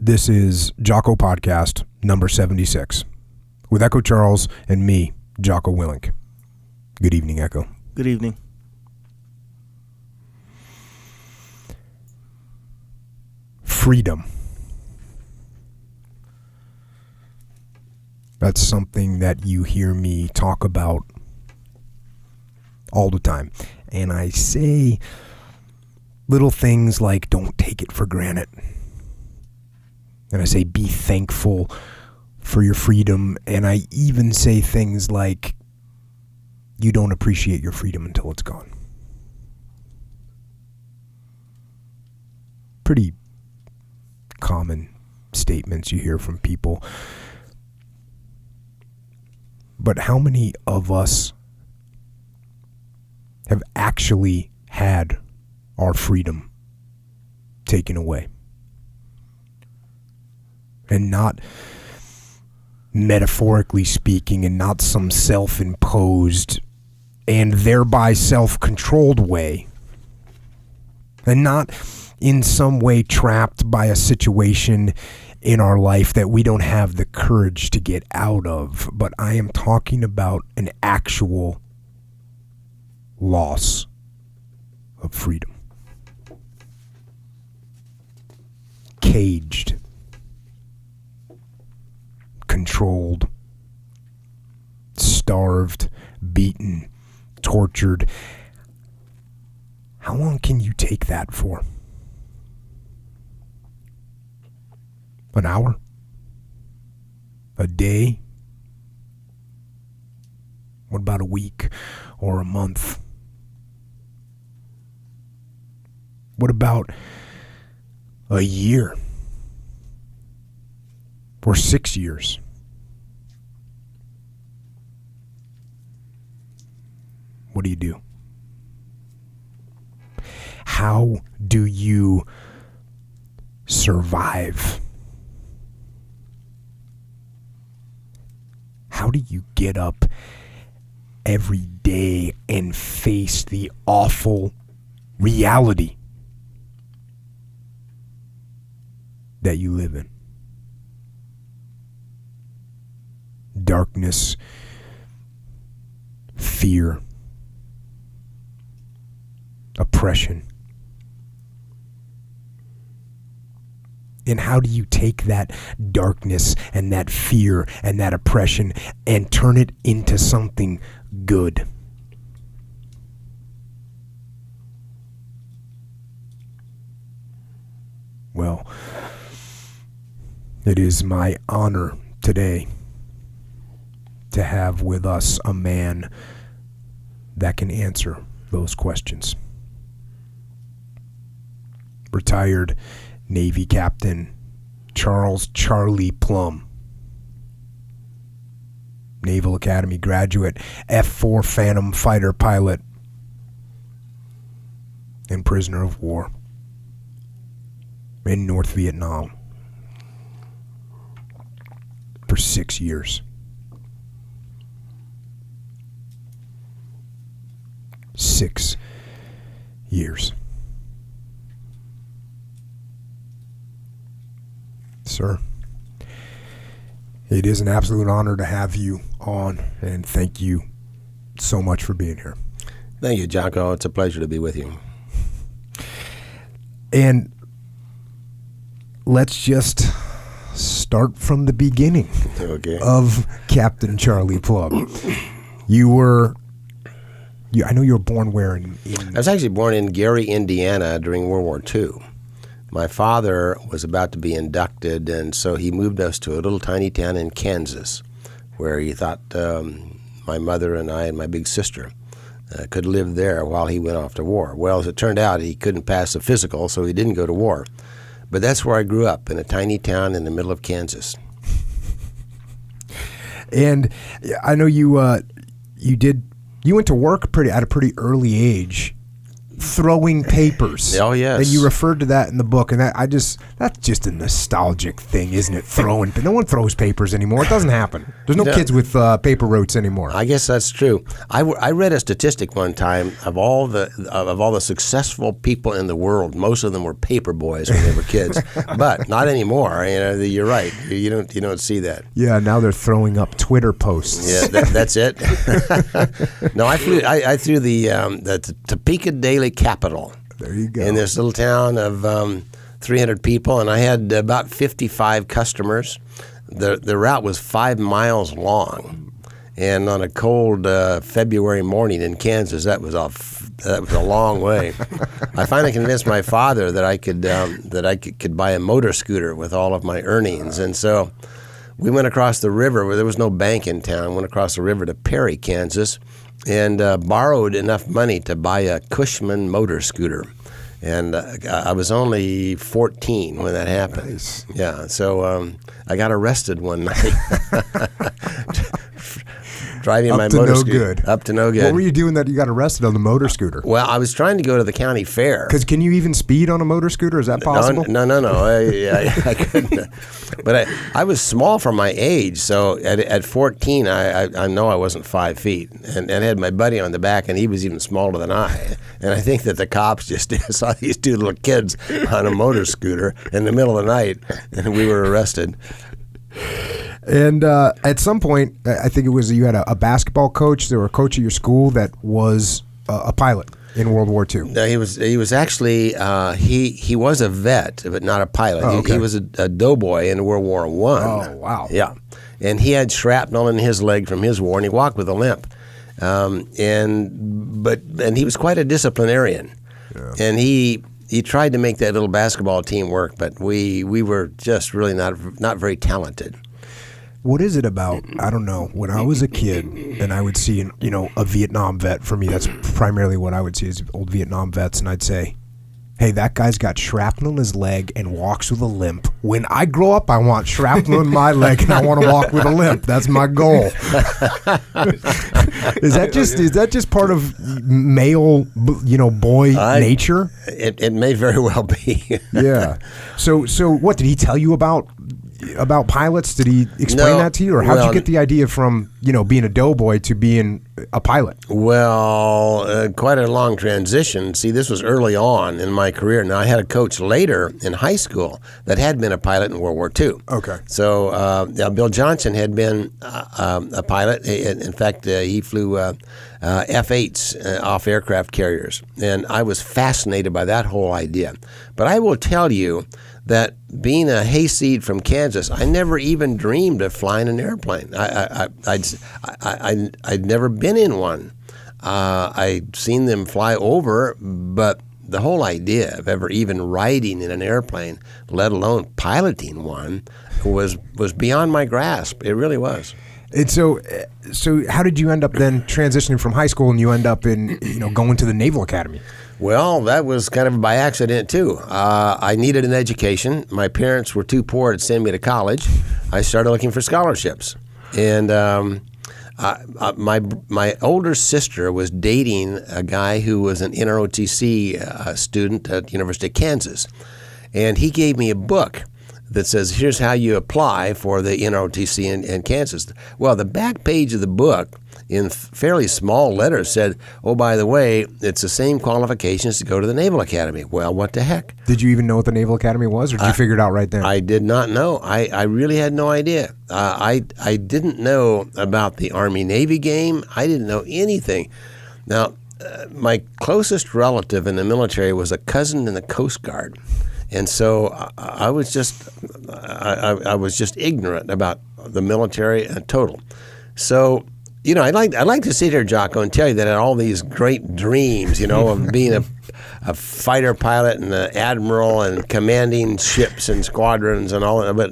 This is Jocko Podcast number 76 with Echo Charles and me, Jocko Willink. Good evening, Echo. Good evening. Freedom. That's something that you hear me talk about all the time. And I say little things like, don't take it for granted. And I say, be thankful for your freedom. And I even say things like, you don't appreciate your freedom until it's gone. Pretty common statements you hear from people. But how many of us have actually had our freedom taken away? And not metaphorically speaking, and not some self-imposed and thereby self-controlled way. And not in some way trapped by a situation in our life that we don't have the courage to get out of. But I am talking about an actual loss of freedom. Caged. Controlled. Starved. Beaten. Tortured. How long can you take that for? An hour? A day? What about a week or a month? What about a year? Or 6 years? What do you do? How do you survive? How do you get up every day and face the awful reality that you live in? Darkness, fear, oppression. And how do you take that darkness and that fear and that oppression and turn it into something good? Well, it is my honor today to have with us a man that can answer those questions. Retired Navy Captain Charles Charlie Plumb. Naval Academy graduate, F-4 Phantom fighter pilot, and prisoner of war in North Vietnam for 6 years. 6 years. Sir, it is an absolute honor to have you on, and thank you so much for being here. Thank you, Jocko. It's a pleasure to be with you. And let's just start from the beginning of Captain Charlie Plumb. I know you were born where in... I was actually born in Gary, Indiana during World War II. My father was about to be inducted, and so he moved us to a little tiny town in Kansas where he thought my mother and I and my big sister could live there while he went off to war. Well, as it turned out, he couldn't pass the physical, so he didn't go to war. But that's where I grew up, in a tiny town in the middle of Kansas. And I know you went to work at a pretty early age. throwing papers. Oh, yes. And you referred to that in the book, and that's just a nostalgic thing, isn't it? Throwing. No one throws papers anymore. It doesn't happen. There's no kids with paper routes anymore. I guess that's true. I read a statistic one time of all the successful people in the world. Most of them were paper boys when they were kids, but not anymore. You're right. You don't see that. Yeah, now they're throwing up Twitter posts. Yeah, that's it. No, I threw the Topeka Daily Capital. There you go. In this little town of 300 people, and I had about 55 customers. The route was 5 miles long, and on a cold February morning in Kansas, that was a long way. I finally convinced my father that I could buy a motor scooter with all of my earnings, and so we went across the river where there was no bank in town. Went across the river to Perry, Kansas, and borrowed enough money to buy a Cushman motor scooter. And I was only 14 when that happened. Nice. Yeah, so I got arrested one night. Driving my motor scooter. Up to no good. What were you doing that you got arrested on the motor scooter? Well, I was trying to go to the county fair. Because can you even speed on a motor scooter? Is that possible? No. I couldn't. But I was small for my age, so at 14, I know I wasn't 5 feet. And I had my buddy on the back, and he was even smaller than I. And I think that the cops just saw these two little kids on a motor scooter in the middle of the night, and we were arrested. And at some point, I think it was you had a basketball coach, or a coach at your school that was a pilot in World War II. He was actually he was a vet, but not a pilot. Oh, okay. He was a doughboy in World War I. Oh, wow. Yeah, and he had shrapnel in his leg from his war, and he walked with a limp. And he was quite a disciplinarian, and he tried to make that little basketball team work, but we were just really not very talented. What is it about, I don't know, when I was a kid and I would see, a Vietnam vet, for me, that's primarily what I would see is old Vietnam vets, and I'd say, hey, that guy's got shrapnel in his leg and walks with a limp. When I grow up, I want shrapnel in my leg and I want to walk with a limp. That's my goal. Is that just part of male, boy nature? It may very well be. Yeah. So what did he tell you about pilots? Did he explain that to you, or how did you get the idea from being a doughboy to being a pilot? Well, quite a long transition. See, this was early on in my career. Now, I had a coach later in high school that had been a pilot in World War II. Okay. So Bill Johnson had been a pilot. In fact, he flew F-8s off aircraft carriers, and I was fascinated by that whole idea. But I will tell you that being a hayseed from Kansas, I never even dreamed of flying an airplane. I'd never been in one. I'd seen them fly over, but the whole idea of ever even riding in an airplane, let alone piloting one, was beyond my grasp. It really was. And so how did you end up then transitioning from high school and you end up in going to the Naval Academy? Well, that was kind of by accident, too. I needed an education. My parents were too poor to send me to college. I started looking for scholarships. And my older sister was dating a guy who was an NROTC student at University of Kansas. And he gave me a book that says, here's how you apply for the NROTC in Kansas. Well, the back page of the book, in fairly small letters, said, oh, by the way, it's the same qualifications to go to the Naval Academy. Well, what the heck? Did you even know what the Naval Academy was, or did you figure it out right then? I did not know. I really had no idea. I didn't know about the Army-Navy game. I didn't know anything. Now, my closest relative in the military was a cousin in the Coast Guard. And so I was just ignorant about the military total. So, I'd like to sit here, Jocko, and tell you that I had all these great dreams, of being a fighter pilot and an admiral and commanding ships and squadrons and all that. But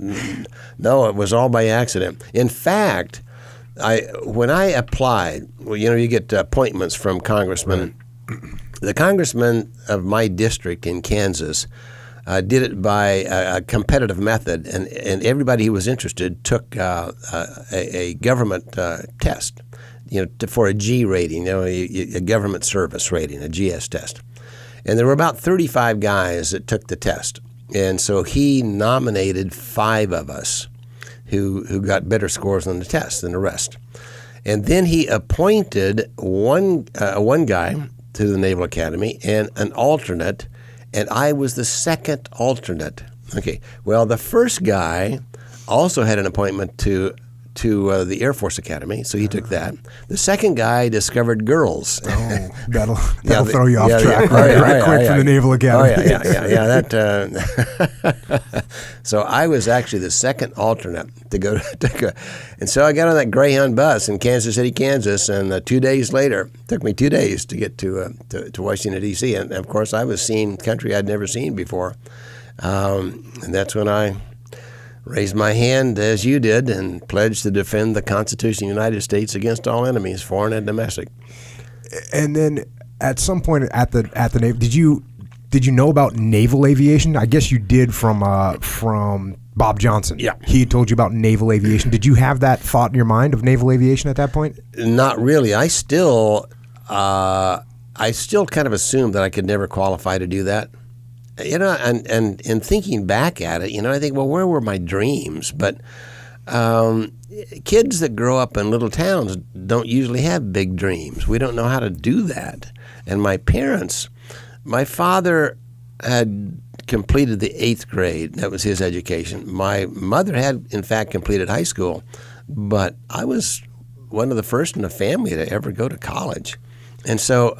no, it was all by accident. In fact, when I applied, you get appointments from congressmen. The congressman of my district in Kansas did it by a competitive method, and everybody who was interested took a government test, for a G rating, a government service rating, a GS test. And there were about 35 guys that took the test. And so he nominated 5 of us who got better scores on the test than the rest. And then he appointed one guy to the Naval Academy and an alternate, and I was the second alternate. Okay, well, the first guy also had an appointment to the Air Force Academy, so he took that. The second guy discovered girls. Oh, that'll throw you off track right quick from the Naval Academy. Oh, yeah. That. So I was actually the second alternate to go. And so I got on that Greyhound bus in Kansas City, Kansas, and 2 days later, it took me 2 days to get to Washington, D.C., and of course I was seeing country I'd never seen before. And that's when I raised my hand, as you did, and pledged to defend the Constitution of the United States against all enemies, foreign and domestic. And then at some point at the Navy, did you know about naval aviation? I guess you did from Bob Johnson. Yeah. He had told you about naval aviation. Did you have that thought in your mind of naval aviation at that point? Not really. I still kind of assumed that I could never qualify to do that. And in thinking back at it, I think, well, where were my dreams? But kids that grow up in little towns don't usually have big dreams. We don't know how to do that. And my father had completed the 8th grade. That was his education. My mother had, in fact, completed high school. But I was one of the first in the family to ever go to college. And so,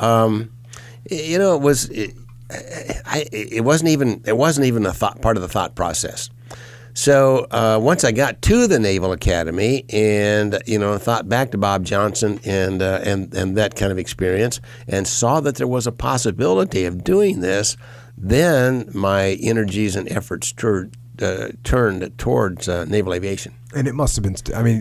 it wasn't even a part of the thought process. So once I got to the Naval Academy and thought back to Bob Johnson and that kind of experience and saw that there was a possibility of doing this, then my energies and efforts turned towards naval aviation. And it must have been,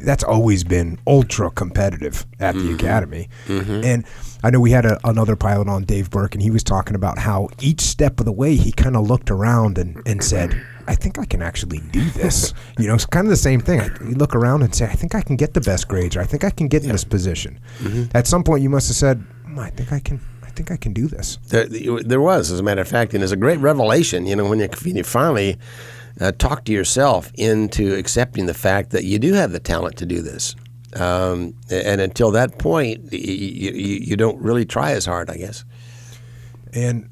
that's always been ultra competitive at the Academy. Mm-hmm. And I know we had another pilot on, Dave Burke, and he was talking about how each step of the way he kind of looked around and said, I think I can actually do this. It's kind of the same thing. You look around and say, I think I can get the best grades, or I think I can get in this position. Mm-hmm. At some point you must have said, I think I can do this. There was, as a matter of fact, and it's a great revelation, when you finally talk to yourself into accepting the fact that you do have the talent to do this. And until that point, you don't really try as hard, I guess. And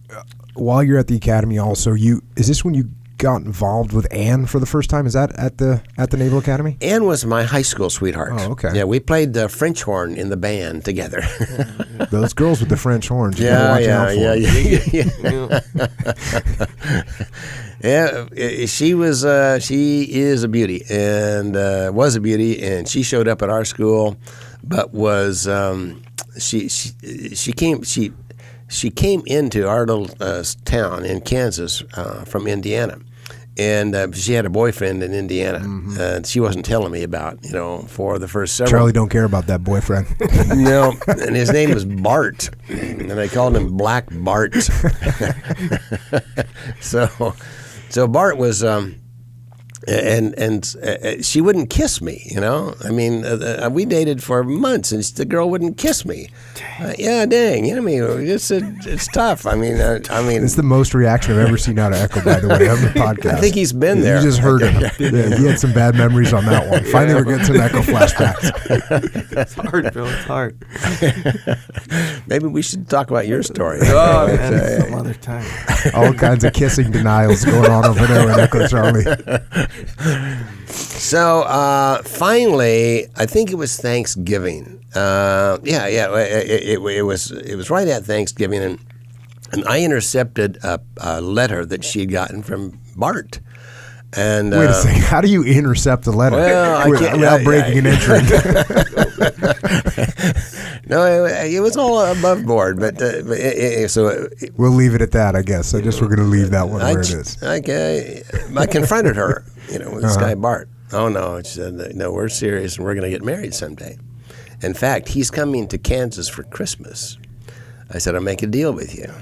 while you're at the Academy also, is this when you got involved with Ann for the first time? Is that at the Naval Academy? Ann was my high school sweetheart. Oh, okay. Yeah, we played the French horn in the band together. Those girls with the French horns. Yeah. Yeah, she is a beauty and was a beauty, and she showed up at our school, but was she came into our little town in Kansas from Indiana, and she had a boyfriend in Indiana. Mm-hmm. She wasn't telling me about for the first several. Charlie don't care about that boyfriend. No, and his name was Bart, and they called him Black Bart. So Bart was, and she wouldn't kiss me, we dated for months, and the girl wouldn't kiss me. Dang, it's tough. It's the most reaction I've ever seen out of Echo, by the way, on the podcast. I think he's been there. You just heard him. Yeah, he had some bad memories on that one. Finally, we're getting some Echo flashbacks. It's hard, Bill. It's hard. Maybe we should talk about your story. Oh, man, some other time. All kinds of kissing denials going on over there with Echo Charlie. So finally, I think it was Thanksgiving. It was right at Thanksgiving, and I intercepted a letter that she had gotten from Bart. And wait a second, how do you intercept a letter without breaking an entry? No, it was all above board, but we'll leave it at that, I guess. We're going to leave that one where it is. I confronted her, with this guy Bart. Oh no, she said, no, we're serious, and we're going to get married someday. In fact, he's coming to Kansas for Christmas. I said, I'll make a deal with you.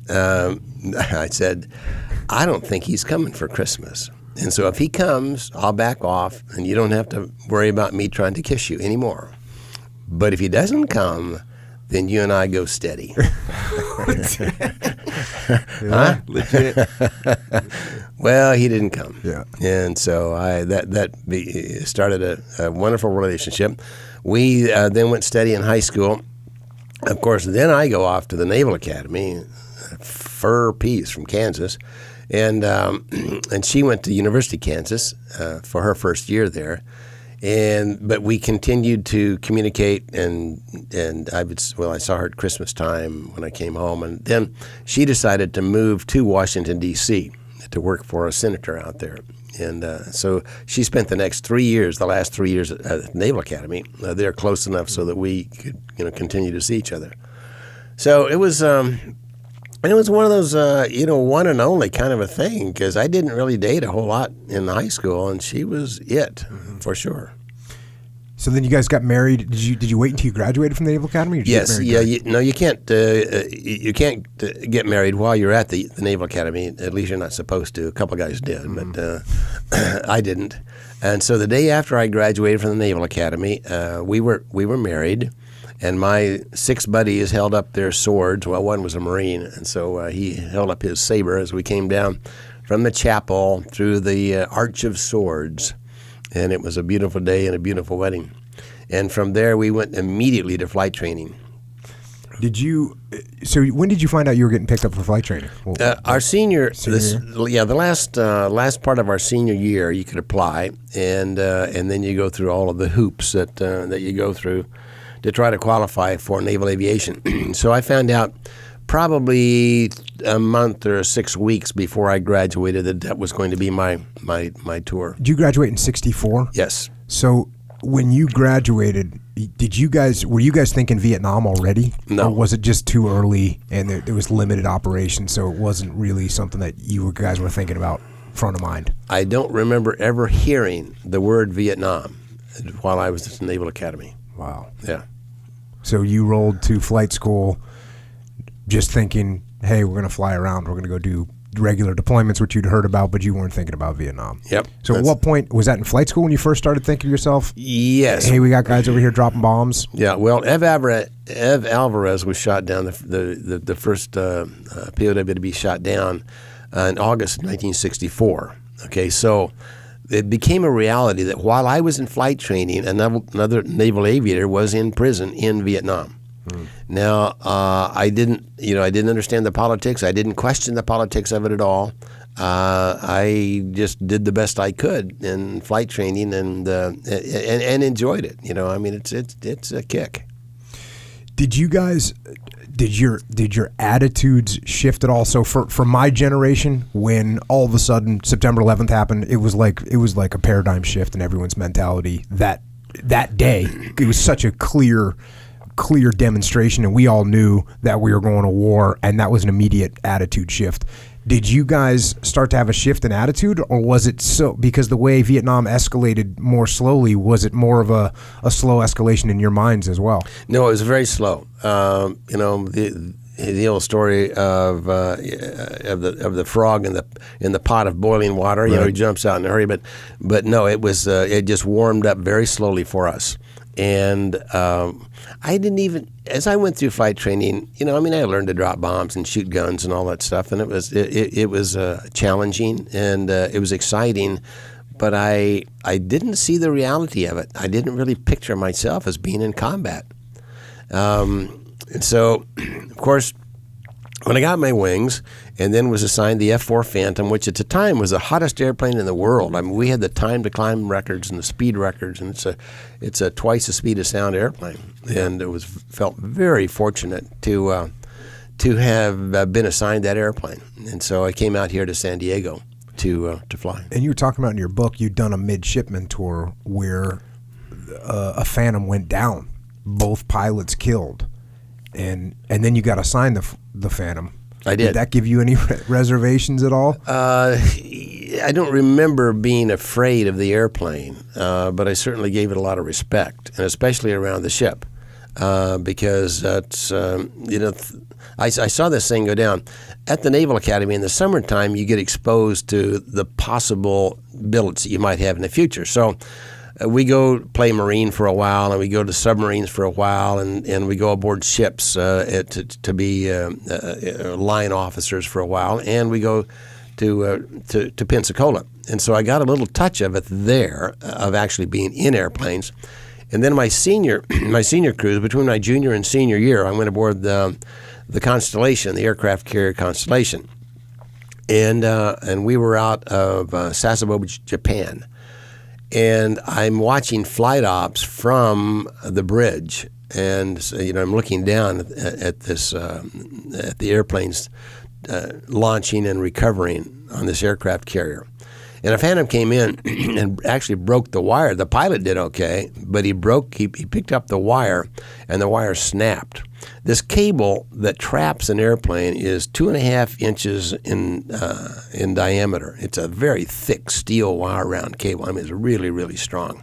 I said, I don't think he's coming for Christmas. And so if he comes, I'll back off, and you don't have to worry about me trying to kiss you anymore. But if he doesn't come, then you and I go steady. Huh? Legit. Well, he didn't come. Yeah. And so started a wonderful relationship. We then went steady in high school. Of course, then I go off to the Naval Academy, fur piece from Kansas, and she went to University of Kansas for her first year there. But we continued to communicate, and I saw her at Christmas time when I came home, and then she decided to move to Washington D.C. to work for a senator out there, and so she spent the last 3 years at the Naval Academy. They're close enough so that we could continue to see each other. So it was. And it was one of those, one and only kind of a thing, because I didn't really date a whole lot in high school, and she was it, for sure. So then you guys got married. Did you wait until you graduated from the Naval Academy? Or did Yes. You get married You can't. You can't get married while you're at the Naval Academy. At least you're not supposed to. A couple of guys did, but I didn't. And so the day after I graduated from the Naval Academy, we were married. And my 6 buddies held up their swords. Well, one was a Marine, and so he held up his saber as we came down from the chapel through the Arch of Swords. And it was a beautiful day and a beautiful wedding. And from there, we went immediately to flight training. So when did you find out you were getting picked up for flight training? Our senior year? The last part of our senior year, you could apply, and then you go through all of the hoops that you go through to try to qualify for naval aviation. So I found out probably a month or 6 weeks before I graduated that was going to be my tour. Did you graduate in '64? Yes. So when you graduated, were you guys thinking Vietnam already? No. Or was it just too early and there was limited operation, so it wasn't really something that you guys were thinking about front of mind? I don't remember ever hearing the word Vietnam while I was at the Naval Academy. Wow. Yeah. So you rolled to flight school just thinking, hey, we're going to fly around. We're going to go do regular deployments, which you'd heard about, but you weren't thinking about Vietnam. Yep. So at what point, was that in flight school when you first started thinking to yourself? Yes. Hey, we got guys over here dropping bombs? Yeah, well, Ev Alvarez was shot down, the first POW to be shot down in August 1964. Okay, so it became a reality that while I was in flight training, another naval aviator was in prison in Vietnam. Now, I didn't understand the politics. I didn't question the politics of it at all. I just did the best I could in flight training and enjoyed it. It's a kick. Did your attitudes shift at all? So for my generation, when all of a sudden September 11th happened, it was like a paradigm shift in everyone's mentality that day. It was such a clear demonstration, and we all knew that we were going to war, and that was an immediate attitude shift. Did you guys start to have a shift in attitude, or was it so because the way Vietnam escalated more slowly, was it more of a slow escalation in your minds as well? No, it was very slow. The old story of the frog in the pot of boiling water. Right. He jumps out in a hurry, but no, it was it just warmed up very slowly for us. And I didn't even, as I went through flight training, I learned to drop bombs and shoot guns and all that stuff, and it was challenging and it was exciting, but I didn't see the reality of it. I didn't really picture myself as being in combat. And so, of course, when I got my wings and then was assigned the F-4 Phantom, which at the time was the hottest airplane in the world. We had the time to climb records and the speed records, and it's a twice the speed of sound airplane. And it felt very fortunate to have been assigned that airplane. And so I came out here to San Diego to fly. And you were talking about in your book, you'd done a midshipman tour where a Phantom went down, both pilots killed. And then you got assigned the Phantom. I did. Did that give you any reservations at all? I don't remember being afraid of the airplane, but I certainly gave it a lot of respect, and especially around the ship, because that's I saw this thing go down at the Naval Academy in the summertime. You get exposed to the possible billets that you might have in the future. So we go play Marine for a while, and we go to submarines for a while, and we go aboard ships to be line officers for a while, and we go to Pensacola. And so I got a little touch of it there, of actually being in airplanes. And then my senior cruise, between my junior and senior year, I went aboard the Constellation, the aircraft carrier Constellation. And we were out of Sasebo, Japan. And I'm watching flight ops from the bridge. And so, I'm looking down at this at the airplanes launching and recovering on this aircraft carrier. And a Phantom came in and actually broke the wire. The pilot did okay, but he picked up the wire, and the wire snapped. This cable that traps an airplane is 2.5 inches in diameter. It's a very thick steel wire-wound cable. I mean, it's really, really strong,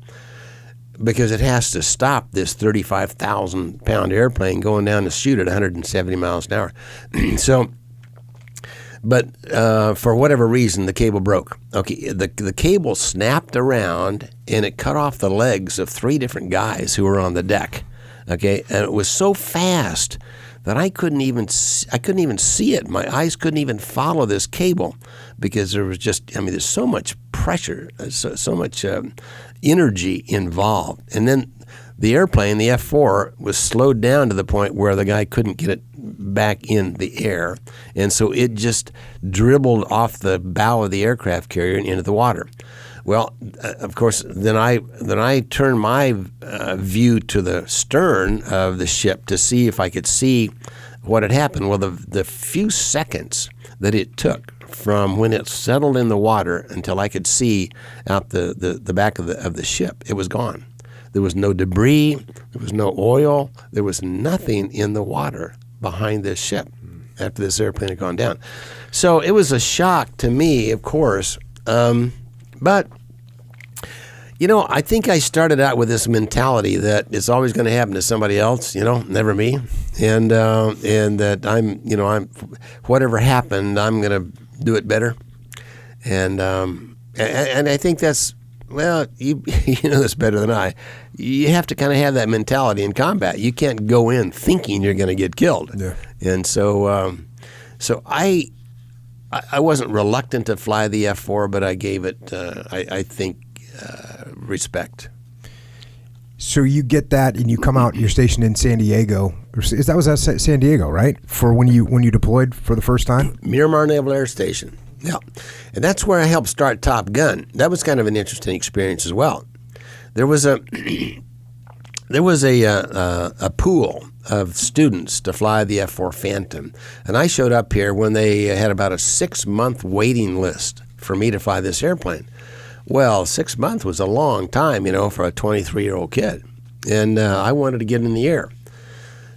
because it has to stop this 35,000-pound airplane going down the chute at 170 miles an hour. But for whatever reason, the cable broke. Okay, the cable snapped around, and it cut off the legs of 3 different guys who were on the deck. Okay, and it was so fast that I couldn't even see it. My eyes couldn't even follow this cable, because there was there's so much pressure, so much energy involved. And then the airplane, the F-4, was slowed down to the point where the guy couldn't get it back in the air, and so it just dribbled off the bow of the aircraft carrier and into the water. Well, of course, then I turned my view to the stern of the ship to see if I could see what had happened. Well, the few seconds that it took from when it settled in the water until I could see out the back of the ship, it was gone. There was no debris, there was no oil, there was nothing in the water behind this ship after this airplane had gone down. So it was a shock to me, of course, but I think I started out with this mentality that it's always going to happen to somebody else, never me, and that I'm whatever happened, I'm going to do it better, and I think that's, well, you know this better than I. You have to kind of have that mentality in combat. You can't go in thinking you're going to get killed. Yeah. And so I wasn't reluctant to fly the F-4, but I gave it, I think, respect. So you get that, and you come out. You're stationed in San Diego. That was San Diego, right? For when you deployed for the first time. Miramar Naval Air Station. Yeah, and that's where I helped start Top Gun. That was kind of an interesting experience as well. There was a pool of students to fly the F-4 Phantom, and I showed up here when they had about a 6-month waiting list for me to fly this airplane. Well, 6 months was a long time, for a 23-year-old kid, and I wanted to get in the air.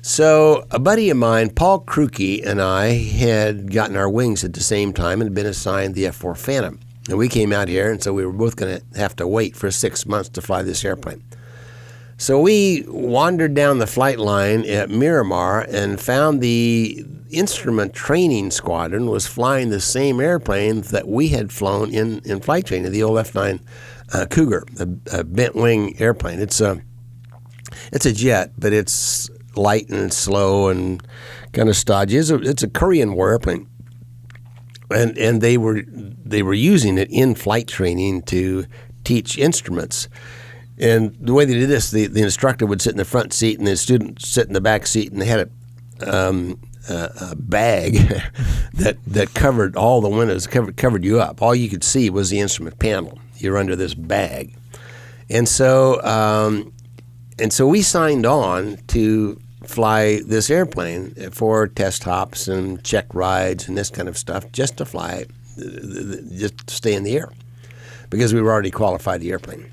So a buddy of mine, Paul Krukey, and I had gotten our wings at the same time and had been assigned the F-4 Phantom. And we came out here, and so we were both going to have to wait for 6 months to fly this airplane. So we wandered down the flight line at Miramar and found the instrument training squadron was flying the same airplane that we had flown in flight training, the old F-9 Cougar, a bent wing airplane. It's a jet, but it's light and slow and kind of stodgy. It's a Korean War airplane, and they were using it in flight training to teach instruments. And the way they did this, the instructor would sit in the front seat and the student sit in the back seat, and they had a bag that covered all the windows, covered you up. All you could see was the instrument panel. You're under this bag, and so we signed on to fly this airplane for test hops and check rides and this kind of stuff, just to fly, just to stay in the air, because we were already qualified the airplane.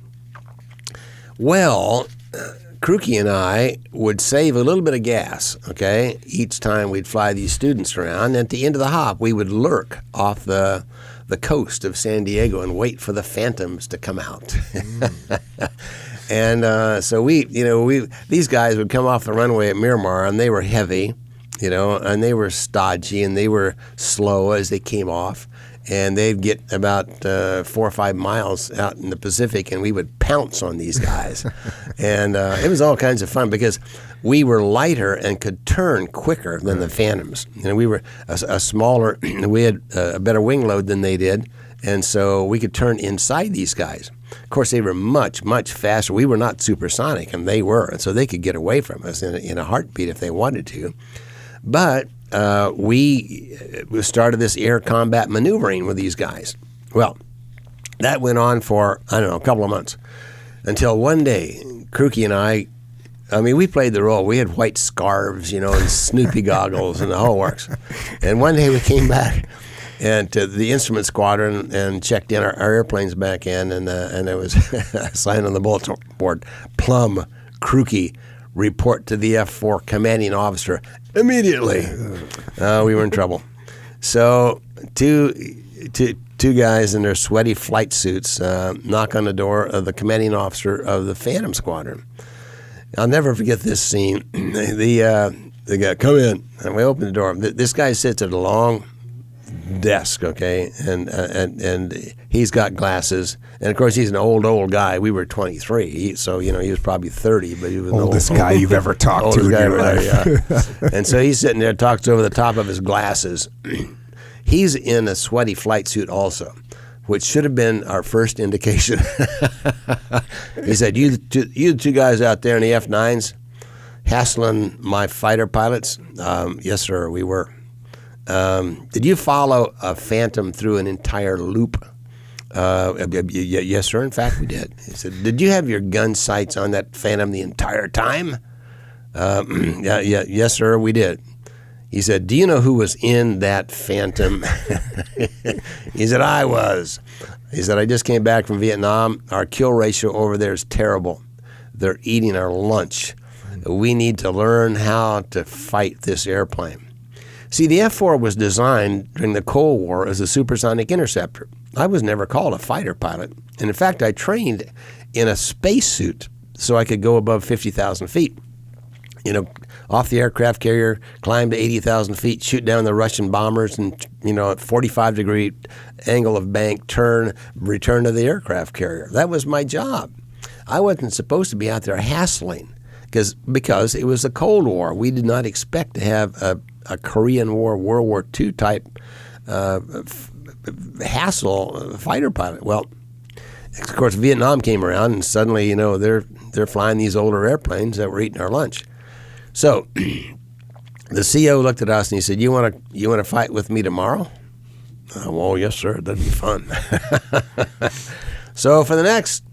Well, Krukey and I would save a little bit of gas, okay, each time we'd fly these students around. And at the end of the hop, we would lurk off the coast of San Diego and wait for the Phantoms to come out. And so these guys would come off the runway at Miramar, and they were heavy, and they were stodgy, and they were slow as they came off. and they'd get about 4 or 5 miles out in the Pacific, and we would pounce on these guys. And it was all kinds of fun because we were lighter and could turn quicker than the Phantoms. And we were a smaller, we had a better wing load than they did, and so we could turn inside these guys. Of course, they were much, much faster. We were not supersonic, and they were, and so they could get away from us in a heartbeat if they wanted to. But we started this air combat maneuvering with these guys. Well, that went on for, I don't know, a couple of months until one day, Krookie and I mean, we played the role. We had white scarves, and Snoopy goggles and the whole works. And one day we came back and to the instrument squadron and checked in our airplanes back in, and there was a sign on the bulletin board, Plumb, Krookie, report to the F4 commanding officer immediately. We were in trouble. So two guys in their sweaty flight suits knock on the door of the commanding officer of the Phantom Squadron. I'll never forget this scene. The guy, come in, and we open the door. This guy sits at a long desk, okay, and he's got glasses, and of course he's an old guy. We were 23, so he was probably 30, but he was oldest guy you've ever talked to in your life. Yeah. And so he's sitting there, talks over the top of his glasses. He's in a sweaty flight suit also, which should have been our first indication. He said, you two guys out there in the F9s hassling my fighter pilots? Yes, sir, we were. Did you follow a Phantom through an entire loop? Yes, sir, in fact, we did. He said, did you have your gun sights on that Phantom the entire time? Yes, sir, we did. He said, do you know who was in that Phantom? He said, I was. He said, I just came back from Vietnam. Our kill ratio over there is terrible. They're eating our lunch. We need to learn how to fight this airplane. See, the F-4 was designed during the Cold War as a supersonic interceptor. I was never called a fighter pilot. And in fact, I trained in a spacesuit so I could go above 50,000 feet. Off the aircraft carrier, climb to 80,000 feet, shoot down the Russian bombers, and at 45-degree angle of bank, turn, return to the aircraft carrier. That was my job. I wasn't supposed to be out there hassling because it was the Cold War. We did not expect to have a Korean War, World War II type hassle fighter pilot. Well, of course, Vietnam came around, and suddenly, they're flying these older airplanes that were eating our lunch. So the CO looked at us and he said, "You want to fight with me tomorrow?" Well, yes, sir. That'd be fun. So for the next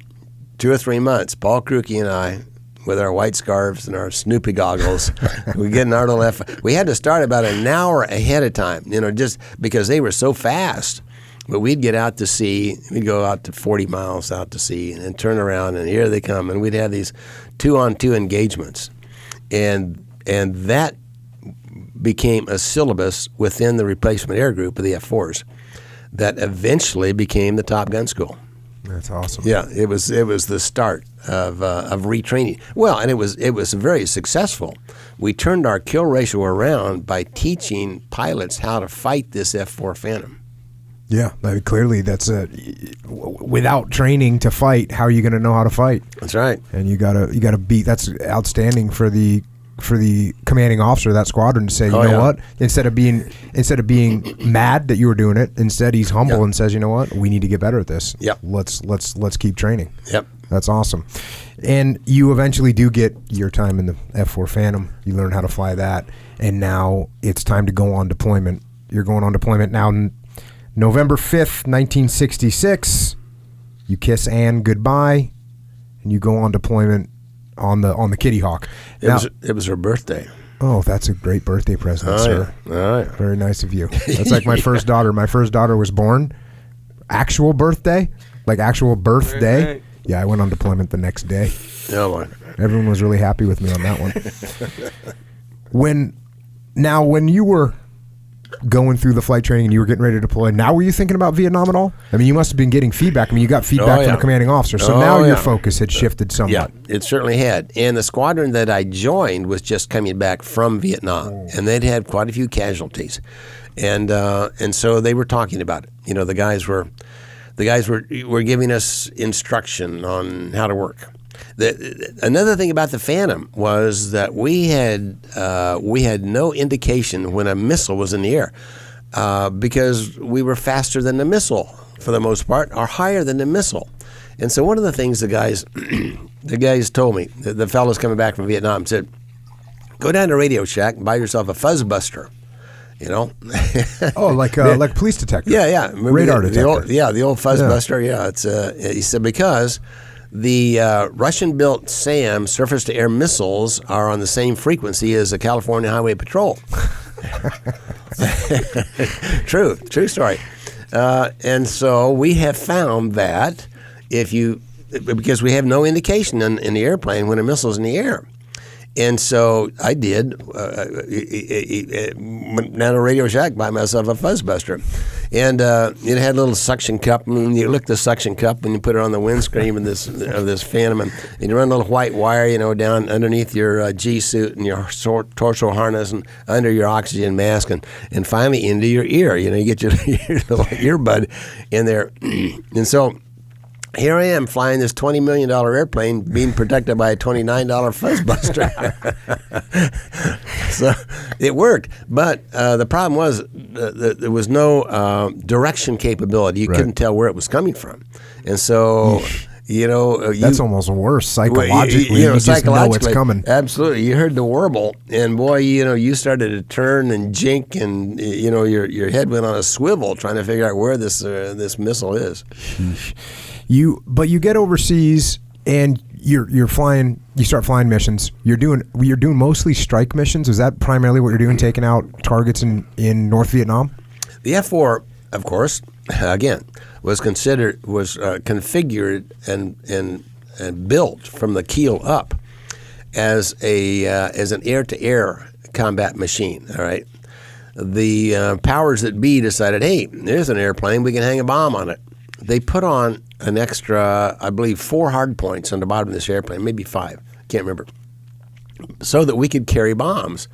2 or 3 months, Paul Krookie and I, with our white scarves and our Snoopy goggles, we get in our little F. We had to start about an hour ahead of time, just because they were so fast. But we'd get out to sea. We'd go out to 40 miles out to sea and then turn around, and here they come. And we'd have these 2-on-2 engagements. And that became a syllabus within the replacement air group of the F-4s that eventually became the Top Gun School. That's awesome. Yeah, it was the start of retraining. Well, and it was very successful. We turned our kill ratio around by teaching pilots how to fight this F-4 Phantom. Yeah, clearly that's without training to fight, how are you going to know how to fight? That's right. And you gotta beat. That's outstanding for the commanding officer of that squadron to say, you know what? Instead of being mad that you were doing it, instead he's humble and says, you know what? We need to get better at this. Yep. Let's keep training. Yep. That's awesome. And you eventually do get your time in the F-4 Phantom. You learn how to fly that, and now it's time to go on deployment. You're going on deployment now. November 5th, 1966, you kiss Ann goodbye, and you go on deployment on the Kitty Hawk. It was her birthday. Oh, that's a great birthday present, sir. All right. Very nice of you. That's like my first daughter. My first daughter was born, actual birthday. Right. Yeah, I went on deployment the next day. Oh, my. Everyone was really happy with me on that one. When you were going through the flight training and you were getting ready to deploy, now were you thinking about Vietnam at all? I mean, you must have been getting feedback. I mean, you got feedback from the commanding officer. So now your focus had shifted somewhat. Yeah, it certainly had. And the squadron that I joined was just coming back from Vietnam, and they'd had quite a few casualties. And so they were talking about it. The guys were giving us instruction on how to work. Another thing about the Phantom was that we had no indication when a missile was in the air because we were faster than the missile for the most part, or higher than the missile. And so one of the things the guys told me, the fellows coming back from Vietnam, said, go down to Radio Shack and buy yourself a fuzzbuster. Oh, like police detector. Yeah. Remember radar detector. The old fuzzbuster. Yeah, it's he said because the Russian-built SAM surface-to-air missiles are on the same frequency as the California Highway Patrol. True story. And so we have found that because we have no indication in the airplane when a missile's in the air. And so I went down to Radio Shack, buy myself a fuzzbuster. And it had a little suction cup, and you lick the suction cup and you put it on the windscreen of this Phantom, and you run a little white wire, down underneath your G suit and your torso harness and under your oxygen mask, and finally into your ear. You get your little earbud in there. And so here I am flying this $20 million airplane being protected by a $29 fuzzbuster. So it worked. But the problem was there was no direction capability. You couldn't tell where it was coming from. And so, that's almost worse psychologically. You just know it's coming. Absolutely. You heard the warble, and boy, you started to turn and jink, and, your head went on a swivel trying to figure out where this missile is. You get overseas and you're flying. You start flying missions. You're doing mostly strike missions. Is that primarily what you're doing? Taking out targets in North Vietnam? The F-4, of course, again was configured and built from the keel up as an air-to-air combat machine. All right, the powers that be decided, hey, there's an airplane, we can hang a bomb on it. They put on an extra, I believe, 4 hard points on the bottom of this airplane, maybe 5, can't remember, so that we could carry bombs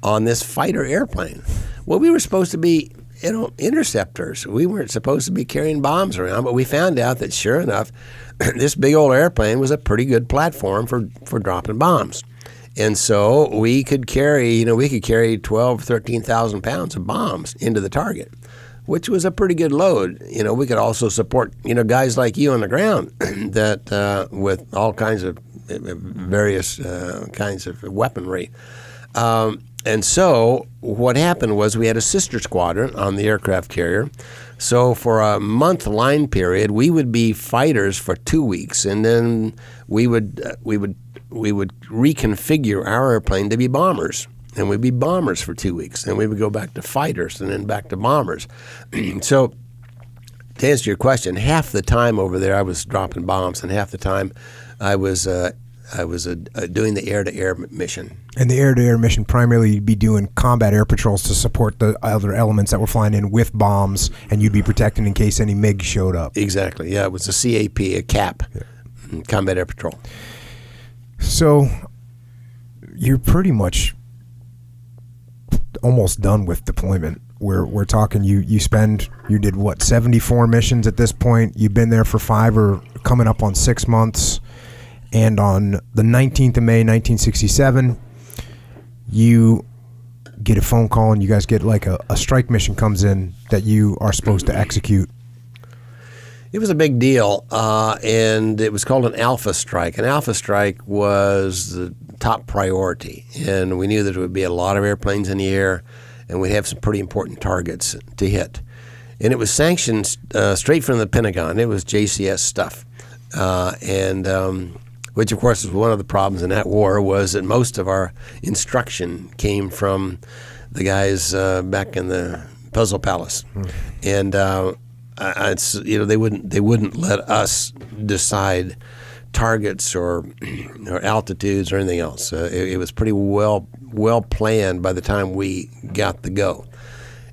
on this fighter airplane. Well, we were supposed to be, interceptors. We weren't supposed to be carrying bombs around, but we found out that sure enough, this big old airplane was a pretty good platform for dropping bombs. And so we could carry, 12, 13,000 pounds of bombs into the target, which was a pretty good load. We could also support, guys like you on the ground that with all kinds of various kinds of weaponry. And so what happened was we had a sister squadron on the aircraft carrier. So for a month line period, we would be fighters for 2 weeks, and then we would reconfigure our airplane to be bombers. And we'd be bombers for 2 weeks. Then we would go back to fighters and then back to bombers. So to answer your question, half the time over there I was dropping bombs, and half the time I was doing the air-to-air mission. And the air-to-air mission, primarily you'd be doing combat air patrols to support the other elements that were flying in with bombs, and you'd be protecting in case any MiG showed up. Exactly. Yeah, it was a CAP, a CAP, combat air patrol. So you're pretty much almost done with deployment. We're talking you did what, 74 missions at this point. You've been there for 5 or coming up on 6 months, and on the 19th of May 1967 you get a phone call and you guys get like a strike mission comes in that you are supposed to execute. It was a big deal, and it was called an Alpha Strike. An Alpha Strike was the top priority, and we knew that there would be a lot of airplanes in the air, and we'd have some pretty important targets to hit. And it was sanctioned straight from the Pentagon. It was JCS stuff, which of course was one of the problems in that war, was that most of our instruction came from the guys back in the Puzzle Palace, and they wouldn't let us decide targets or altitudes or anything else. It was pretty well planned by the time we got the go.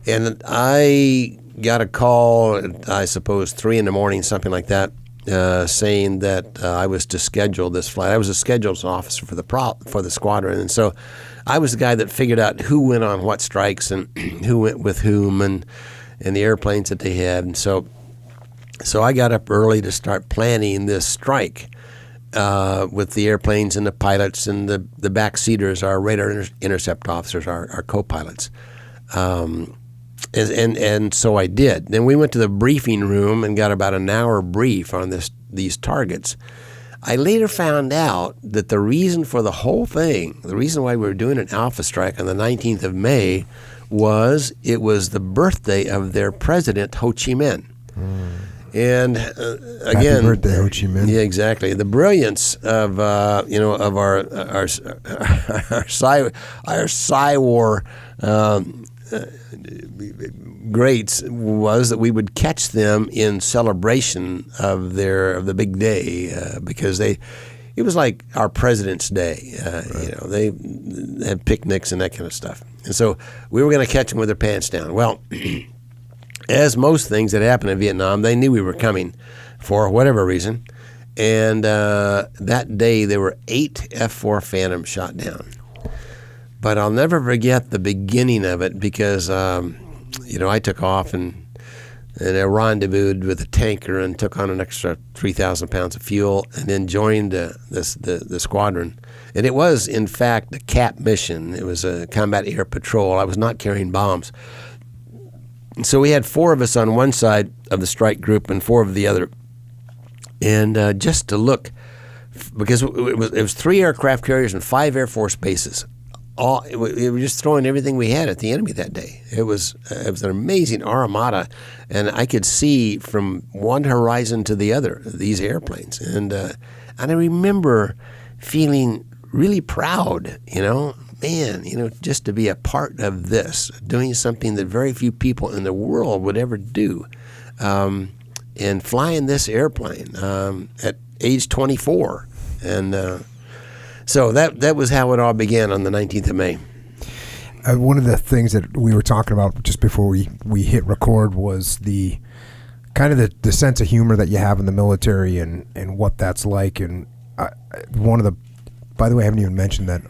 And I got a call at, I suppose, 3 in the morning, something like that, saying that I was to schedule this flight. I was a schedules officer for the squadron, and so I was the guy that figured out who went on what strikes and who went with whom and the airplanes that they had. And so I got up early to start planning this strike with the airplanes and the pilots and the backseaters, our radar intercept officers, our co-pilots. And so I did. Then we went to the briefing room and got about an hour brief on these targets. I later found out that the reason for the whole thing, the reason why we were doing an Alpha strike on the 19th of May, was it was the birthday of their president, Ho Chi Minh. And again, happy birthday, Ho Chi Minh. Yeah, exactly. The brilliance of our Psy-War greats was that we would catch them in celebration of the big day because it was like our President's Day. Right. They had picnics and that kind of stuff, and so we were going to catch them with their pants down. Well, as most things that happened in Vietnam, they knew we were coming for whatever reason, and that day there were 8 F-4 Phantoms shot down. But I'll never forget the beginning of it because, I took off and I rendezvoused with a tanker and took on an extra 3,000 pounds of fuel and then joined the squadron. And it was, in fact, a Capt mission. It was a combat air patrol. I was not carrying bombs. So we had 4 of us on one side of the strike group and 4 of the other. And just to look, because it was 3 aircraft carriers and 5 Air Force bases. We were just throwing everything we had at the enemy that day. It was an amazing armada, and I could see from one horizon to the other these airplanes. And I remember feeling really proud, just to be a part of this, doing something that very few people in the world would ever do, and flying this airplane at age 24. And so that was how it all began on the 19th of May. One of the things that we were talking about just before we hit record was the kind of the sense of humor that you have in the military and what that's like. And by the way, I haven't even mentioned that,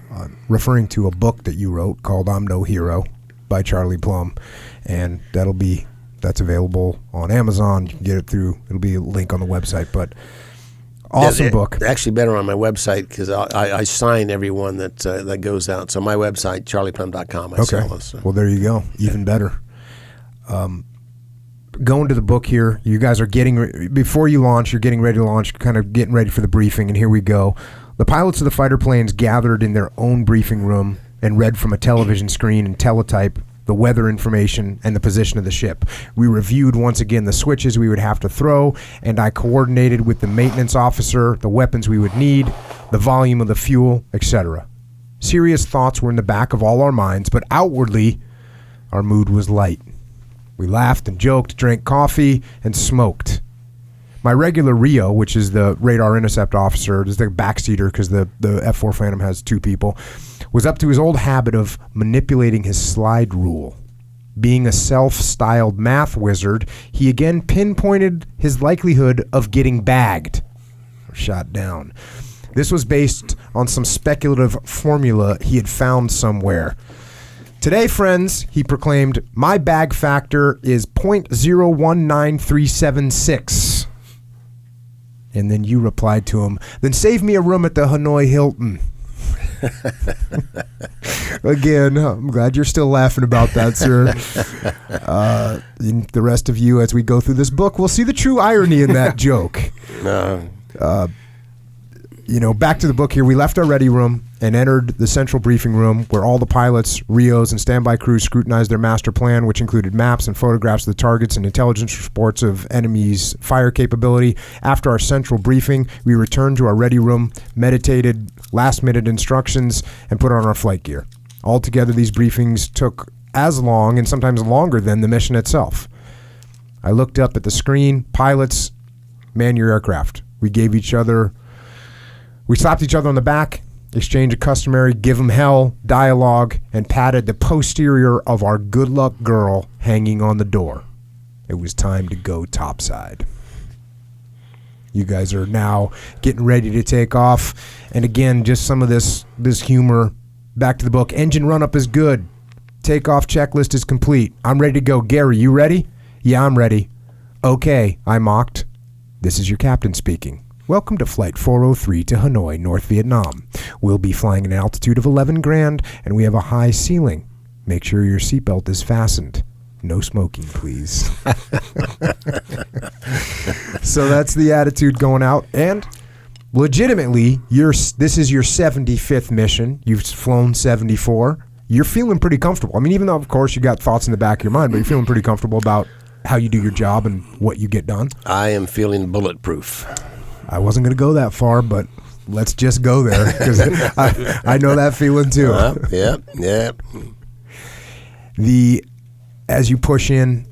referring to a book that you wrote called I'm No Hero by Charlie Plumb. And that's available on Amazon. You can get it it'll be a link on the website, but awesome book. Actually, better on my website because I sign everyone that goes out. So my website, charliepplum.com. Okay. So. Well, there you go. Even better. Going to the book here, you guys are before you launch, you're getting ready to launch, kind of getting ready for the briefing, and here we go. The pilots of the fighter planes gathered in their own briefing room and read from a television screen and teletype the weather information and the position of the ship. We reviewed once again the switches we would have to throw, and I coordinated with the maintenance officer the weapons we would need, the volume of the fuel, etc. Serious thoughts were in the back of all our minds, but outwardly, our mood was light. We laughed and joked, drank coffee, and smoked. My regular Rio, which is the radar intercept officer, is the backseater because the F-4 Phantom has 2 people, was up to his old habit of manipulating his slide rule. Being a self-styled math wizard, he again pinpointed his likelihood of getting bagged or shot down. This was based on some speculative formula he had found somewhere. Today, friends, he proclaimed, my bag factor is 0.019376. And then you replied to him, then save me a room at the Hanoi Hilton. Again, I'm glad you're still laughing about that, sir. The rest of you, as we go through this book, will see the true irony in that joke. Back to the book here. We left our ready room and entered the central briefing room where all the pilots, Rios, and standby crews scrutinized their master plan, which included maps and photographs of the targets and intelligence reports of enemies' fire capability. After our central briefing, we returned to our ready room, meditated last-minute instructions, and put on our flight gear. Altogether, these briefings took as long and sometimes longer than the mission itself. I looked up at the screen. Pilots, man your aircraft. We slapped each other on the back, exchanged a customary give 'em hell dialogue, and patted the posterior of our good luck girl hanging on the door. It was time to go topside. You guys are now getting ready to take off. And again, just some of this humor. Back to the book. Engine run-up is good. Takeoff checklist is complete. I'm ready to go. Gary, you ready? Yeah, I'm ready. Okay, I mocked. This is your captain speaking. Welcome to Flight 403 to Hanoi, North Vietnam. We'll be flying at an altitude of 11 grand, and we have a high ceiling. Make sure your seatbelt is fastened. No smoking, please. So that's the attitude going out. And legitimately, this is your 75th mission. You've flown 74. You're feeling pretty comfortable. I mean, even though, of course, you got thoughts in the back of your mind, but you're feeling pretty comfortable about how you do your job and what you get done. I am feeling bulletproof. I wasn't going to go that far, but let's just go there because I know that feeling too. Yep. As you push in,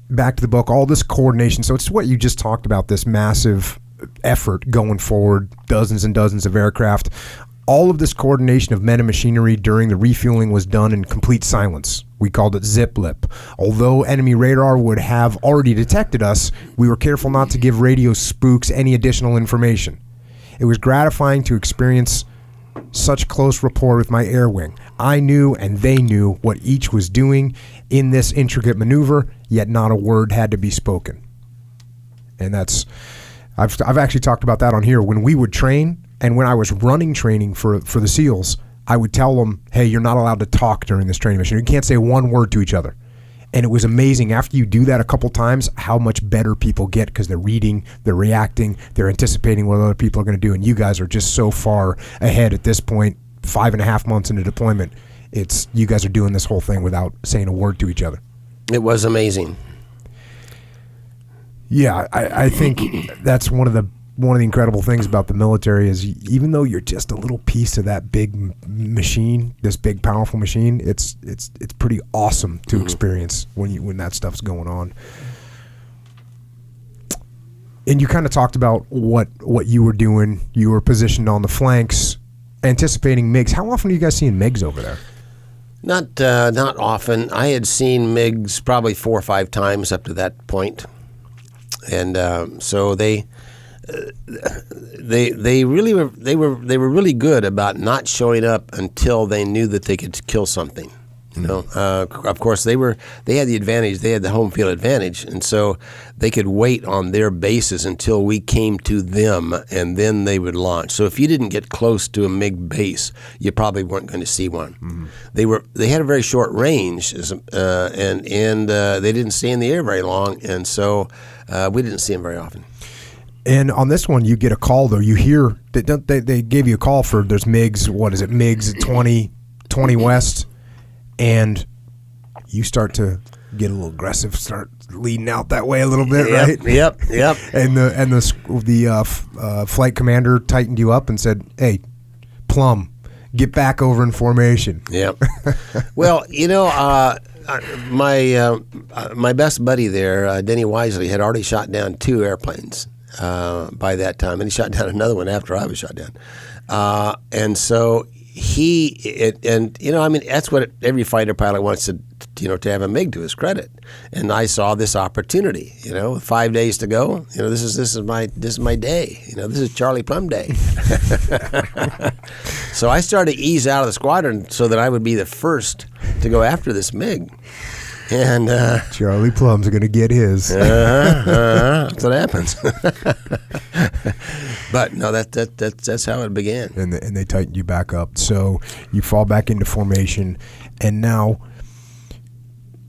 back to the book, all this coordination. So it's what you just talked about, this massive effort going forward, dozens and dozens of aircraft. All of this coordination of men and machinery during the refueling was done in complete silence. We called it zip lip. Although enemy radar would have already detected us, we were careful not to give radio spooks any additional information. It was gratifying to experience such close rapport with my air wing. I knew and they knew what each was doing in this intricate maneuver, yet not a word had to be spoken. And that's, I've actually talked about that on here. When we would train, and when I was running training for the SEALs, I would tell them, hey, you're not allowed to talk during this training mission. You can't say one word to each other. And it was amazing after you do that a couple times how much better people get because they're reading, they're reacting, they're anticipating what other people are going to do. And you guys are just so far ahead at this point, 5.5 months into deployment. You guys are doing this whole thing without saying a word to each other. It was amazing. Yeah, I think that's one of the incredible things about the military is even though you're just a little piece of that big machine, this big powerful machine, it's pretty awesome to experience when that stuff's going on. And you kind of talked about what you were doing. You were positioned on the flanks, anticipating MiGs. How often are you guys seeing MiGs over there? Not often. I had seen MiGs probably 4 or 5 times up to that point, and so they really were really good about not showing up until they knew that they could kill something. You know, of course they had the advantage. They had the home field advantage, and so they could wait on their bases until we came to them, and then they would launch. So if you didn't get close to a MiG base, you probably weren't going to see one. Mm-hmm. They had a very short range, and they didn't stay in the air very long, and so we didn't see them very often. And on this one, you get a call though. You hear they gave you a call for there's MiGs. What is it? MiGs at 20 west. And you start to get a little aggressive, start leading out that way a little bit, right? Yep. And the flight commander tightened you up and said, "Hey, Plumb, get back over in formation." Yep. Well, you know, my best buddy there, Denny Wisely, had already shot down 2 airplanes by that time, and he shot down another one after I was shot down, and so. And you know, I mean, that's what every fighter pilot wants to have a MiG to his credit. And I saw this opportunity. You know, 5 days to go. You know, this is my day. You know, this is Charlie Plumb day. So I started to ease out of the squadron so that I would be the first to go after this MiG. And Charlie Plumb's going to get his. That's what happens. But no, that's how it began. And they tightened you back up, so you fall back into formation. And now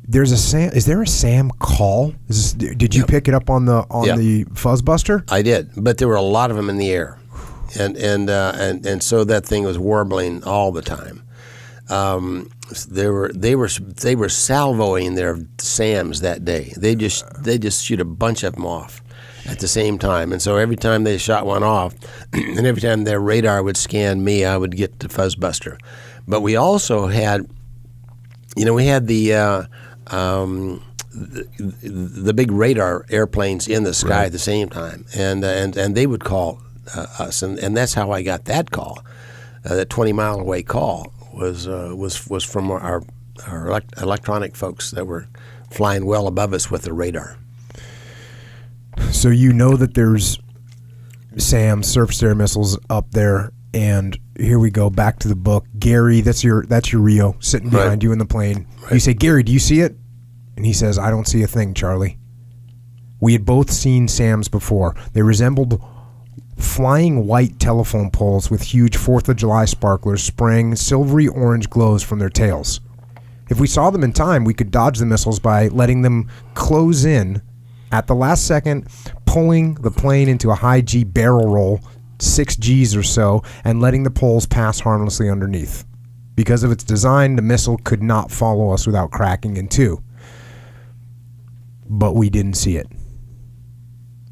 there's a SAM. Is there a SAM call? Did you pick it up on the Fuzzbuster? I did, but there were a lot of them in the air, and so that thing was warbling all the time. They were salvoing their SAMs that day. They just shoot a bunch of them off at the same time, and so every time they shot one off, and every time their radar would scan me, I would get the Fuzzbuster. But we also had, the big radar airplanes in the sky at the same time, and they would call us, and that's how I got that call, that 20-mile away call. Was from our electronic folks that were flying well above us with the radar. So you know that there's SAM, surface air missiles up there, and here we go back to the book. Gary, that's your Rio sitting behind you in the plane. Right. You say, Gary, do you see it? And he says, I don't see a thing, Charlie. We had both seen SAMs before. They resembled flying white telephone poles with huge 4th of July sparklers spraying silvery orange glows from their tails. If we saw them in time, we could dodge the missiles by letting them close in at the last second, pulling the plane into a high G barrel roll, 6 Gs or so, and letting the poles pass harmlessly underneath. Because of its design, the missile could not follow us without cracking in two. But we didn't see it.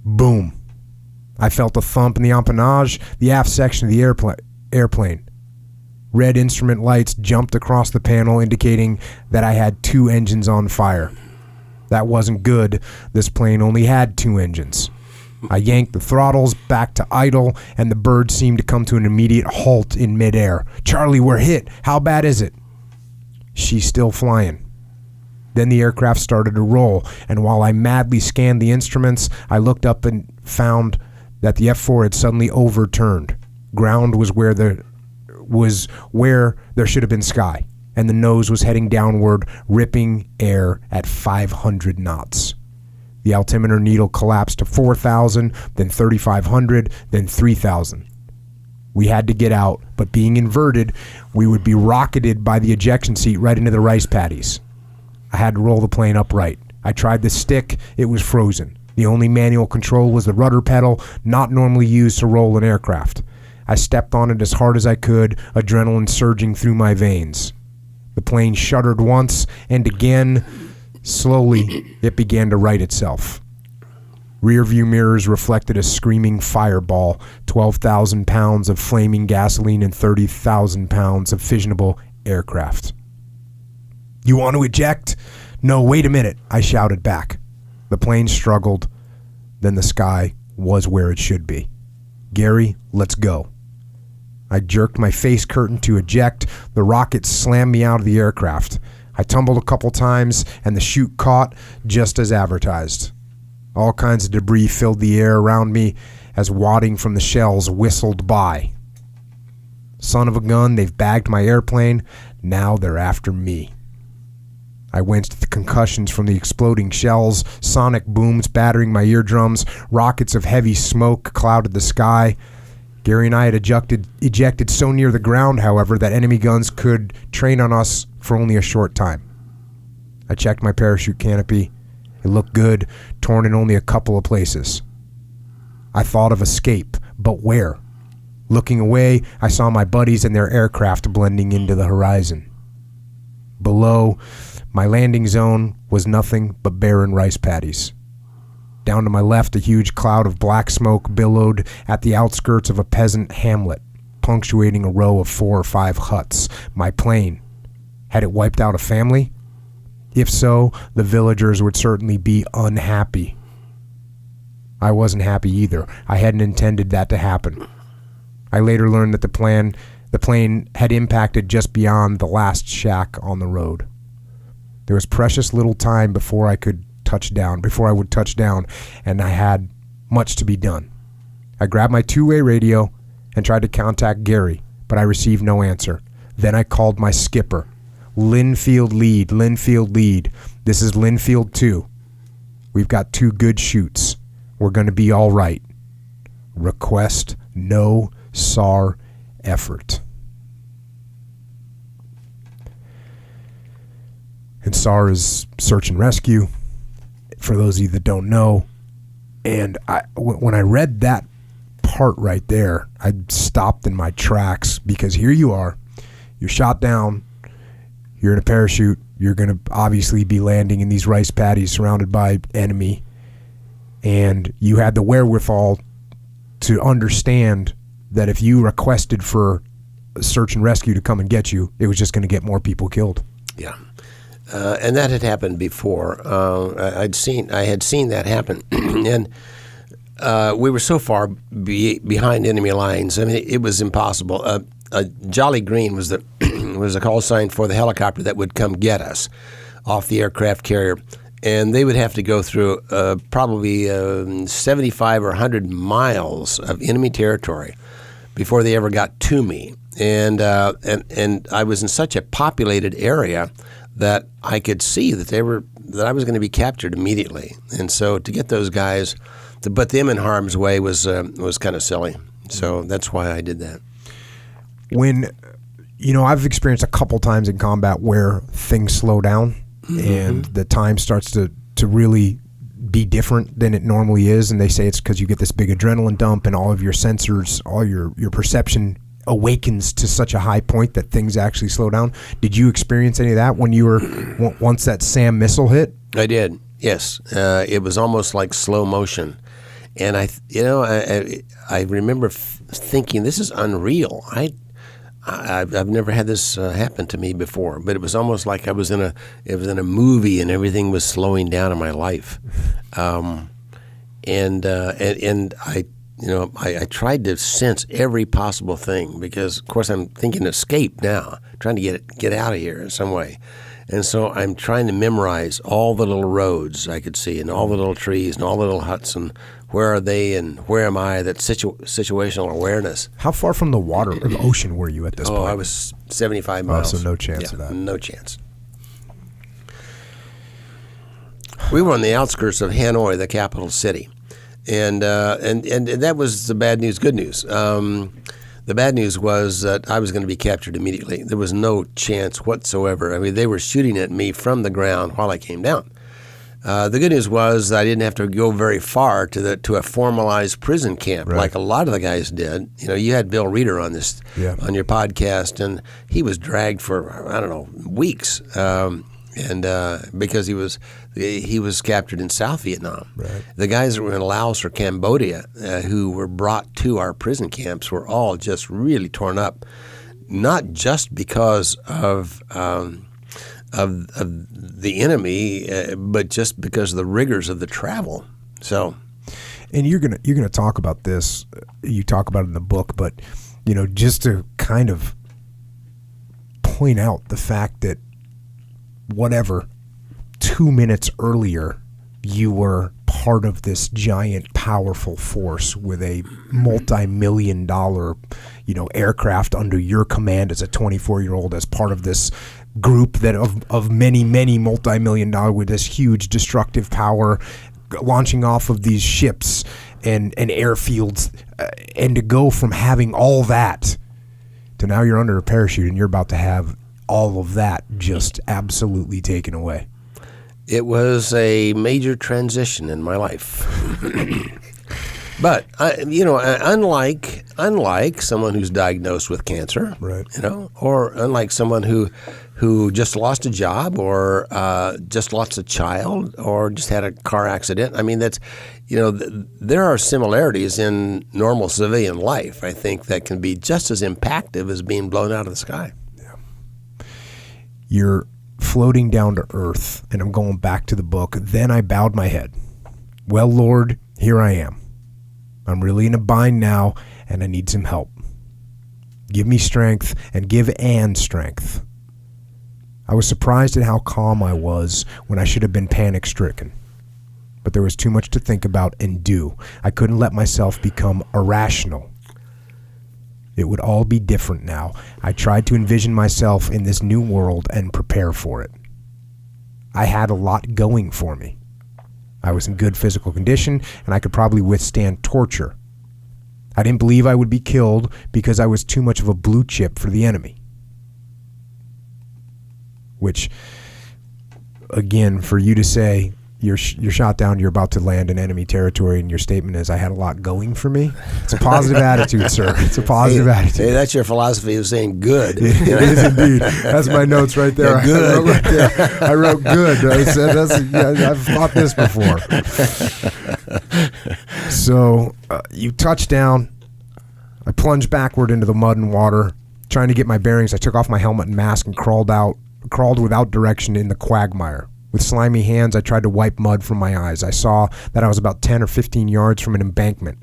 Boom. I felt a thump in the empennage, the aft section of the airplane. Red instrument lights jumped across the panel, indicating that I had 2 engines on fire. That wasn't good. This plane only had 2 engines. I yanked the throttles back to idle, and the bird seemed to come to an immediate halt in midair. Charlie, we're hit. How bad is it? She's still flying. Then the aircraft started to roll, and while I madly scanned the instruments, I looked up and found that the F-4 had suddenly overturned. Ground was where there should have been sky, and the nose was heading downward, ripping air at 500 knots. The altimeter needle collapsed to 4,000, then 3,500, then 3,000. We had to get out, but being inverted, we would be rocketed by the ejection seat right into the rice paddies. I had to roll the plane upright. I tried the stick. It was frozen. The only manual control was the rudder pedal, not normally used to roll an aircraft. I stepped on it as hard as I could, adrenaline surging through my veins. The plane shuddered once, and again, slowly, it began to right itself. Rear-view mirrors reflected a screaming fireball, 12,000 pounds of flaming gasoline and 30,000 pounds of fissionable aircraft. You want to eject? No, wait a minute, I shouted back. The plane struggled. Then the sky was where it should be. Gary, let's go. I jerked my face curtain to eject. The rocket slammed me out of the aircraft. I tumbled a couple times, and the chute caught just as advertised. All kinds of debris filled the air around me as wadding from the shells whistled by. Son of a gun, they've bagged my airplane. Now they're after me. I winced at the concussions from the exploding shells, sonic booms battering my eardrums, rockets of heavy smoke clouded the sky. Gary and I had ejected so near the ground, however, that enemy guns could train on us for only a short time. I checked my parachute canopy. It looked good, torn in only a couple of places. I thought of escape, but where? Looking away, I saw my buddies and their aircraft blending into the horizon. Below, my landing zone was nothing but barren rice paddies. Down to my left, a huge cloud of black smoke billowed at the outskirts of a peasant hamlet, punctuating a row of 4 or 5 huts. My plane. Had it wiped out a family? If so, the villagers would certainly be unhappy. I wasn't happy either. I hadn't intended that to happen. I later learned that the plane had impacted just beyond the last shack on the road. There was precious little time before I would touch down, and I had much to be done. I grabbed my 2-way radio and tried to contact Gary, but I received no answer. Then I called my skipper. Linfield lead. This is Linfield 2. We've got 2 good chutes. We're going to be all right. Request no SAR effort. And SAR is search and rescue, for those of you that don't know. And when I read that part right there, I stopped in my tracks, because here you are, you're shot down, you're in a parachute, you're going to obviously be landing in these rice paddies surrounded by enemy, and you had the wherewithal to understand that if you requested for search and rescue to come and get you, it was just going to get more people killed. Yeah. And that had happened before. I had seen that happen, and we were so far behind enemy lines. I mean, it was impossible. Jolly Green was the call sign for the helicopter that would come get us off the aircraft carrier, and they would have to go through probably 75 or 100 miles of enemy territory before they ever got to me. And I was in such a populated area that I could see that I was going to be captured immediately. And so to get those guys, to put them in harm's way was kind of silly. So that's why I did that. When, I've experienced a couple times in combat where things slow down and the time starts to really be different than it normally is. And they say it's because you get this big adrenaline dump and all of your sensors, all your perception awakens to such a high point that things actually slow down. Did you experience any of that when you were once that SAM missile hit? I did. Yes, it was almost like slow motion, and I remember thinking, this is unreal. I've never had this happen to me before, but it was almost like I was in a movie and everything was slowing down in my life, and I tried to sense every possible thing because, of course, I'm thinking escape now, trying to get out of here in some way. And so I'm trying to memorize all the little roads I could see and all the little trees and all the little huts and where are they and where am I, that situational awareness. How far from the water or the ocean were you at this point? Oh, I was 75 miles. So no chance of that. No chance. We were on the outskirts of Hanoi, the capital city. And that was the bad news, good news. The bad news was that I was going to be captured immediately. There was no chance whatsoever. I mean, they were shooting at me from the ground while I came down. The good news was I didn't have to go very far to a formalized prison camp like a lot of the guys did. You had Bill Reeder on this on your podcast, and he was dragged for, I don't know, weeks. Because he was captured in South Vietnam. Right. The guys that were in Laos or Cambodia who were brought to our prison camps were all just really torn up, not just because of the enemy, but just because of the rigors of the travel. So, and you're gonna talk about this. You talk about it in the book, but just to kind of point out the fact that. Whatever, 2 minutes earlier, you were part of this giant, powerful force with a multi-million-dollar, aircraft under your command as a 24-year-old, as part of this group that of many, many multi-million-dollar with this huge destructive power, launching off of these ships and airfields, and to go from having all that to now you're under a parachute and you're about to have all of that just absolutely taken away. It was a major transition in my life. But unlike someone who's diagnosed with cancer, right? Or unlike someone who just lost a job, or just lost a child, or just had a car accident. I mean, that's there are similarities in normal civilian life, I think, that can be just as impactful as being blown out of the sky. You're floating down to earth, and I'm going back to the book. Then I bowed my head. Well, Lord, here I am. I'm really in a bind now, and I need some help. Give me strength, and give Anne strength. I was surprised at how calm I was when I should have been panic-stricken. But there was too much to think about and do. I couldn't let myself become irrational. It would all be different now. I tried to envision myself in this new world and prepare for it. I had a lot going for me. I was in good physical condition, and I could probably withstand torture. I didn't believe I would be killed because I was too much of a blue chip for the enemy. Which, again, for you to say, you're shot down, you're about to land in enemy territory, and your statement is, I had a lot going for me. It's a positive attitude, sir. It's a positive attitude. Hey, that's your philosophy of saying good. It is indeed. That's my notes right there. Yeah, good. I wrote good. I said, I've thought this before. So you touch down. I plunged backward into the mud and water, trying to get my bearings. I took off my helmet and mask and crawled without direction in the quagmire. With slimy hands, I tried to wipe mud from my eyes. I saw that I was about 10 or 15 yards from an embankment.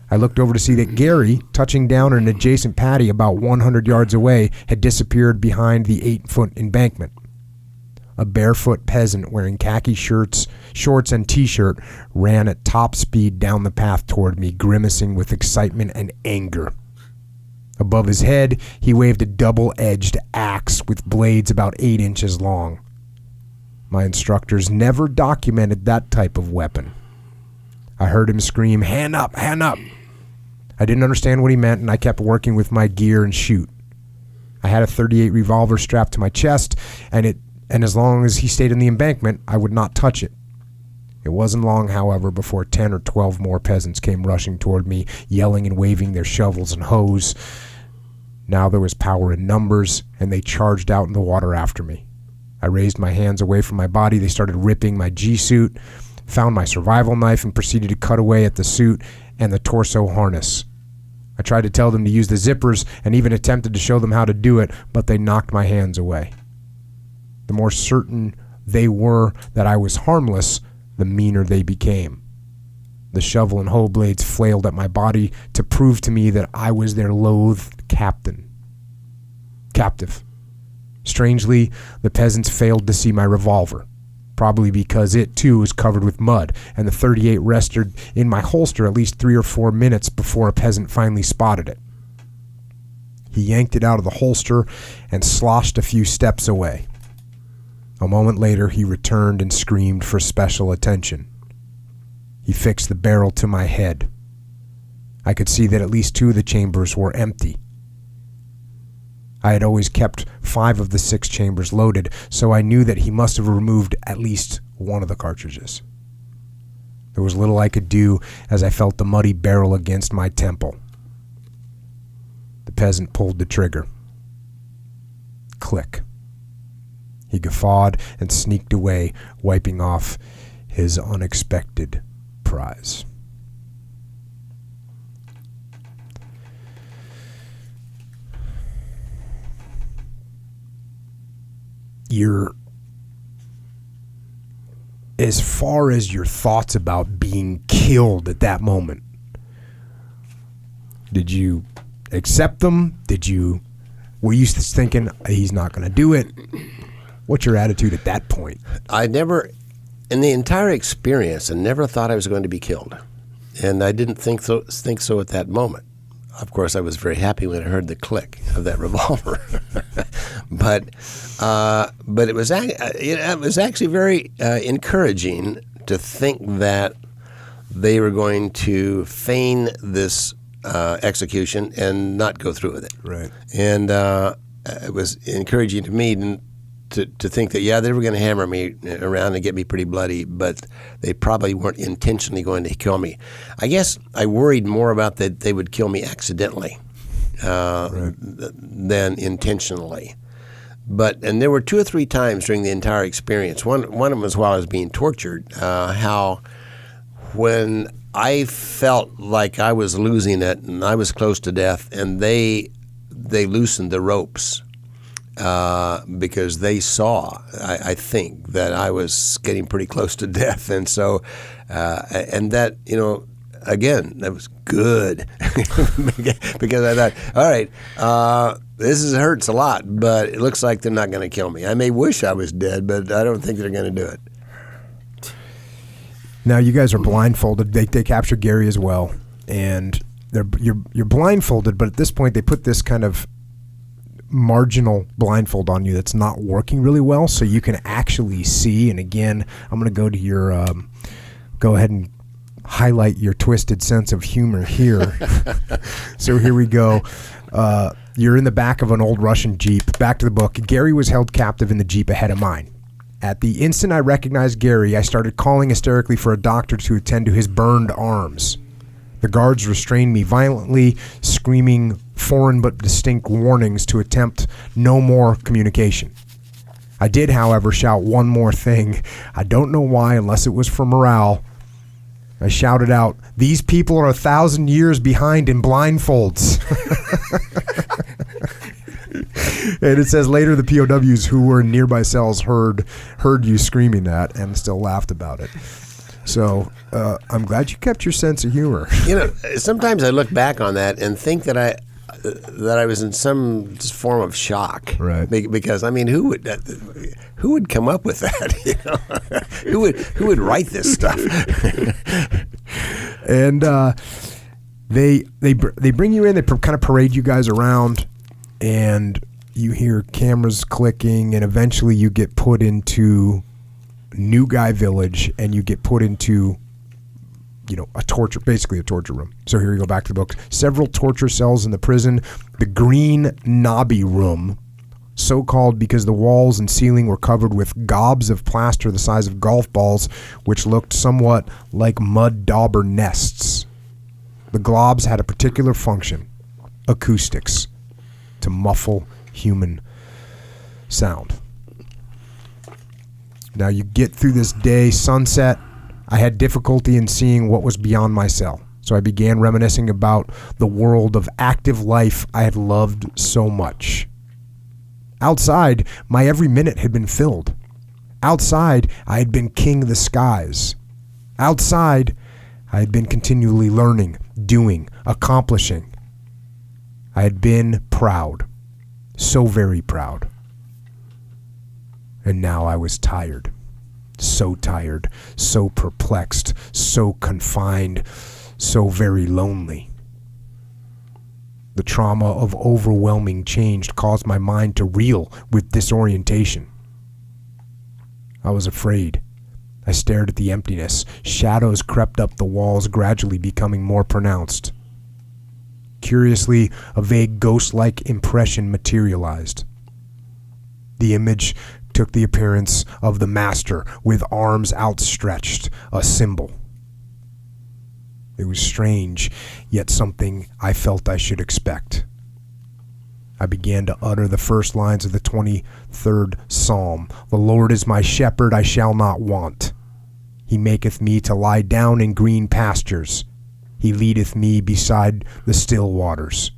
I looked over to see that Gary, touching down an adjacent paddy about 100 yards away, had disappeared behind the 8-foot embankment. A barefoot peasant wearing khaki shorts and t-shirt ran at top speed down the path toward me, grimacing with excitement and anger. Above his head, he waved a double-edged axe with blades about 8 inches long. My instructors never documented that type of weapon. I heard him scream, "Hand up, hand up!" I didn't understand what he meant, and I kept working with my gear and shoot. I had a .38 revolver strapped to my chest, and as long as he stayed in the embankment, I would not touch it. It wasn't long, however, before 10 or 12 more peasants came rushing toward me, yelling and waving their shovels and hoes. Now there was power in numbers, and they charged out in the water after me. I raised my hands away from my body. They started ripping my G-suit, found my survival knife, and proceeded to cut away at the suit and the torso harness. I tried to tell them to use the zippers and even attempted to show them how to do it, but they knocked my hands away. The more certain they were that I was harmless, the meaner they became. The shovel and hoe blades flailed at my body to prove to me that I was their loathed captive. Strangely, the peasants failed to see my revolver, probably because it too was covered with mud, and the .38 rested in my holster at least 3 or 4 minutes before a peasant finally spotted it. He yanked it out of the holster and sloshed a few steps away. A moment later, he returned and screamed for special attention. He fixed the barrel to my head. I could see that at least 2 of the chambers were empty. I had always kept 5 of the 6 chambers loaded, so I knew that he must have removed at least one of the cartridges. There was little I could do as I felt the muddy barrel against my temple. The peasant pulled the trigger. Click. He guffawed and sneaked away, wiping off his unexpected prize. As far as your thoughts about being killed at that moment, did you accept them? Were you thinking he's not going to do it? What's your attitude at that point? I never, in the entire experience, I never thought I was going to be killed, and I didn't think so at that moment. Of course, I was very happy when I heard the click of that revolver, but it was actually very encouraging to think that they were going to feign this execution and not go through with it. Right. And it was encouraging to me to think that, yeah, they were going to hammer me around and get me pretty bloody, but they probably weren't intentionally going to kill me. I guess I worried more about that they would kill me accidentally than intentionally. And there were 2 or 3 times during the entire experience. One of them was while I was being tortured, how when I felt like I was losing it and I was close to death, and they loosened the ropes because they saw, I think, that I was getting pretty close to death. And so, and that, again, that was good because I thought, all right, hurts a lot, but it looks like they're not going to kill me. I may wish I was dead, but I don't think they're going to do it. Now you guys are blindfolded. They capture Gary as well, and you're blindfolded. But at this point, they put this kind of marginal blindfold on you that's not working really well, so you can actually see. And again, I'm going to go to your go ahead and highlight your twisted sense of humor here. So here we go. You're in the back of an old Russian Jeep. Back to the book. Gary was held captive in the Jeep ahead of mine. At the instant I recognized Gary, I started calling hysterically for a doctor to attend to his burned arms. The guards restrained me violently, screaming foreign but distinct warnings to attempt no more communication. I did, however, shout one more thing. I don't know why, unless it was for morale. I shouted out, "These people are 1,000 years behind in blindfolds." And it says later the POWs who were in nearby cells heard you screaming that and still laughed about it. So I'm glad you kept your sense of humor. Sometimes I look back on that and think that that I was in some form of shock. Right. Because I mean, who would come up with that? You know? who would write this stuff? And they bring you in. They kind of parade you guys around, and you hear cameras clicking, and eventually you get put into New Guy Village, and you get put into, basically a torture room. So here you go back to the book. Several torture cells in the prison. The Green Nobby Room, so called because the walls and ceiling were covered with gobs of plaster the size of golf balls, which looked somewhat like mud dauber nests. The globs had a particular function, acoustics, to muffle human sound. Now you get through this day, sunset. I had difficulty in seeing what was beyond my cell. So I began reminiscing about the world of active life I had loved so much. Outside, my every minute had been filled. Outside, I had been king of the skies. Outside, I had been continually learning, doing, accomplishing. I had been proud, so very proud. And now I was tired, so perplexed, so confined, so very lonely. The trauma of overwhelming change caused my mind to reel with disorientation. I was afraid. I stared at the emptiness. Shadows crept up the walls, gradually becoming more pronounced. Curiously, a vague ghost-like impression materialized. The image took the appearance of the master with arms outstretched, a symbol. It was strange, yet something I felt I should expect. I began to utter the first lines of the 23rd Psalm. The Lord is my shepherd, I shall not want. He maketh me to lie down in green pastures. He leadeth me beside the still waters.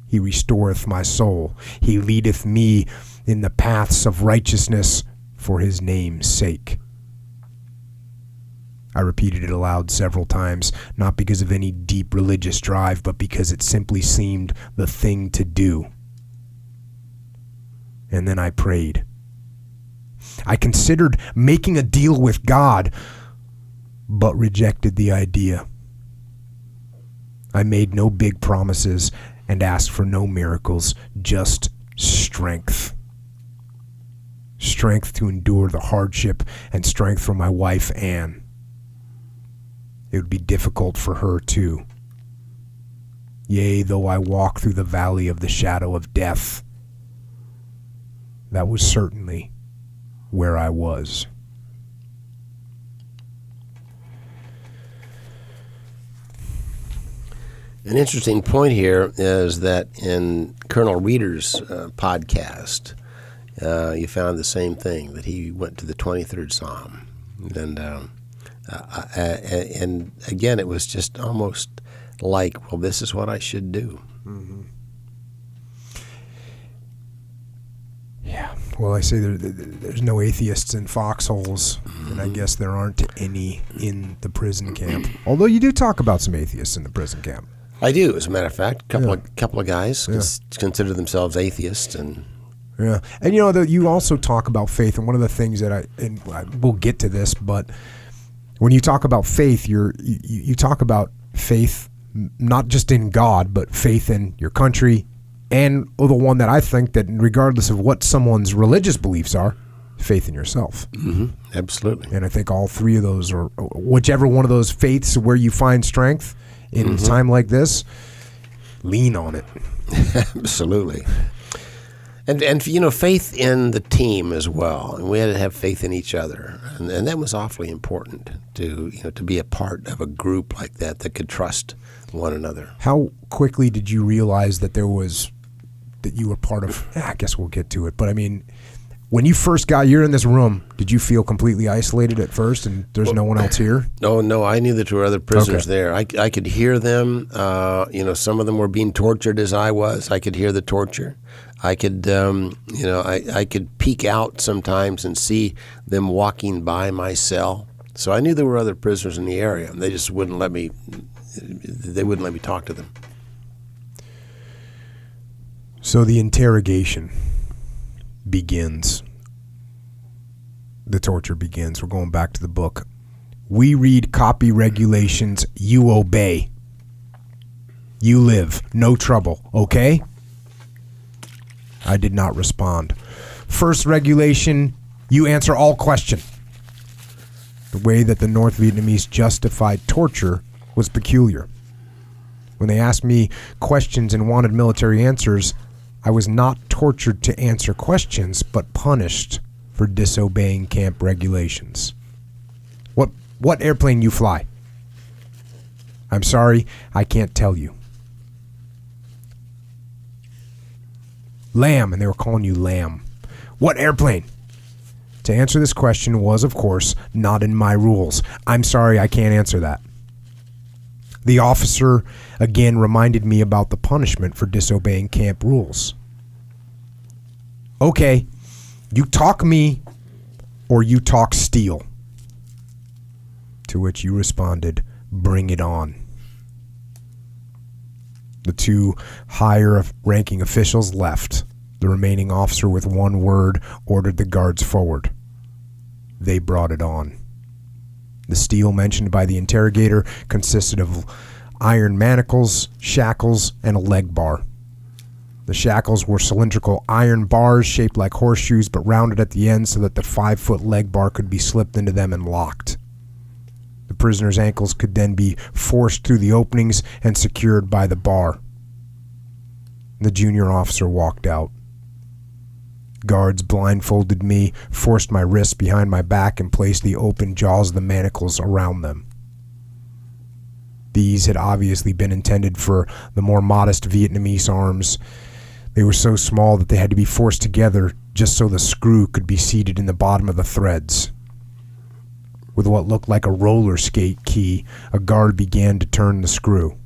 He restoreth my soul. He leadeth me in the paths of righteousness for his name's sake. I repeated it aloud several times, not because of any deep religious drive, but because it simply seemed the thing to do. And then I prayed. I considered making a deal with God, but rejected the idea. I made no big promises and asked for no miracles, just strength. Strength to endure the hardship and strength for my wife, Anne. It would be difficult for her, too. Yea, though I walk through the valley of the shadow of death, that was certainly where I was. An interesting point here is that in Colonel Reeder's podcast, you found the same thing, that he went to the 23rd Psalm. And again, it was just almost like, well, this is what I should do. Mm-hmm. Yeah. Well, I say there's no atheists in foxholes, and I guess there aren't any in the prison camp. Although you do talk about some atheists in the prison camp. I do, as a matter of fact. Couple of guys consider themselves atheists, and yeah. And you also talk about faith, and one of the things that we'll get to this, but when you talk about faith, you talk about faith not just in God, but faith in your country, and the one that I think that regardless of what someone's religious beliefs are, faith in yourself. Mm-hmm. Absolutely. And I think all three of those, or whichever one of those faiths where you find strength in a time like this, lean on it. Absolutely. And faith in the team as well. And we had to have faith in each other. And that was awfully important to be a part of a group like that could trust one another. How quickly did you realize that you were part of, I guess we'll get to it, but I mean, when you first you're in this room, did you feel completely isolated at first and there's no one else here? No, I knew that there were other prisoners there. I could hear them. Some of them were being tortured as I was. I could hear the torture. I could, I could peek out sometimes and see them walking by my cell. So I knew there were other prisoners in the area, and they just wouldn't let me. They wouldn't let me talk to them. So the interrogation begins. The torture begins. We're going back to the book. We read copy regulations. You obey. You live. No trouble. Okay? I did not respond. First regulation, you answer all question. The way that the North Vietnamese justified torture was peculiar. When they asked me questions and wanted military answers, I was not tortured to answer questions, but punished for disobeying camp regulations. What airplane you fly? I'm sorry, I can't tell you. Lamb, and they were calling you Lamb. What airplane? To answer this question was, of course, not in my rules. I'm sorry, I can't answer that. The officer again reminded me about the punishment for disobeying camp rules. Okay, you talk me or you talk steel. To which you responded, bring it on. The two higher ranking officials left. The remaining officer with one word ordered the guards forward. They brought it on. The steel mentioned by the interrogator consisted of iron manacles, shackles, and a leg bar. The shackles were cylindrical iron bars shaped like horseshoes but rounded at the end so that the 5-foot leg bar could be slipped into them and locked. The prisoner's ankles could then be forced through the openings and secured by the bar. The junior officer walked out. Guards blindfolded me, forced my wrists behind my back, and placed the open jaws of the manacles around them. These had obviously been intended for the more modest Vietnamese arms. They were so small that they had to be forced together just so the screw could be seated in the bottom of the threads. With what looked like a roller skate key, a guard began to turn the screw.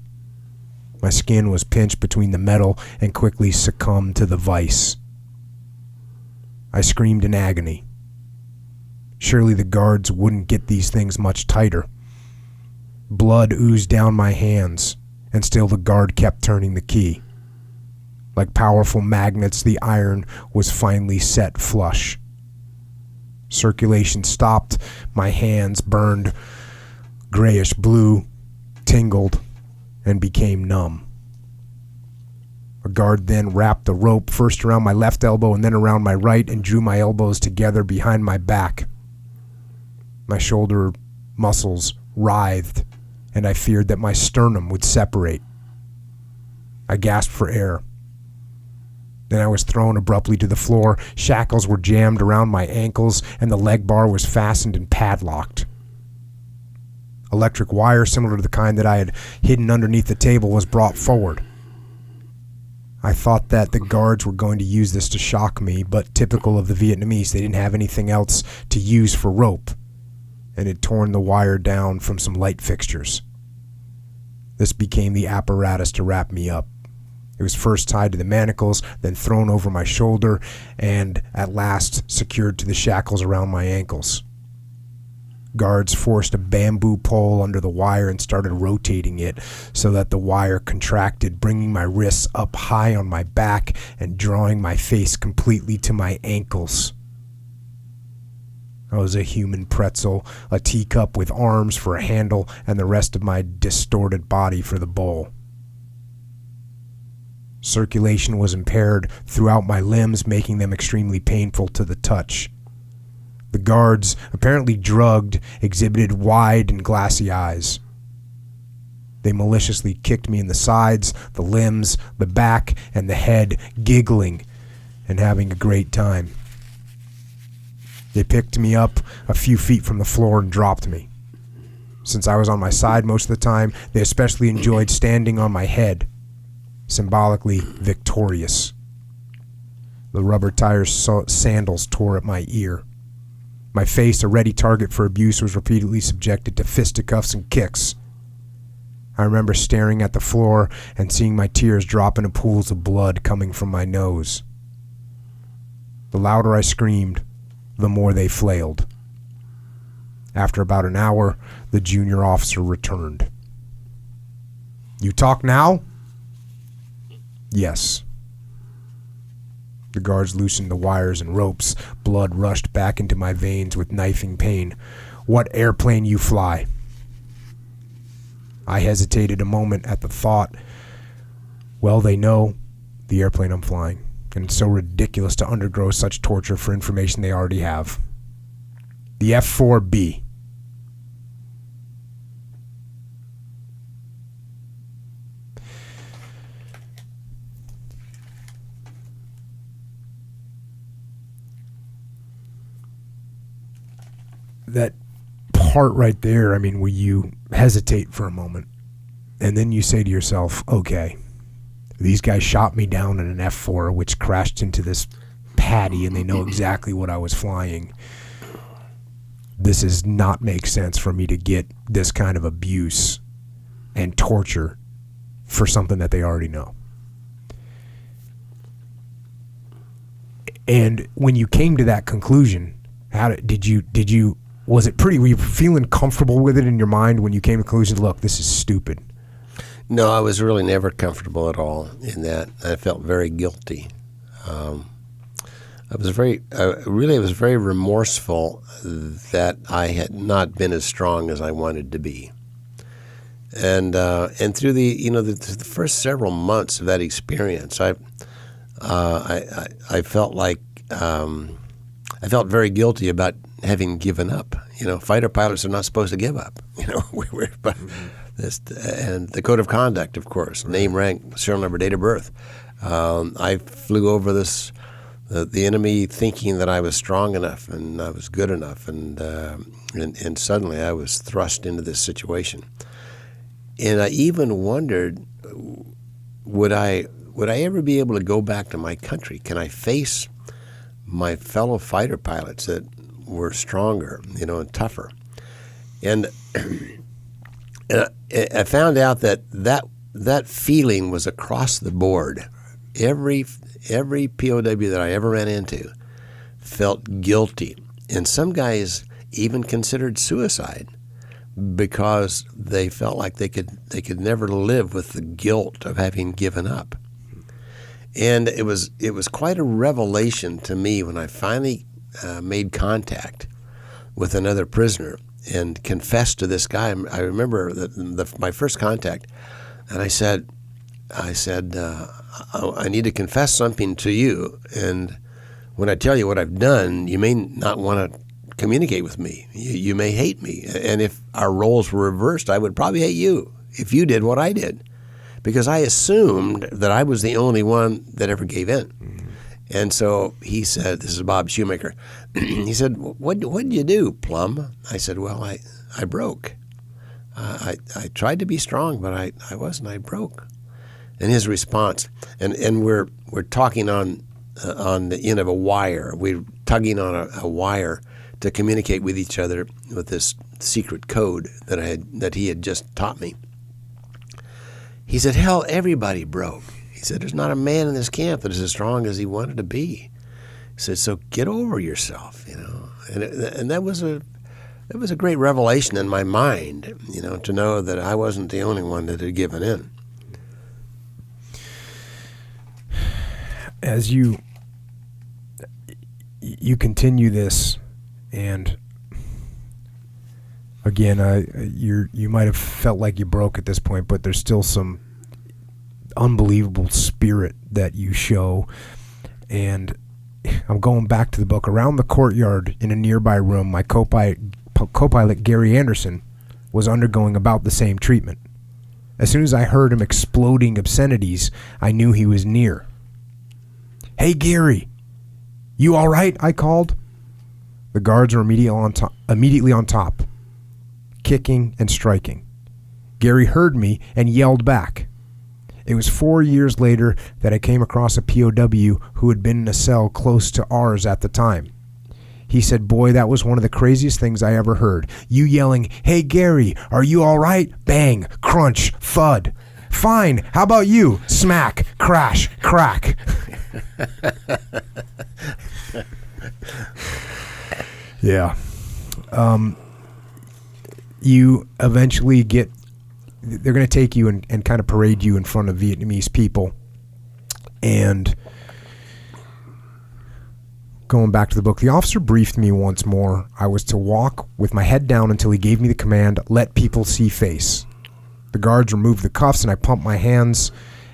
My skin was pinched between the metal and quickly succumbed to the vise. I screamed in agony. Surely the guards wouldn't get these things much tighter. Blood oozed down my hands, and still the guard kept turning the key. Like powerful magnets, the iron was finally set flush. Circulation stopped. My hands burned grayish blue, tingled, and became numb. A guard then wrapped the rope first around my left elbow and then around my right and drew my elbows together behind my back. My shoulder muscles writhed, and I feared that my sternum would separate. I gasped for air. Then I was thrown abruptly to the floor. Shackles were jammed around my ankles, and the leg bar was fastened and padlocked. Electric wire, similar to the kind that I had hidden underneath the table, was brought forward. I thought that the guards were going to use this to shock me, but typical of the Vietnamese, they didn't have anything else to use for rope, and had torn the wire down from some light fixtures. This became the apparatus to wrap me up. It was first tied to the manacles, then thrown over my shoulder, and at last secured to the shackles around my ankles. Guards forced a bamboo pole under the wire and started rotating it so that the wire contracted, bringing my wrists up high on my back and drawing my face completely to my ankles. I was a human pretzel, a teacup with arms for a handle and the rest of my distorted body for the bowl. Circulation was impaired throughout my limbs, making them extremely painful to the touch. The guards, apparently drugged, exhibited wide and glassy eyes. They maliciously kicked me in the sides, the limbs, the back, and the head, giggling and having a great time. They picked me up a few feet from the floor and dropped me. Since I was on my side most of the time, they especially enjoyed standing on my head, symbolically victorious. The rubber tire sandals tore at my ear. My face, a ready target for abuse, was repeatedly subjected to fisticuffs and kicks. I remember staring at the floor and seeing my tears drop into pools of blood coming from my nose. The louder I screamed, the more they flailed. After about an hour, the junior officer returned. "You talk now?" "Yes." The guards loosened the wires and ropes. Blood rushed back into my veins with knifing pain. What airplane you fly? I hesitated a moment at the thought. Well, they know the airplane I'm flying, and it's so ridiculous to undergo such torture for information they already have. The F-4B. That part right there, I mean, where you hesitate for a moment, and then you say to yourself, okay, these guys shot me down in an F-4, which crashed into this paddy, and they know exactly what I was flying. This does not make sense for me to get this kind of abuse and torture for something that they already know. And when you came to that conclusion, did you was it pretty, were you feeling comfortable with it in your mind when you came to the conclusion, look, this is stupid? No, I was really never comfortable at all in that. I felt very guilty. I was very remorseful that I had not been as strong as I wanted to be. And through the first several months of that experience, I felt like I felt very guilty about having given up. Fighter pilots are not supposed to give up. And the code of conduct, of course, name, rank, serial number, date of birth. I flew over the enemy thinking that I was strong enough and I was good enough, and suddenly I was thrust into this situation. And I even wondered, would I ever be able to go back to my country? Can I face my fellow fighter pilots that were stronger, and tougher? And I found out that feeling was across the board. Every POW that I ever ran into felt guilty, and some guys even considered suicide because they felt like they could never live with the guilt of having given up. And it was quite a revelation to me when I finally made contact with another prisoner and confessed to this guy. I remember my first contact, and I said, I need to confess something to you, and when I tell you what I've done, you may not want to communicate with me. You may hate me, and if our roles were reversed, I would probably hate you if you did what I did, because I assumed that I was the only one that ever gave in. Mm-hmm. And so he said, this is Bob Shoemaker, he said, what did you do, Plumb? I said, well, I broke. I tried to be strong, but I wasn't. I broke. And his response, and we're talking on the end of a wire. We're tugging on a wire to communicate with each other with this secret code that he had just taught me. He said, hell, everybody broke. He said, there's not a man in this camp that is as strong as he wanted to be. He said, so get over yourself, And that was a great revelation in my mind, to know that I wasn't the only one that had given in. As you continue this, and again, you might have felt like you broke at this point, but there's still some unbelievable spirit that you show. And I'm going back to the book. Around the courtyard in a nearby room, my co-pilot Gary Anderson was undergoing about the same treatment. As soon as I heard him exploding obscenities, I knew he was near. Hey, Gary, you all right? I called. The guards were immediately on top, kicking and striking. Gary heard me and yelled back. It was 4 years later that I came across a POW who had been in a cell close to ours at the time. He said, boy, that was one of the craziest things I ever heard. You yelling, hey, Gary, are you all right? Bang, crunch, thud. Fine, how about you? Smack, crash, crack. Yeah. You eventually they're going to take you and kind of parade you in front of Vietnamese people. And going back to the book, the officer briefed me once more. I was to walk with my head down until he gave me the command, let people see face. The guards removed the cuffs and I pumped my hands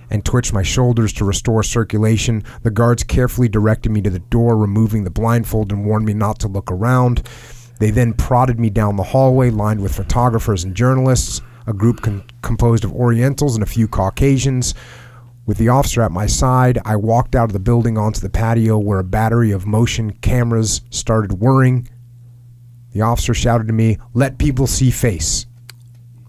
and twitched my shoulders to restore circulation. The guards carefully directed me to the door, removing the blindfold, and warned me not to look around. They then prodded me down the hallway lined with photographers and journalists, a group composed of Orientals and a few Caucasians. With the officer at my side, I walked out of the building onto the patio where a battery of motion cameras started whirring. The officer shouted to me, let people see face.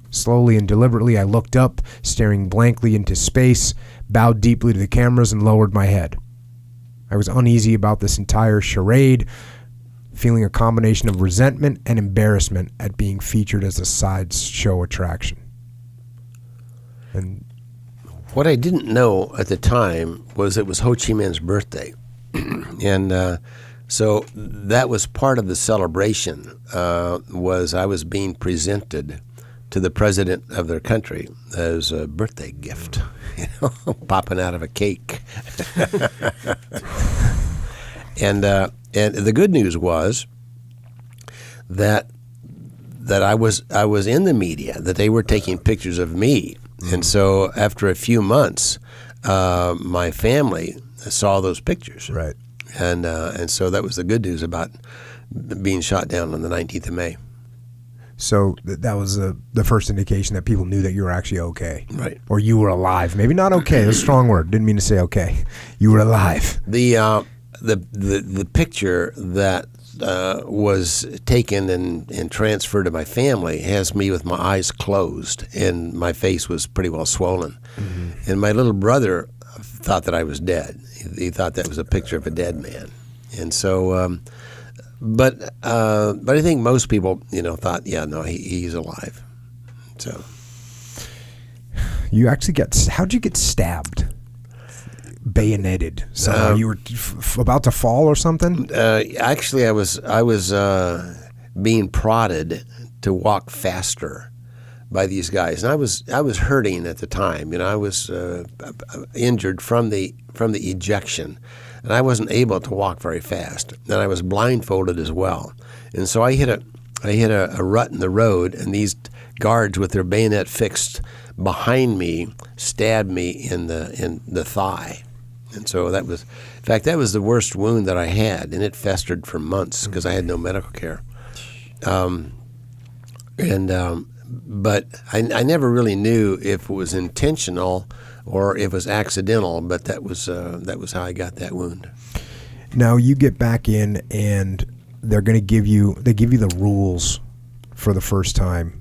Slowly and deliberately, I looked up, staring blankly into space, bowed deeply to the cameras, and lowered my head. I was uneasy about this entire charade, feeling a combination of resentment and embarrassment at being featured as a sideshow attraction. And what I didn't know at the time was it was Ho Chi Minh's birthday. And so that was part of the celebration, was I was being presented to the president of their country as a birthday gift, popping out of a cake. And the good news was that I was in the media, that they were taking pictures of me. And so after a few months, my family saw those pictures. right. And so that was the good news about being shot down on the 19th of May. So that was the first indication that people knew that you were actually okay. Right. Or you were alive. Maybe not okay. That's a strong word. Didn't mean to say okay. You were alive. The picture that was taken and transferred to my family has me with my eyes closed, and my face was pretty well swollen. Mm-hmm. And my little brother thought that I was dead. He thought that was a picture of a dead man. And so, but I think most people, thought, yeah, no, he's alive. So, you actually how'd you get stabbed? Bayoneted. So you were about to fall or something? Actually, I was being prodded to walk faster by these guys, and I was hurting at the time. I was injured from the ejection, and I wasn't able to walk very fast. And I was blindfolded as well, and so I hit a rut in the road, and these guards with their bayonet fixed behind me stabbed me in the thigh. And so that was the worst wound that I had, and it festered for months because I had no medical care. But I never really knew if it was intentional or if it was accidental. But that was how I got that wound. Now you get back in, and they're going to give you the rules for the first time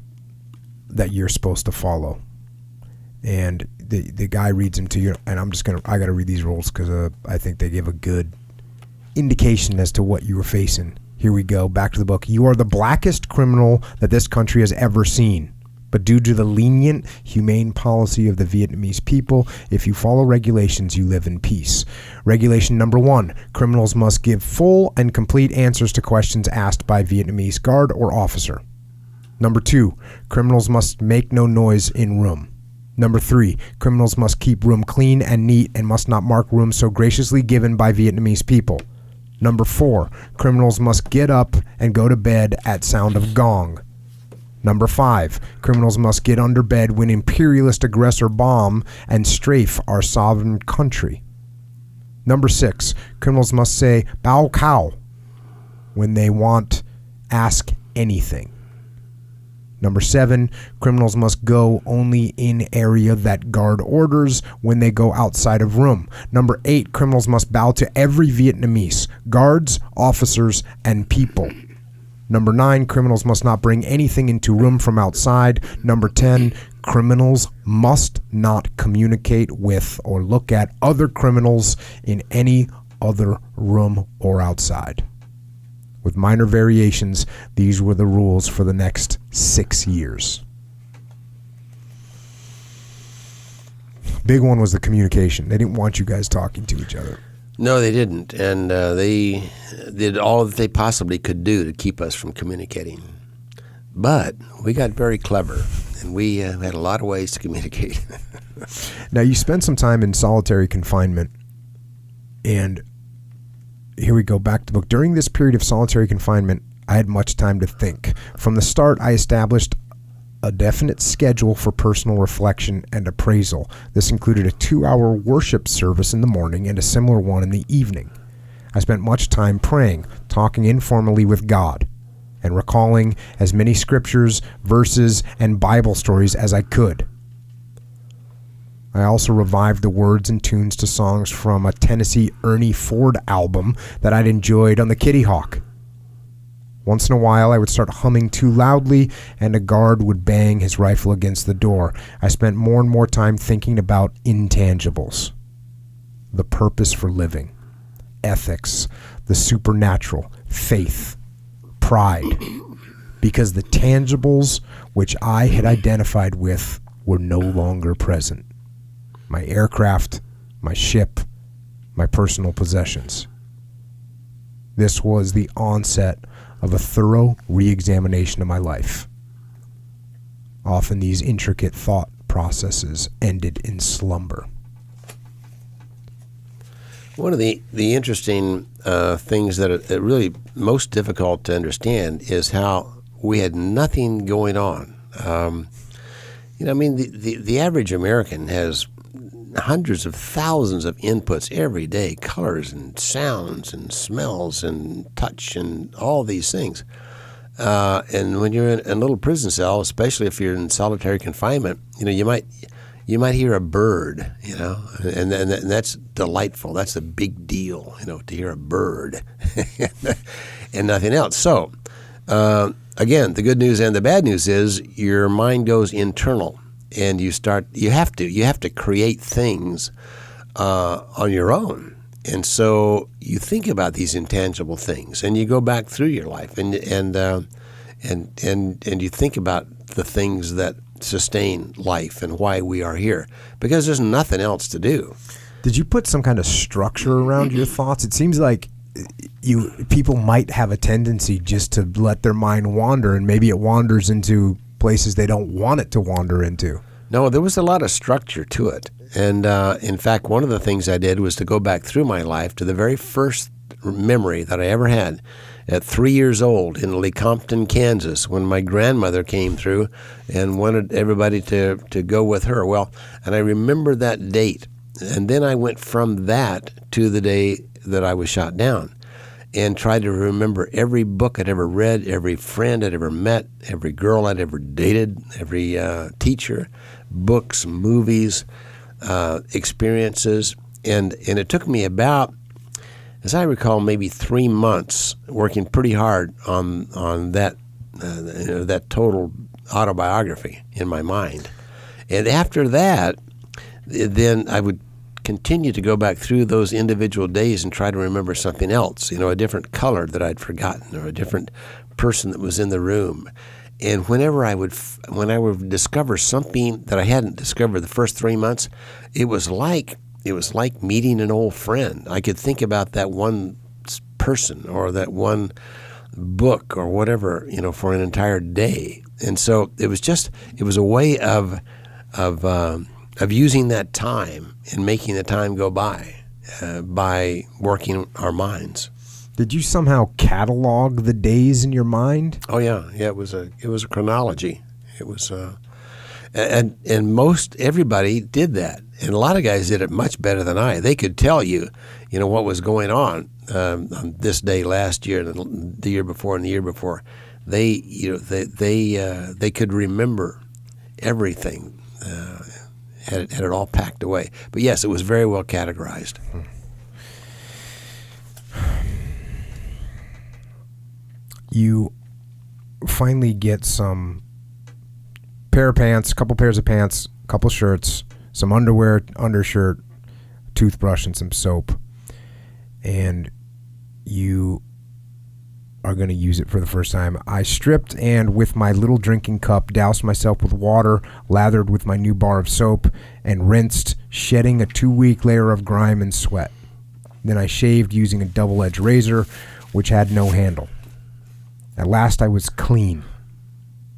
that you're supposed to follow, and the guy reads them to you, and I got to read these rules because I think they give a good indication as to what you were facing. Here we go, back to the book. You are the blackest criminal that this country has ever seen. But due to the lenient, humane policy of the Vietnamese people, if you follow regulations, you live in peace. Regulation number 1, criminals must give full and complete answers to questions asked by Vietnamese guard or officer. Number 2, criminals must make no noise in room. Number 3, criminals must keep room clean and neat and must not mark rooms so graciously given by Vietnamese people. Number 4, criminals must get up and go to bed at sound of gong. Number 5, criminals must get under bed when imperialist aggressor bomb and strafe our sovereign country. Number 6, criminals must say bao cow when they want ask anything. Number 7, criminals must go only in area that guard orders when they go outside of room. Number 8, criminals must bow to every Vietnamese, guards, officers, and people. Number 9, criminals must not bring anything into room from outside. Number 10, criminals must not communicate with or look at other criminals in any other room or outside. With minor variations, these were the rules for the next 6 years. Big one was the communication. They didn't want you guys talking to each other. No, they didn't, and they did all that they possibly could do to keep us from communicating. But we got very clever, and we had a lot of ways to communicate. Now, you spent some time in solitary confinement, and here we go, back to the book. During this period of solitary confinement, I had much time to think. From the start, I established a definite schedule for personal reflection and appraisal. This included a 2-hour worship service in the morning and a similar one in the evening. I spent much time praying, talking informally with God, and recalling as many scriptures, verses, and Bible stories as I could. I also revived the words and tunes to songs from a Tennessee Ernie Ford album that I'd enjoyed on the Kitty Hawk. Once in a while, I would start humming too loudly, and a guard would bang his rifle against the door. I spent more and more time thinking about intangibles, the purpose for living, ethics, the supernatural, faith, pride, because the tangibles which I had identified with were no longer present. My aircraft, my ship, my personal possessions. This was the onset of a thorough re-examination of my life. Often these intricate thought processes ended in slumber. One of the interesting things that are really most difficult to understand is how we had nothing going on. The average American has hundreds of thousands of inputs every day, colors and sounds and smells and touch and all these things. And when you're in a little prison cell, especially if you're in solitary confinement, you might hear a bird, and that's delightful. That's a big deal, to hear a bird and nothing else. So, again, the good news and the bad news is your mind goes internal. And you have to create things on your own, and so you think about these intangible things, and you go back through your life, and you think about the things that sustain life and why we are here, because there's nothing else to do. Did you put some kind of structure around your thoughts? It seems like people might have a tendency just to let their mind wander, and maybe it wanders into places they don't want it to wander into. No, there was a lot of structure to it. And in fact, one of the things I did was to go back through my life to the very first memory that I ever had at 3 years old in Lecompton, Kansas, when my grandmother came through and wanted everybody to go with her. Well, and I remember that date. And then I went from that to the day that I was shot down, and tried to remember every book I'd ever read, every friend I'd ever met, every girl I'd ever dated, every teacher, books, movies, experiences. And it took me about, as I recall, maybe 3 months working pretty hard on that that total autobiography in my mind. And after that, then I would continue to go back through those individual days and try to remember something else, a different color that I'd forgotten, or a different person that was in the room. And whenever I would discover something that I hadn't discovered the first 3 months, it was like meeting an old friend. I could think about that one person or that one book or whatever, for an entire day. And so it was a way of using that time and making the time go by working our minds. Did you somehow catalog the days in your mind? Oh yeah. It was a chronology. It was and most everybody did that, and a lot of guys did it much better than I. They could tell you, what was going on this day last year, and the year before, and the year before. They could remember everything. Had it all packed away. But yes, it was very well categorized. You finally get some pair of pants, couple pairs of pants, couple shirts, some underwear, undershirt, toothbrush, and some soap. And you are going to use it for the first time. I stripped and, with my little drinking cup, doused myself with water, lathered with my new bar of soap, and rinsed, shedding a 2-week layer of grime and sweat. Then I shaved using a double-edged razor, which had no handle. At last I was clean.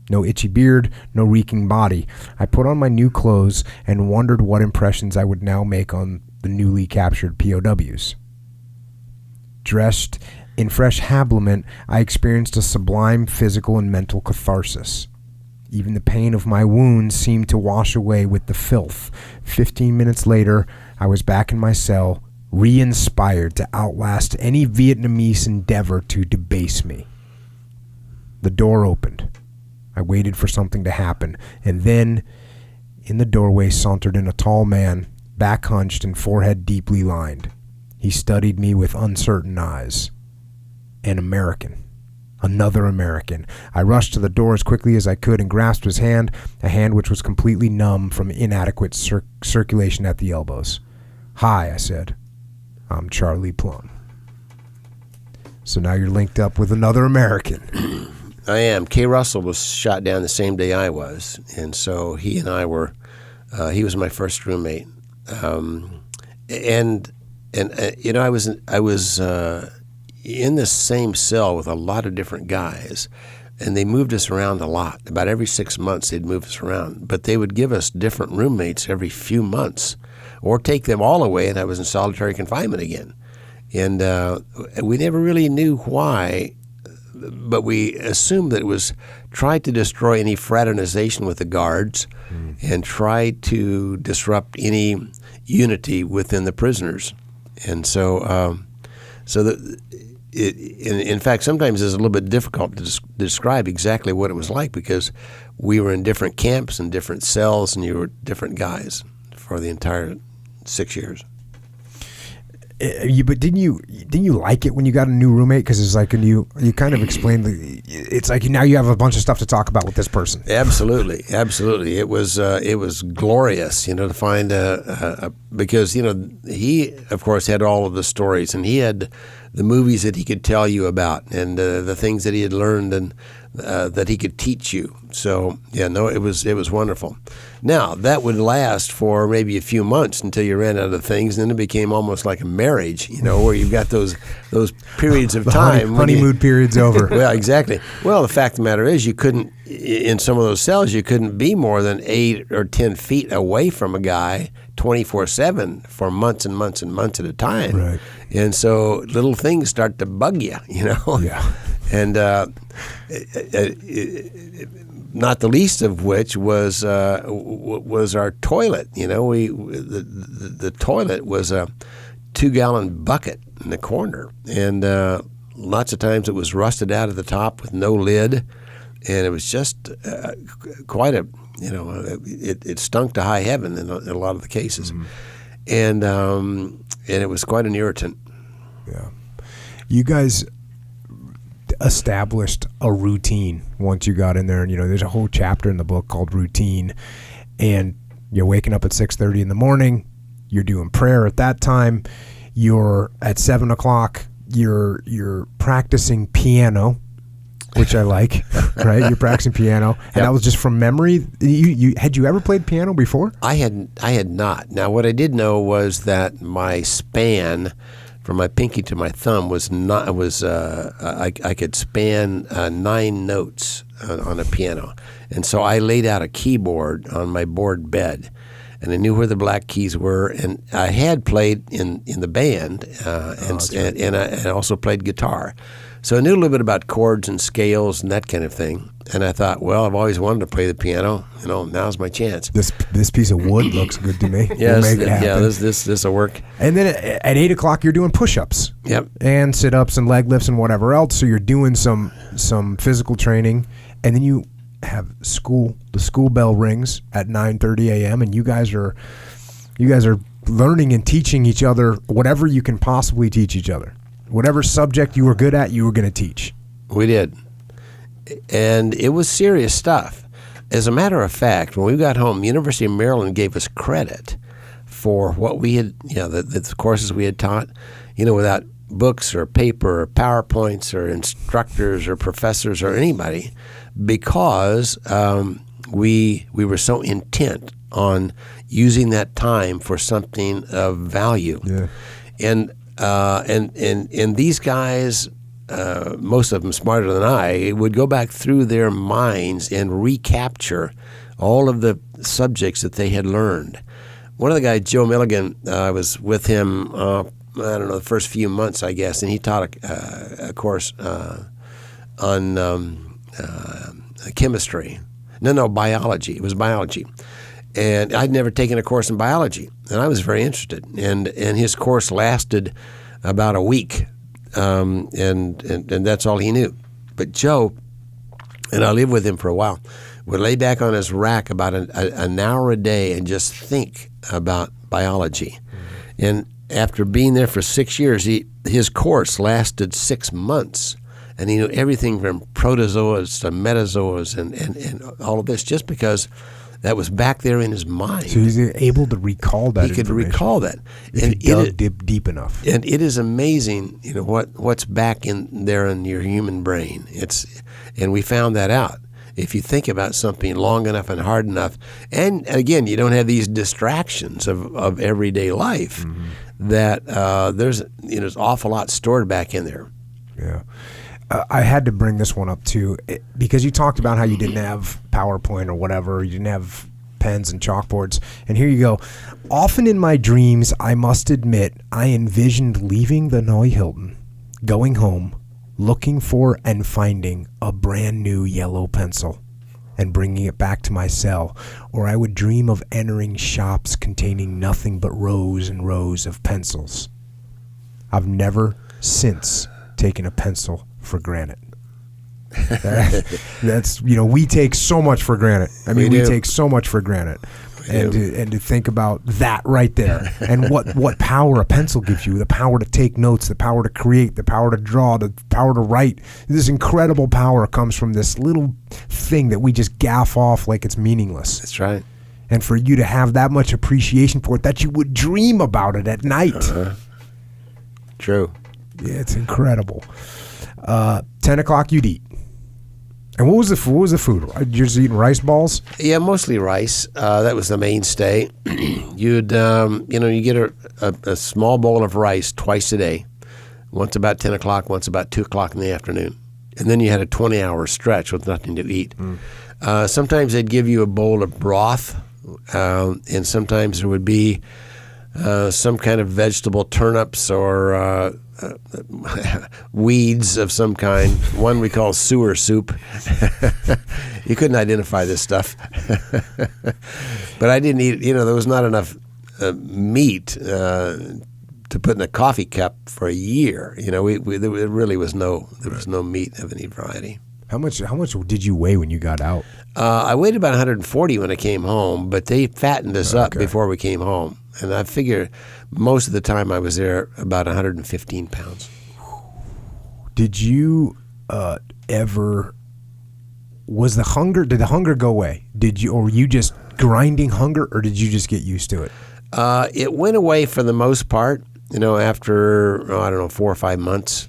No itchy beard, no reeking body. I put on my new clothes and wondered what impressions I would now make on the newly captured POWs. dressed in fresh habiliment, I experienced a sublime physical and mental catharsis. Even the pain of my wounds seemed to wash away with the filth. 15 minutes later, I was back in my cell, re-inspired to outlast any Vietnamese endeavor to debase me. The door opened. I waited for something to happen, and then, in the doorway sauntered in a tall man, back hunched and forehead deeply lined. He studied me with uncertain eyes. An American. Another American. I rushed to the door as quickly as I could and grasped his hand, a hand which was completely numb from inadequate circulation at the elbows. "Hi," I said. "I'm Charlie Plumb." So now you're linked up with another American. I am. Kay Russell was shot down the same day I was, and so he and I were. He was my first roommate, and you know, I was in this same cell with a lot of different guys, and they moved us around a lot. About every 6 months, they'd move us around, but they would give us different roommates every few months, or take them all away, and I was in solitary confinement again. And we never really knew why, but we assumed that it was try to destroy any fraternization with the guards and try to disrupt any unity within the prisoners. And so, in fact, sometimes it's a little bit difficult to describe exactly what it was like because we were in different camps and different cells, and you were different guys for the entire 6 years. But didn't you like it when you got a new roommate? Because it's like, and you kind of explained it's like now you have a bunch of stuff to talk about with this person. Absolutely. It was glorious, you know, to find because, you know, he of course had all of the stories, and he had the movies that he could tell you about, and the things that he had learned, and that he could teach you. So yeah, no, it was wonderful. Now that would last for maybe a few months until you ran out of things, and then it became almost like a marriage, you know, where you've got those periods of time. Honeymoon period's over. Well, exactly. Well, the fact of the matter is, you couldn't, in some of those cells, you couldn't be more than 8 or 10 feet away from a guy 24/7 for months and months and months at a time. Right. And so little things start to bug you, you know. Yeah. And not the least of which was our toilet. You know, the toilet was a 2-gallon bucket in the corner, and lots of times it was rusted out at the top with no lid, and it was just quite a, you know, it stunk to high heaven in a lot of the cases, and it was quite an irritant. Yeah, you guys established a routine once you got in there, and you know there's a whole chapter in the book called Routine, and you're waking up at 6:30 in the morning, you're doing prayer at that time, you're at 7 o'clock, you're practicing piano, which I like. Right, you're practicing piano, and that was just from memory. You had you ever played piano before? I had not. Now what I did know was that my span from my pinky to my thumb was not I could span 9 notes on a piano, and so I laid out a keyboard on my board bed, and I knew where the black keys were, and I had played in the band, and I also played guitar, so I knew a little bit about chords and scales and that kind of thing. And I thought, well, I've always wanted to play the piano. You know, now's my chance. This piece of wood looks good to me. Yes, we'll make it happen. Yeah, this will work. And then at 8 o'clock, you're doing push-ups. Yep. And sit-ups and leg lifts and whatever else. So you're doing some physical training, and then you have school. The school bell rings at 9:30 a.m. and you guys are learning and teaching each other whatever you can possibly teach each other. Whatever subject you were good at, you were going to teach. We did. And it was serious stuff. As a matter of fact, when we got home, University of Maryland gave us credit for what we had, you know, the courses we had taught, you know, without books or paper or PowerPoints or instructors or professors or anybody, because we were so intent on using that time for something of value. Yeah. And these guys, most of them smarter than I, would go back through their minds and recapture all of the subjects that they had learned. One of the guys, Joe Milligan, I was with him I don't know, the first few months, I guess, and he taught a course on chemistry. No, biology. It was biology. And I'd never taken a course in biology, and I was very interested. And his course lasted about a week, and that's all he knew. But Joe, and I lived with him for a while, would lay back on his rack about an hour a day and just think about biology. And after being there for 6 years, his course lasted 6 months, and he knew everything from protozoas to metazoas and all of this, just because that was back there in his mind. So he's able to recall that. He could recall that, if he dug deep enough. And it is amazing, what's back in there in your human brain. And we found that out. If you think about something long enough and hard enough, and again, you don't have these distractions of everyday life, that there's an awful lot stored back in there. Yeah. I had to bring this one up too, because you talked about how you didn't have PowerPoint or whatever, you didn't have pens and chalkboards, and here you go. Often in my dreams, I must admit, I envisioned leaving the Hanoi Hilton, going home, looking for and finding a brand new yellow pencil and bringing it back to my cell, or I would dream of entering shops containing nothing but rows and rows of pencils. I've never since taken a pencil for granted. That's we take so much for granted. I mean, we take so much for granted. And to think about that right there, and what power a pencil gives you, the power to take notes, the power to create, the power to draw, the power to write. This incredible power comes from this little thing that we just gaff off like it's meaningless. That's right. And for you to have that much appreciation for it, that you would dream about it at night. True. Yeah, it's incredible. 10 o'clock, you'd eat. And what was the food? You're just eating rice balls? Yeah, mostly rice. That was the mainstay. You'd you get a small bowl of rice twice a day, once about 10 o'clock, once about 2 o'clock in the afternoon. And then you had a 20-hour stretch with nothing to eat. Sometimes they'd give you a bowl of broth, and sometimes there would be some kind of vegetable, turnips or weeds of some kind. One we call sewer soup. You couldn't identify this stuff. But I didn't eat, there was not enough meat to put in a coffee cup for a year. There really was no meat of any variety. How much did you weigh when you got out? I weighed about 140 when I came home, but they fattened us up before we came home. And I figure most of the time I was there about 115 pounds. Did you ever, did the hunger go away? Or were you just grinding hunger, or did you just get used to it? It went away for the most part, after, 4 or 5 months.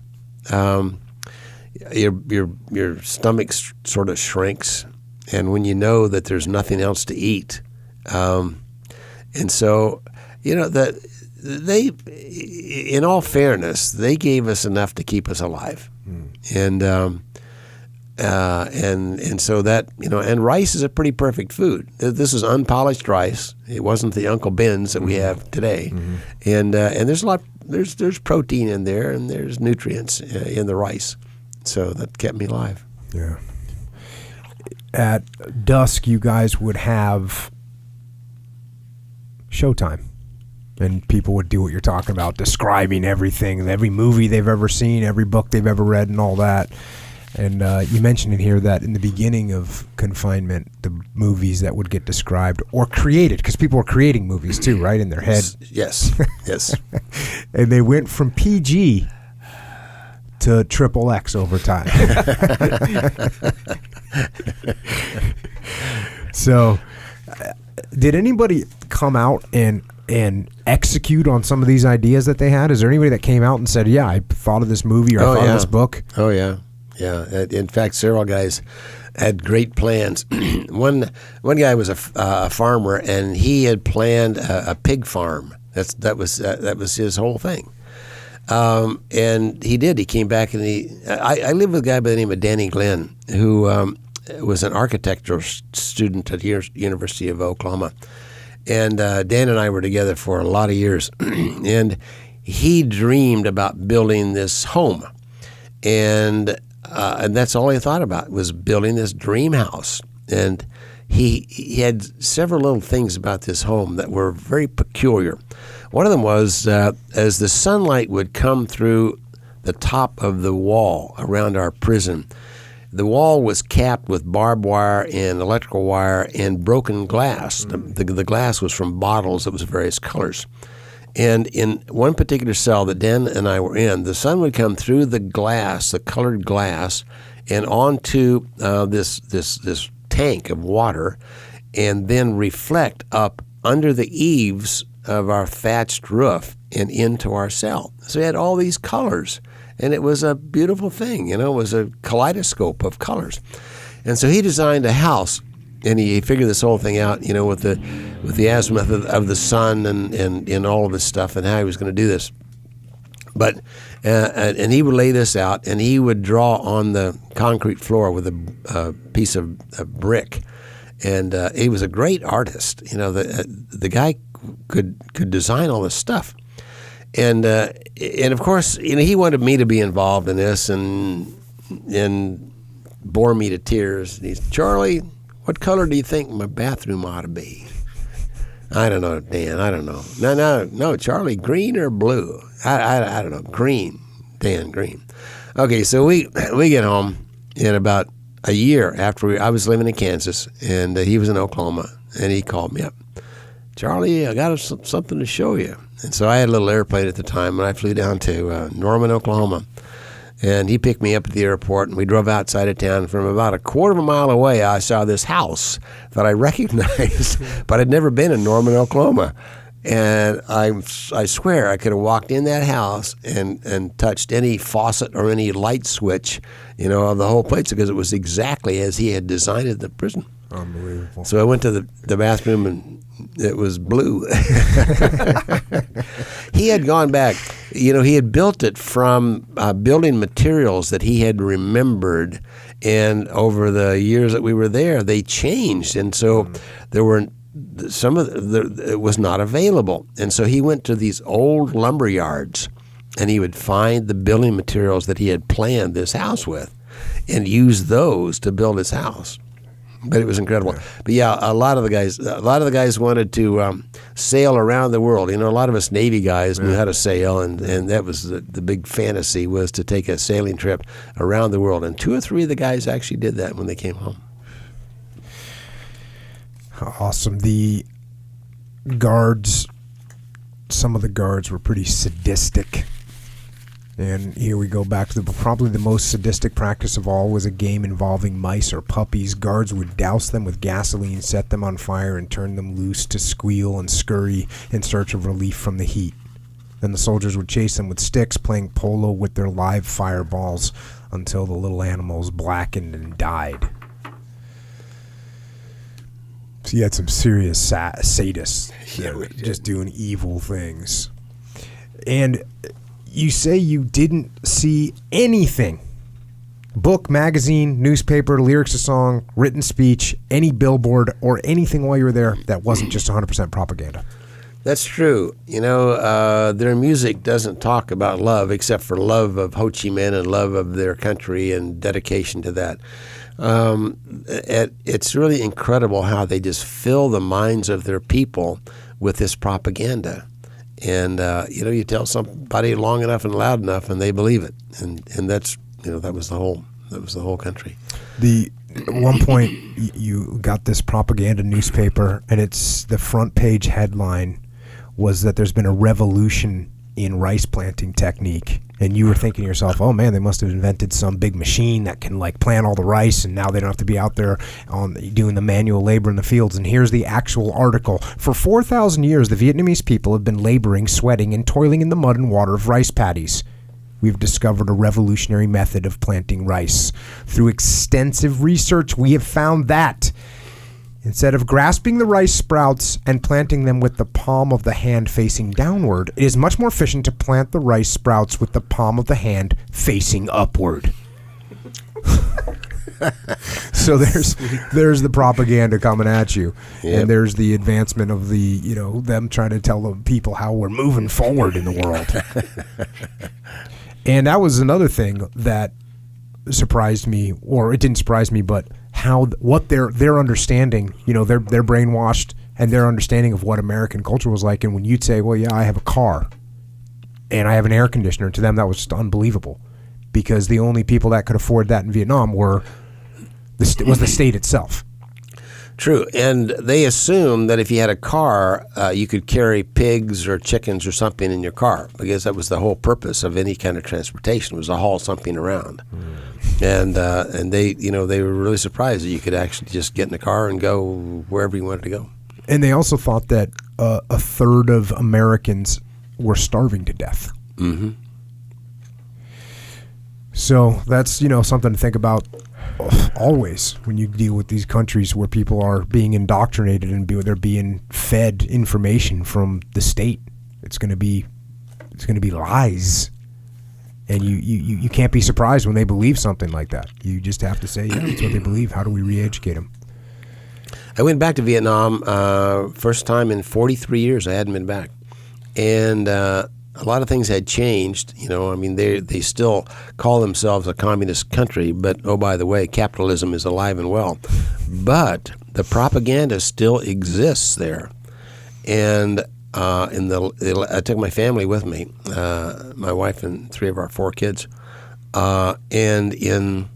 Your stomach sort of shrinks, and when you know that there's nothing else to eat, and so that they, in all fairness, they gave us enough to keep us alive, and so that and rice is a pretty perfect food. This is unpolished rice. It wasn't the Uncle Ben's that we have today, and there's a lot. There's protein in there, and there's nutrients in the rice. So that kept me alive. Yeah. At dusk, you guys would have showtime, and people would do what you're talking about, describing everything, every movie they've ever seen, every book they've ever read, and all that. And you mentioned in here that in the beginning of confinement, the movies that would get described or created, because people were creating movies too, right, in their head. Yes. And they went from PG to XXX over time. So, did anybody come out and execute on some of these ideas that they had? Is there anybody that came out and said, "Yeah, I thought of this movie or I thought of this book"? Oh yeah. In fact, several guys had great plans. One guy was a farmer, and he had planned a pig farm. That was his whole thing. And he did. He came back, and I lived with a guy by the name of Danny Glenn, who was an architectural student at the University of Oklahoma. And Dan and I were together for a lot of years. And he dreamed about building this home, and that's all he thought about was building this dream house. And he had several little things about this home that were very peculiar. One of them was as the sunlight would come through the top of the wall around our prison, the wall was capped with barbed wire and electrical wire and broken glass. The glass was from bottles that was various colors. And in one particular cell that Dan and I were in, the sun would come through the glass, the colored glass, and onto this tank of water, and then reflect up under the eaves of our thatched roof and into our cell. So we had all these colors, and it was a beautiful thing. It was a kaleidoscope of colors. And so he designed a house, and he figured this whole thing out, with the azimuth of the sun and all of this stuff and how he was going to do this. But and he would lay this out, and he would draw on the concrete floor with a piece of brick. And he was a great artist. The guy could design all this stuff. And of course, he wanted me to be involved in this and bore me to tears. And he's, Charlie, what color do you think my bathroom ought to be? I don't know, Dan. I don't know. No, Charlie, green or blue? I don't know. Green. Dan, green. Okay, so we get home in about a year after I was living in Kansas, and he was in Oklahoma, and he called me up. Charlie, I got something to show you. And so I had a little airplane at the time, and I flew down to Norman, Oklahoma. And he picked me up at the airport, and we drove outside of town. From about a quarter of a mile away, I saw this house that I recognized, but I'd never been in Norman, Oklahoma. And I swear I could have walked in that house and touched any faucet or any light switch, of the whole place, because it was exactly as he had designed the prison. Unbelievable. So I went to the bathroom, and it was blue. He had gone back. He had built it from building materials that he had remembered, and over the years that we were there, they changed, and so there were some of it was not available, and so he went to these old lumber yards, and he would find the building materials that he had planned this house with, and use those to build his house. But it was incredible. But yeah, a lot of the guys wanted to sail around the world. A lot of us Navy guys knew how to sail, and that was the big fantasy, was to take a sailing trip around the world. And 2 or 3 of the guys actually did that when they came home. Awesome. The guards, some of the guards were pretty sadistic. And here we go back to probably the most sadistic practice of all was a game involving mice or puppies. Guards would douse them with gasoline, set them on fire, and turn them loose to squeal and scurry in search of relief from the heat. Then the soldiers would chase them with sticks, playing polo with their live fireballs until the little animals blackened and died. So you had some serious sadists that were just doing evil things. And you say you didn't see anything, book, magazine, newspaper, lyrics of song, written speech, any billboard, or anything while you were there that wasn't just 100% propaganda. That's true. Their music doesn't talk about love, except for love of Ho Chi Minh and love of their country and dedication to that. It's really incredible how they just fill the minds of their people with this propaganda. And you tell somebody long enough and loud enough, and they believe it. And that's that was the whole country. At one point, you got this propaganda newspaper, and it's the front page headline was that there's been a revolution in rice planting technique. And you were thinking to yourself, oh man, they must have invented some big machine that can plant all the rice, and now they don't have to be out there doing the manual labor in the fields. And here's the actual article. For 4,000 years, the Vietnamese people have been laboring, sweating, and toiling in the mud and water of rice paddies. We've discovered a revolutionary method of planting rice. Through extensive research, we have found that instead of grasping the rice sprouts and planting them with the palm of the hand facing downward, it is much more efficient to plant the rice sprouts with the palm of the hand facing upward. So there's the propaganda coming at you, and there's the advancement of the them trying to tell the people how we're moving forward in the world. And that was another thing that surprised me, or it didn't surprise me, but what their understanding, they're brainwashed, and their understanding of what American culture was like. And when you'd say, well, yeah, I have a car and I have an air conditioner, to them that was just unbelievable, because the only people that could afford that in Vietnam was the state itself. True, and they assumed that if you had a car, you could carry pigs or chickens or something in your car, because that was the whole purpose of any kind of transportation, was to haul something around. And they were really surprised that you could actually just get in a car and go wherever you wanted to go. And they also thought that a third of Americans were starving to death. Mm-hmm. So that's something to think about always when you deal with these countries where people are being indoctrinated and they're being fed information from the state. It's going to be lies, and you can't be surprised when they believe something like that. You just have to say, yeah, that's what they believe. How do we re-educate them? I went back to Vietnam first time in 43 years. I hadn't been back, and a lot of things had changed. They still call themselves a communist country, but oh, by the way, capitalism is alive and well. But the propaganda still exists there, and I took my family with me, my wife and 3 of our 4 kids, and in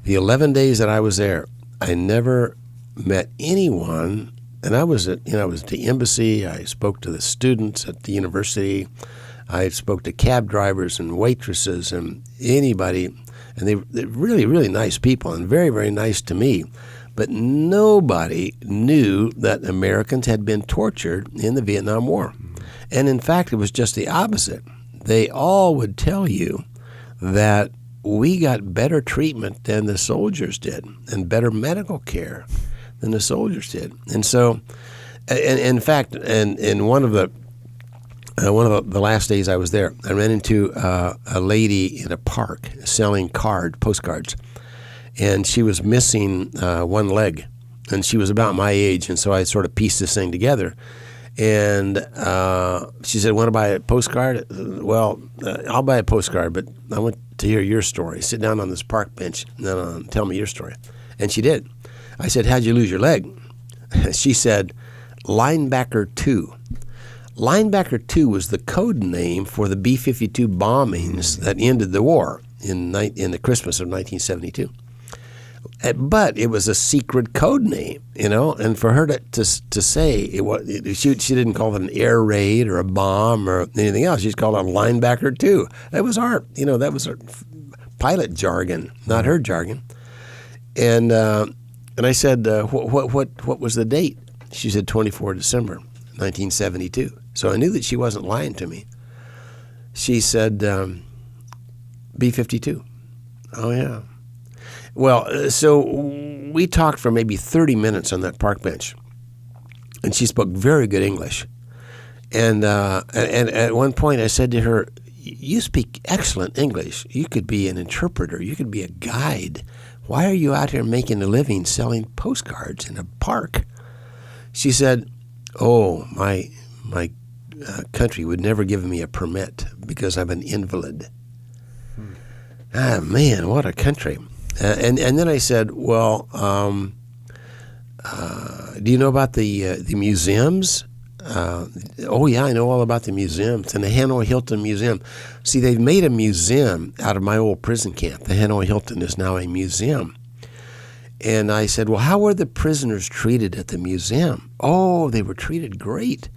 the 11 days that I was there, I never met anyone. And I was at the embassy. I spoke to the students at the university. I spoke to cab drivers and waitresses and anybody, and they're really, really nice people and very, very nice to me. But nobody knew that Americans had been tortured in the Vietnam War. And in fact, it was just the opposite. They all would tell you that we got better treatment than the soldiers did, and better medical care than the soldiers did. And so, and in fact, in one of the last days I was there, I ran into a lady in a park selling postcards, and she was missing one leg, and she was about my age, and so I sort of pieced this thing together. And she said, "Want to buy a postcard?" Well, I'll buy a postcard, but I want to hear your story. Sit down on this park bench and then tell me your story. And she did. I said, "How'd you lose your leg?" She said, "Linebacker 2. Linebacker 2 was the code name for the B-52 bombings that ended the war in the Christmas of 1972. But it was a secret code name, and for her to say she didn't call it an air raid or a bomb or anything else. She just called it Linebacker 2. That was that was our pilot jargon, not her jargon. And I said, what was the date? She said 24 December, 1972. So I knew that she wasn't lying to me. She said, B-52. Oh, yeah. Well, so we talked for maybe 30 minutes on that park bench, and she spoke very good English. And at one point I said to her, "You speak excellent English. You could be an interpreter. You could be a guide. Why are you out here making a living selling postcards in a park?" She said, "Oh, my country would never give me a permit because I'm an invalid." Ah, man, what a country. And then I said, "Well, do you know about the museums?" "Oh, yeah, I know all about the museums and the Hanoi Hilton Museum." See, they've made a museum out of my old prison camp. The Hanoi Hilton is now a museum. And I said, "Well, how were the prisoners treated at the museum?" "Oh, they were treated great.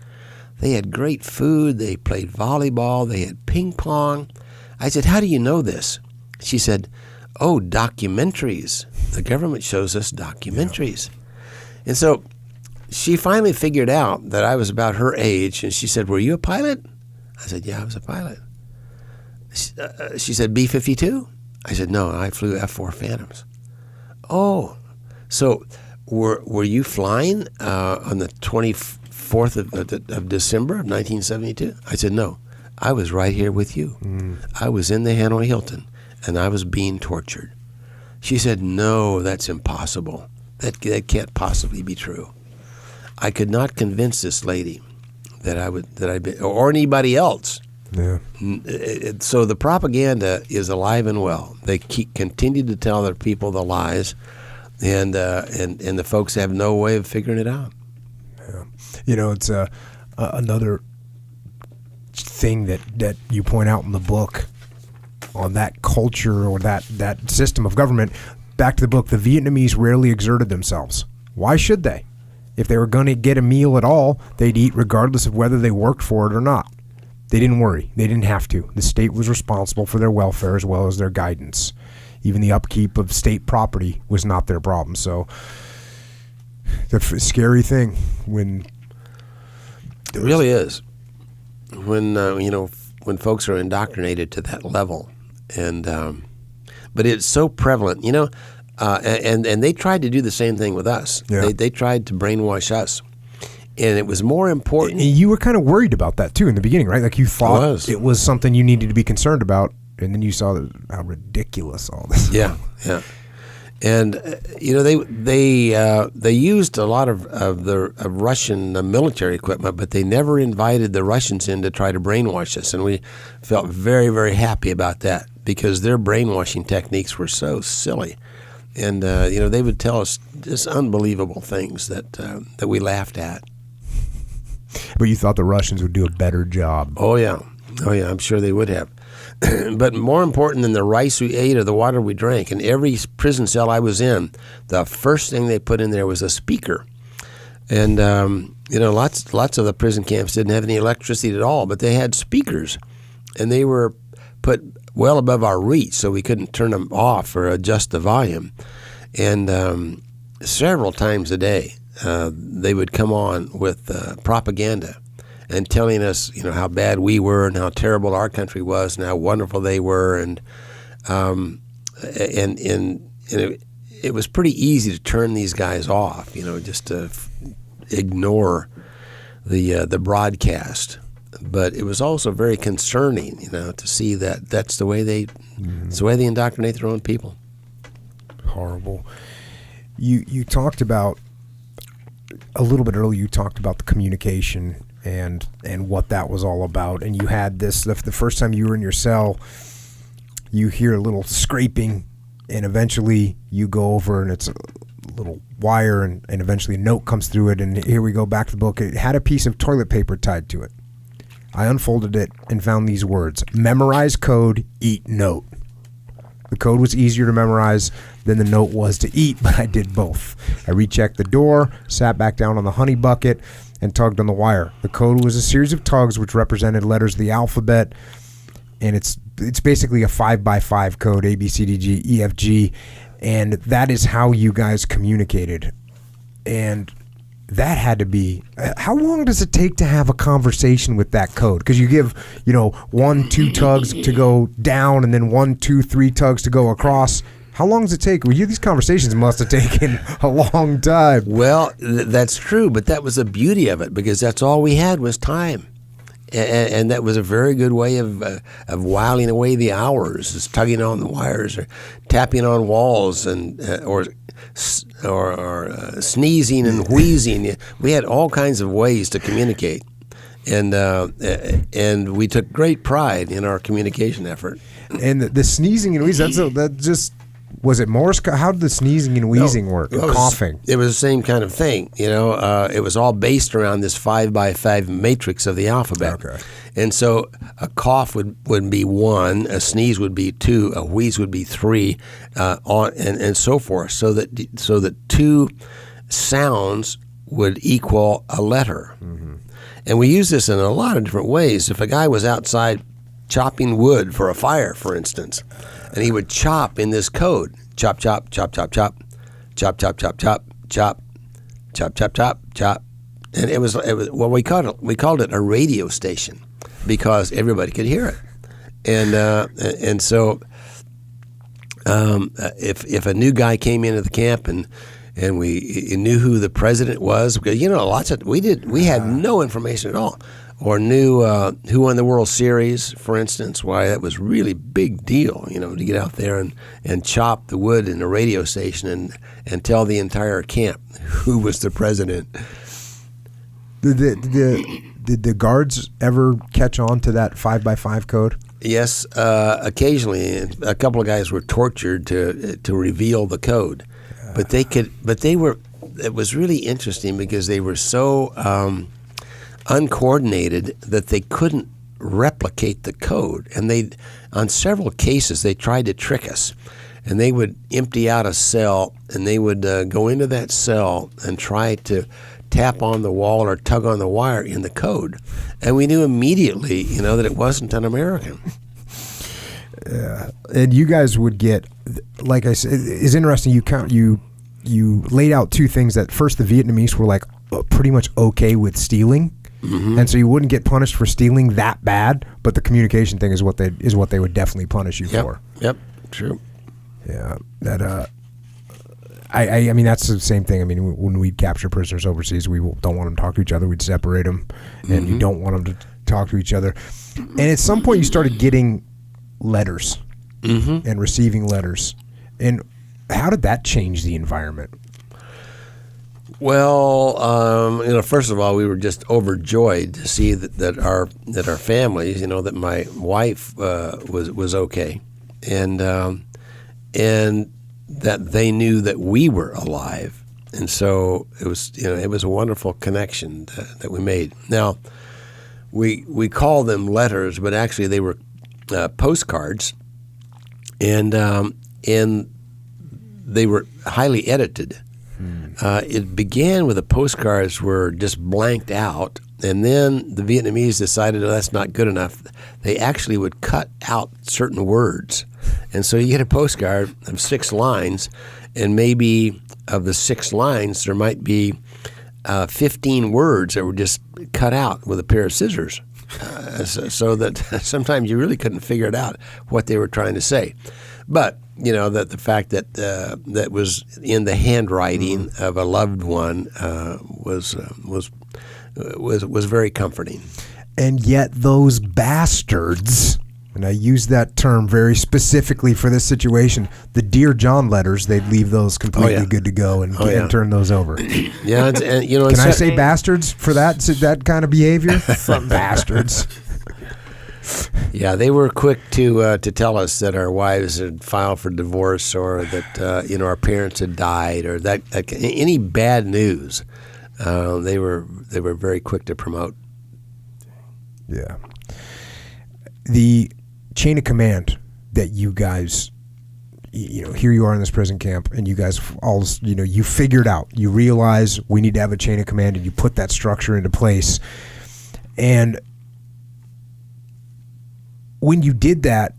They had great food. They played volleyball. They had ping pong." I said, "How do you know this?" She said, "Oh, documentaries. The government shows us documentaries." Yeah. And so she finally figured out that I was about her age, and she said, "Were you a pilot?" I said, "Yeah, I was a pilot." She said, B-52? I said, "No, I flew F-4 Phantoms." "Oh, so were you flying on the 24th of December of 1972? I said, "No, I was right here with you. I was in the Hanoi Hilton, and I was being tortured." She said, "No, that's impossible. That can't possibly be true." I could not convince this lady that I'd be, or anybody else. Yeah. So the propaganda is alive and well. They continue to tell their people the lies, and the folks have no way of figuring it out. Yeah. It's another thing that you point out in the book on that culture or that system of government. Back to the book, the Vietnamese rarely exerted themselves. Why should they? If they were going to get a meal at all, they'd eat regardless of whether they worked for it or not. They didn't worry. They didn't have to. The state was responsible for their welfare as well as their guidance. Even the upkeep of state property was not their problem. So, the scary thing when it really is when when folks are indoctrinated to that level, and but it's so prevalent, and they tried to do the same thing with us. Yeah. They tried to brainwash us. And it was more important. And you were kind of worried about that, too, in the beginning, right? Like you thought it was something you needed to be concerned about, and then you saw how ridiculous all this was. Yeah. And, they used a lot of the Russian military equipment, but they never invited the Russians in to try to brainwash us. And we felt very, very happy about that because their brainwashing techniques were so silly. And, they would tell us just unbelievable things that we laughed at. But you thought the Russians would do a better job. Oh yeah, I'm sure they would have. But more important than the rice we ate or the water we drank, in every prison cell I was in, the first thing they put in there was a speaker. And lots of the prison camps didn't have any electricity at all, but they had speakers, and they were put well above our reach, so we couldn't turn them off or adjust the volume. And several times a day, they would come on with propaganda and telling us, how bad we were and how terrible our country was and how wonderful they were, and it was pretty easy to turn these guys off, just to ignore the broadcast. But it was also very concerning, to see that that's the way they indoctrinate their own people. Horrible. You talked about a little bit earlier. You talked about the communication and what that was all about. And you had this the first time you were in your cell. You hear a little scraping, and eventually you go over, and it's a little wire, and eventually a note comes through it. And here we go back to the book. It had a piece of toilet paper tied to it. I unfolded it and found these words: memorize code, eat note. The code was easier to memorize than the note was to eat, but I did both. I rechecked the door, sat back down on the honey bucket, and tugged on the wire. The code was a series of tugs which represented letters of the alphabet, and it's basically a 5x5 code, A, B, C, D, G, E, F, G, and that is how you guys communicated. And that had to be, how long does it take to have a conversation with that code? Because you give, 1, 2 tugs to go down, and then 1, 2, 3 tugs to go across. How long does it take? Well, these conversations must have taken a long time. Well, that's true, but that was the beauty of it, because that's all we had was time. And that was a very good way of whiling away the hours, is tugging on the wires or tapping on walls and or sneezing and wheezing. We had all kinds of ways to communicate, and we took great pride in our communication effort. And the sneezing and wheezing, that just. Was it Morse? How did the sneezing and wheezing work? Coughing? It was the same kind of thing. It was all based around this 5x5 matrix of the alphabet. Okay. And so a cough would be 1, a sneeze would be 2, a wheeze would be 3, and so forth. So that 2 sounds would equal a letter. Mm-hmm. And we use this in a lot of different ways. If a guy was outside chopping wood for a fire, for instance, and he would chop in this code, chop, chop, chop, chop, chop, chop, chop, chop, chop, chop, chop, chop, chop, chop, and it was well, we called it a radio station because everybody could hear it, and so if a new guy came into the camp and we knew who the president was, because we had no information at all. or knew who won the World Series, for instance. Why, that was really big deal, to get out there and chop the wood in a radio station and tell the entire camp who was the president. Did the guards ever catch on to that 5x5 code? Yes, occasionally. A couple of guys were tortured to reveal the code, but they could. But they were. It was really interesting because they were so uncoordinated that they couldn't replicate the code, and on several cases they tried to trick us, and they would empty out a cell, and they would go into that cell and try to tap on the wall or tug on the wire in the code, and we knew immediately, that it wasn't an American. Yeah, and you guys would get, like I said, it's interesting. You laid out two things. That first, the Vietnamese were like pretty much okay with stealing, and so you wouldn't get punished for stealing that bad. But the communication thing is what they would definitely punish you for. Yep, true. Yeah, that. I mean, that's the same thing. I mean, when we capture prisoners overseas, we don't want them to talk to each other. We'd separate them, and you don't want them to talk to each other. And at some point, you started getting letters and receiving letters. And how did that change the environment? Well, first of all, we were just overjoyed to see that our families, that my wife was okay, and that they knew that we were alive, and so it was a wonderful connection that we made. Now, we call them letters, but actually they were postcards, and they were highly edited. It began with the postcards were just blanked out, and then the Vietnamese decided, that's not good enough. They actually would cut out certain words. And so you get a postcard of 6 lines, and maybe of the 6 lines, there might be 15 words that were just cut out with a pair of scissors, so that sometimes you really couldn't figure it out what they were trying to say. But that the fact that that was in the handwriting of a loved one was very comforting. And yet those bastards, and I use that term very specifically for this situation, the Dear John letters, they'd leave those completely good to go and turn those over. Yeah, and can I say bastards for that kind of behavior? Bastards. Yeah, they were quick to tell us that our wives had filed for divorce, or that our parents had died, or that any bad news. They were very quick to promote. Yeah. The chain of command that you guys, here you are in this prison camp, and you guys all, you figured out, you realize we need to have a chain of command, and you put that structure into place. And when you did that,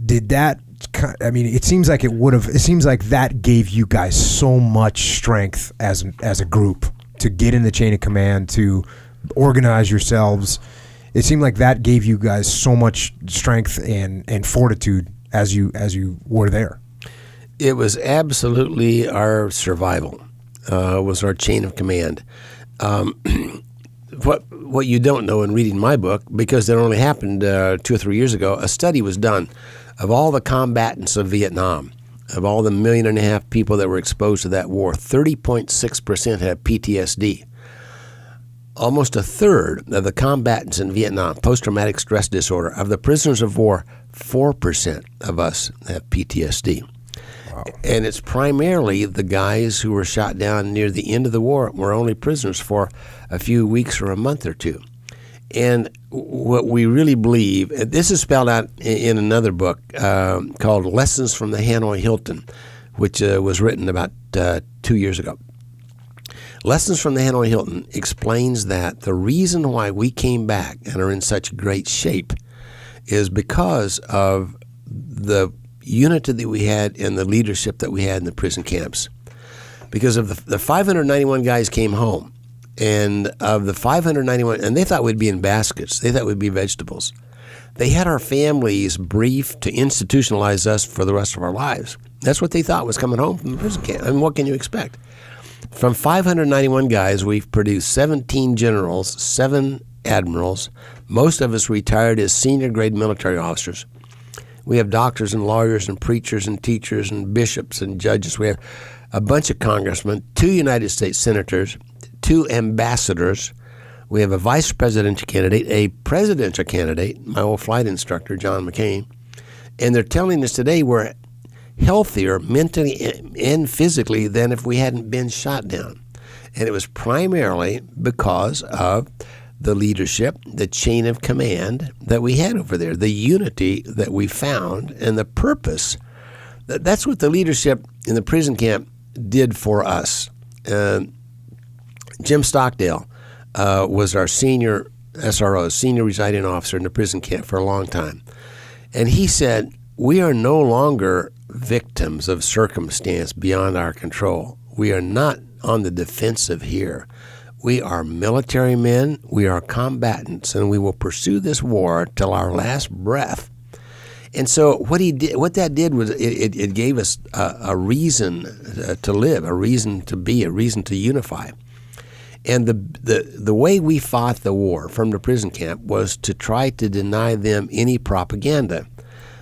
it seems like it seems like that gave you guys so much strength as a group to get in the chain of command, to organize yourselves. It seemed like that gave you guys so much strength and fortitude as you were there. It was absolutely our survival, was our chain of command. What you don't know in reading my book, because it only happened 2 or 3 years ago, a study was done of all the combatants of Vietnam, of all the 1.5 million people that were exposed to that war. 30.6% had PTSD. Almost a third of the combatants in Vietnam, post-traumatic stress disorder. Of the prisoners of war, 4% of us have PTSD. Wow. And it's primarily the guys who were shot down near the end of the war were only prisoners for a few weeks or a month or two. And what we really believe, this is spelled out in another book called Lessons from the Hanoi Hilton, which was written about 2 years ago. Lessons from the Hanoi Hilton explains that the reason why we came back and are in such great shape is because of the unity that we had and the leadership that we had in the prison camps. Because of the 591 guys came home, and of the 591, and they thought we'd be in baskets. They thought we'd be vegetables. They had our families briefed to institutionalize us for the rest of our lives. That's what they thought was coming home from the prison camp. I mean, what can you expect? From 591 guys, we've produced 17 generals, 7 admirals. Most of us retired as senior grade military officers. We have doctors and lawyers and preachers and teachers and bishops and judges. We have a bunch of congressmen, 2 United States senators, 2 ambassadors. We have a vice presidential candidate, a presidential candidate, my old flight instructor, John McCain. And they're telling us today we're healthier mentally and physically than if we hadn't been shot down. And it was primarily because of the leadership, the chain of command that we had over there, the unity that we found, and the purpose. That's what the leadership in the prison camp did for us. Jim Stockdale was our senior SRO, senior residing officer in the prison camp for a long time. And he said, we are no longer victims of circumstance beyond our control. We are not on the defensive here. We are military men, we are combatants, and we will pursue this war till our last breath. And so what that did was it gave us a reason to live, a reason to be, a reason to unify. And the way we fought the war from the prison camp was to try to deny them any propaganda.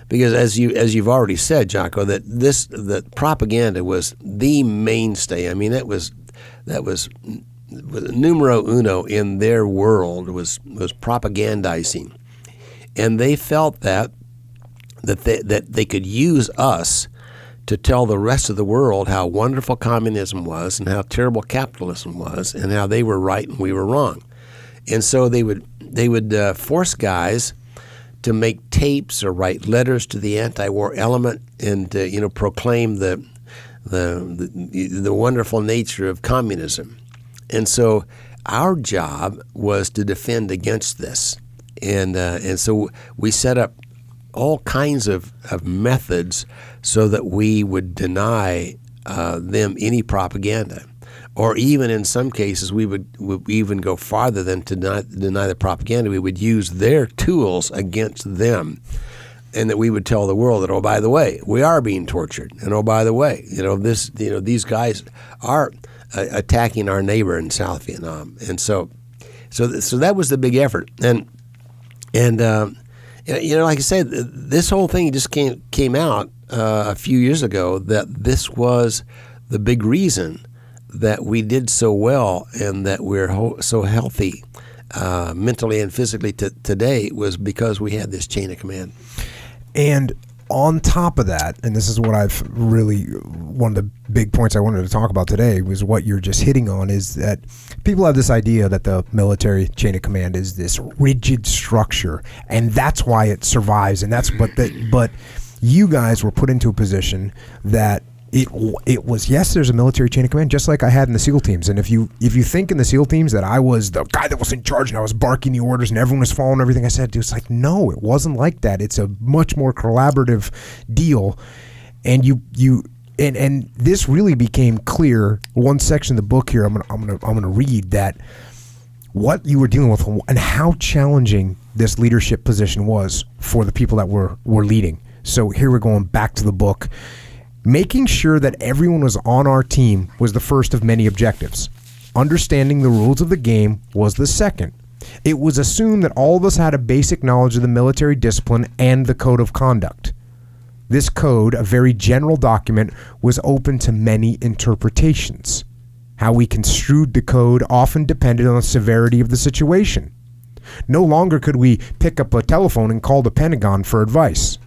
Because as you've already said, Jocko, that propaganda was the mainstay. I mean, that was numero uno in their world was propagandizing, and they felt that they could use us to tell the rest of the world how wonderful communism was and how terrible capitalism was and how they were right and we were wrong. And so they would force guys to make tapes or write letters to the anti-war element and proclaim the wonderful nature of communism. And so our job was to defend against this. And so we set up all kinds of methods so that we would deny them any propaganda. Or even in some cases, we would even go farther than to deny the propaganda. We would use their tools against them. And that we would tell the world that, oh, by the way, we are being tortured. And oh, by the way, these guys are attacking our neighbor in South Vietnam. And so that was the big effort. And like I said, this whole thing just came out a few years ago that this was the big reason that we did so well and that we're so healthy mentally and physically today was because we had this chain of command. And on top of that, and this is what one of the big points I wanted to talk about today was what you're just hitting on, is that people have this idea that the military chain of command is this rigid structure, and that's why it survives. And but you guys were put into a position that it was, yes, there's a military chain of command, just like I had in the SEAL teams. And if you think in the SEAL teams that I was the guy that was in charge and I was barking the orders and everyone was following everything I said, it's like, no, it wasn't like that. It's a much more collaborative deal. And and this really became clear. One section of the book here, I'm gonna read that what you were dealing with and how challenging this leadership position was for the people that were leading. So here we're going back to the book. Making sure that everyone was on our team was the first of many objectives. Understanding the rules of the game was the second. It was assumed that all of us had a basic knowledge of the military discipline and the code of conduct. This code, a very general document, was open to many interpretations. How we construed the code often depended on the severity of the situation. No longer could we pick up a telephone and call the Pentagon for advice.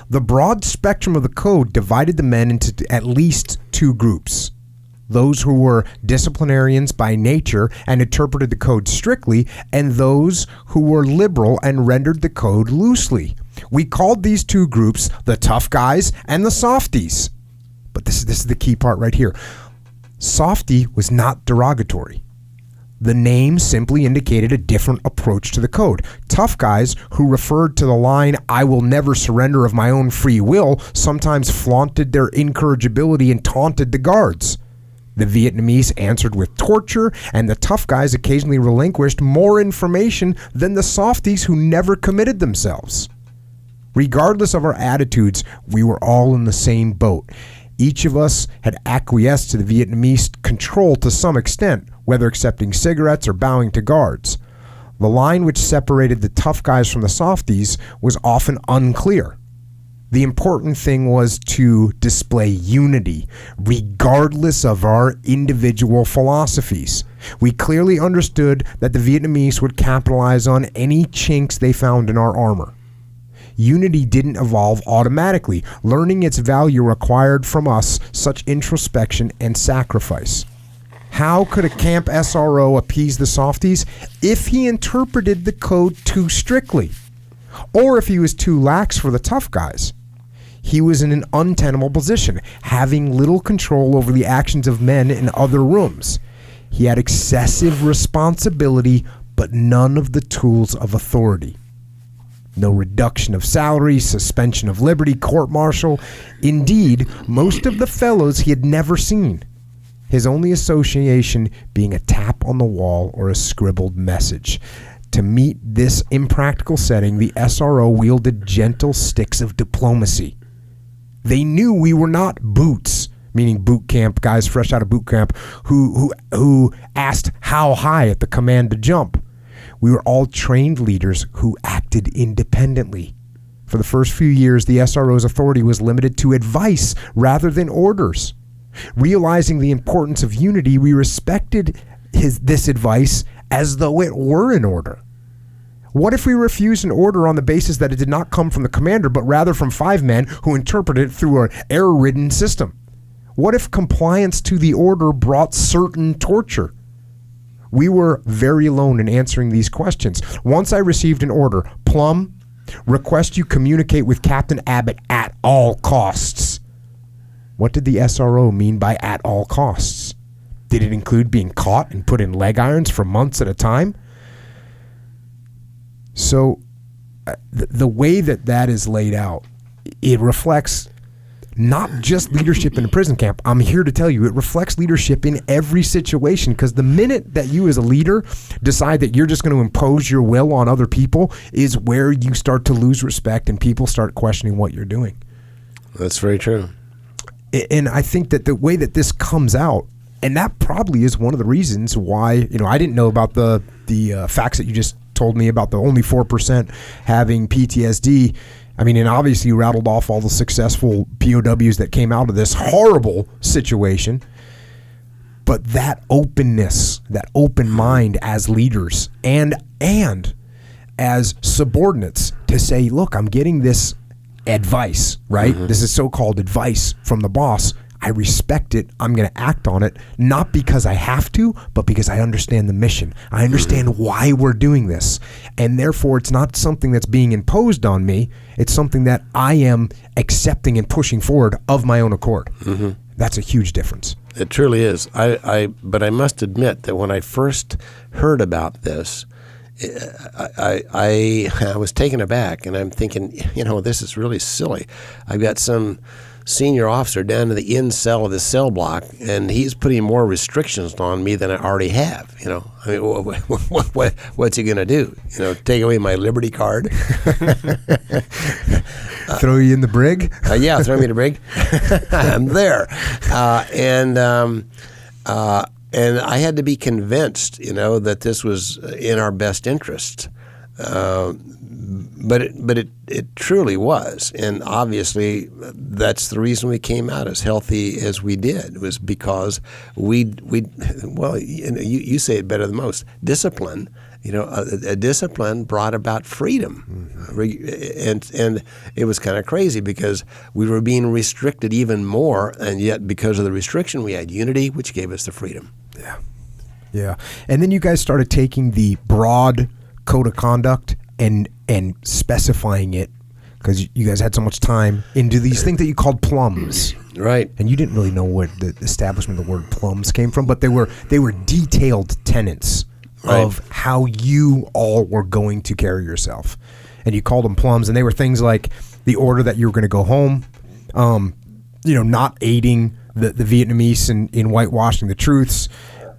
The broad spectrum of the code divided the men into at least 2 groups. Those who were disciplinarians by nature and interpreted the code strictly, and those who were liberal and rendered the code loosely. We called these 2 groups the tough guys and the softies. But this is the key part right here. Softy was not derogatory. The name simply indicated a different approach to the code. Tough guys, who referred to the line, "I will never surrender of my own free will," sometimes flaunted their incorrigibility and taunted the guards. The Vietnamese answered with torture, and the tough guys occasionally relinquished more information than the softies who never committed themselves. Regardless of our attitudes, we were all in the same boat. Each of us had acquiesced to the Vietnamese control to some extent, whether accepting cigarettes or bowing to guards. The line which separated the tough guys from the softies was often unclear. The important thing was to display unity, regardless of our individual philosophies. We clearly understood that the Vietnamese would capitalize on any chinks they found in our armor. Unity didn't evolve automatically. Learning its value required from us such introspection and sacrifice. How could a camp SRO appease the softies? If he interpreted the code too strictly, or if he was too lax for the tough guys. He was in an untenable position, having little control over the actions of men in other rooms. He had excessive responsibility, but none of the tools of authority. No reduction of salary, suspension of liberty, court-martial. Indeed, most of the fellows he had never seen. His only association being a tap on the wall or a scribbled message. To meet this impractical setting, the SRO wielded gentle sticks of diplomacy. They knew we were not boots, meaning boot camp guys fresh out of boot camp who asked how high at the command to jump. We were all trained leaders who acted independently. For the first few years, the SRO's authority was limited to advice rather than orders. Realizing the importance of unity, we respected this advice as though it were an order. What if we refused an order on the basis that it did not come from the commander, but rather from 5 men who interpreted it through an error-ridden system? What if compliance to the order brought certain torture? We were very alone in answering these questions. Once I received an order, Plumb, request you communicate with Captain Abbott at all costs. What did the SRO mean by at all costs? Did it include being caught and put in leg irons for months at a time? So the way that is laid out, it reflects not just leadership in a prison camp. I'm here to tell you, it reflects leadership in every situation, because the minute that you as a leader decide that you're just going to impose your will on other people is where you start to lose respect and people start questioning what you're doing. That's very true. And I think that the way that this comes out, and that probably is one of the reasons why, I didn't know about the facts that you just told me about the only 4% having PTSD. I mean, and obviously you rattled off all the successful POWs that came out of this horrible situation. But that openness, that open mind as leaders and as subordinates to say, look, I'm getting this advice, right? Mm-hmm. This is so-called advice from the boss. I respect it. I'm going to act on it, not because I have to, but because I understand the mission. I understand why we're doing this. And therefore, it's not something that's being imposed on me. It's something that I am accepting and pushing forward of my own accord. Mm-hmm. That's a huge difference. It truly is. But I must admit that when I first heard about this, I was taken aback, and I'm thinking, this is really silly. I've got some senior officer down in the end cell of the cell block, and he's putting more restrictions on me than I already have. I mean, what's he going to do? Take away my Liberty card? Throw you in the brig? Yeah, throw me in the brig. I'm there, and I had to be convinced, that this was in our best interest. But it truly was, and obviously that's the reason we came out as healthy as we did, was because you say it better than most. Discipline, a discipline brought about freedom, and it was kind of crazy because we were being restricted even more, and yet because of the restriction we had unity, which gave us the freedom. Yeah, and then you guys started taking the broad code of conduct and specifying it, because you guys had so much time, into these things that you called plums. Right. And you didn't really know where the establishment of the word plums came from, but they were detailed tenets of how you all were going to carry yourself. And you called them plums, and they were things like the order that you were going to go home, not aiding the Vietnamese in whitewashing the truths,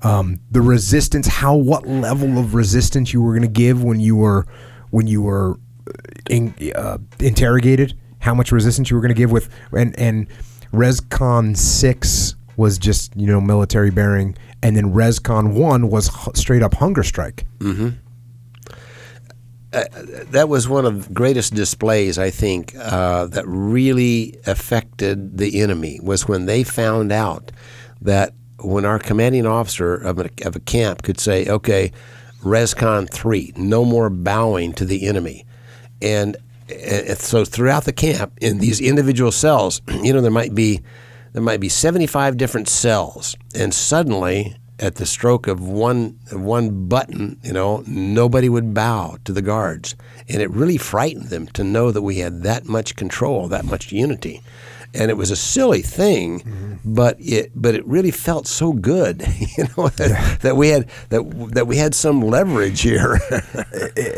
the resistance, what level of resistance you were going to give when you were interrogated, how much resistance you were going to give with, and Rescon 6 was just, military bearing, and then Rescon 1 was straight up hunger strike. Mm-hmm. that was one of the greatest displays, I think, that really affected the enemy, was when they found out that when our commanding officer of a camp could say, okay, Rescon 3, no more bowing to the enemy. And so throughout the camp, in these individual cells, there might be 75 different cells, and suddenly, at the stroke of one button, nobody would bow to the guards. And it really frightened them to know that we had that much control, that much unity. And it was a silly thing, but it really felt so good, that we had some leverage here.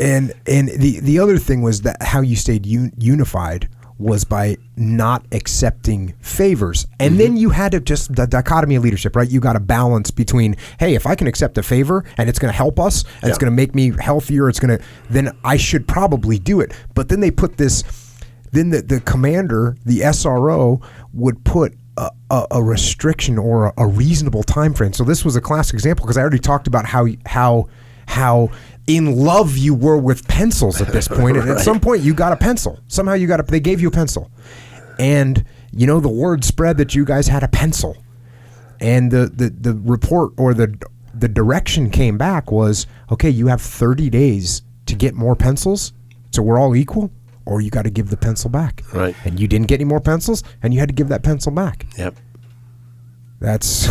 and the other thing was that how you stayed unified was by not accepting favors. And then you had to just, the dichotomy of leadership, right? You got to balance between, hey, if I can accept a favor and it's going to help us and it's going to make me healthier, then I should probably do it. But then they put this, then the commander, the SRO, would put a restriction or a reasonable time frame. So this was a classic example because I already talked about how in love you were with pencils at this point. And at some point you got a pencil. Somehow they gave you a pencil. And the word spread that you guys had a pencil. And the report or the direction came back was, okay, you have 30 days to get more pencils, so we're all equal, or you got to give the pencil back. Right. And you didn't get any more pencils, and you had to give that pencil back. Yep. That's...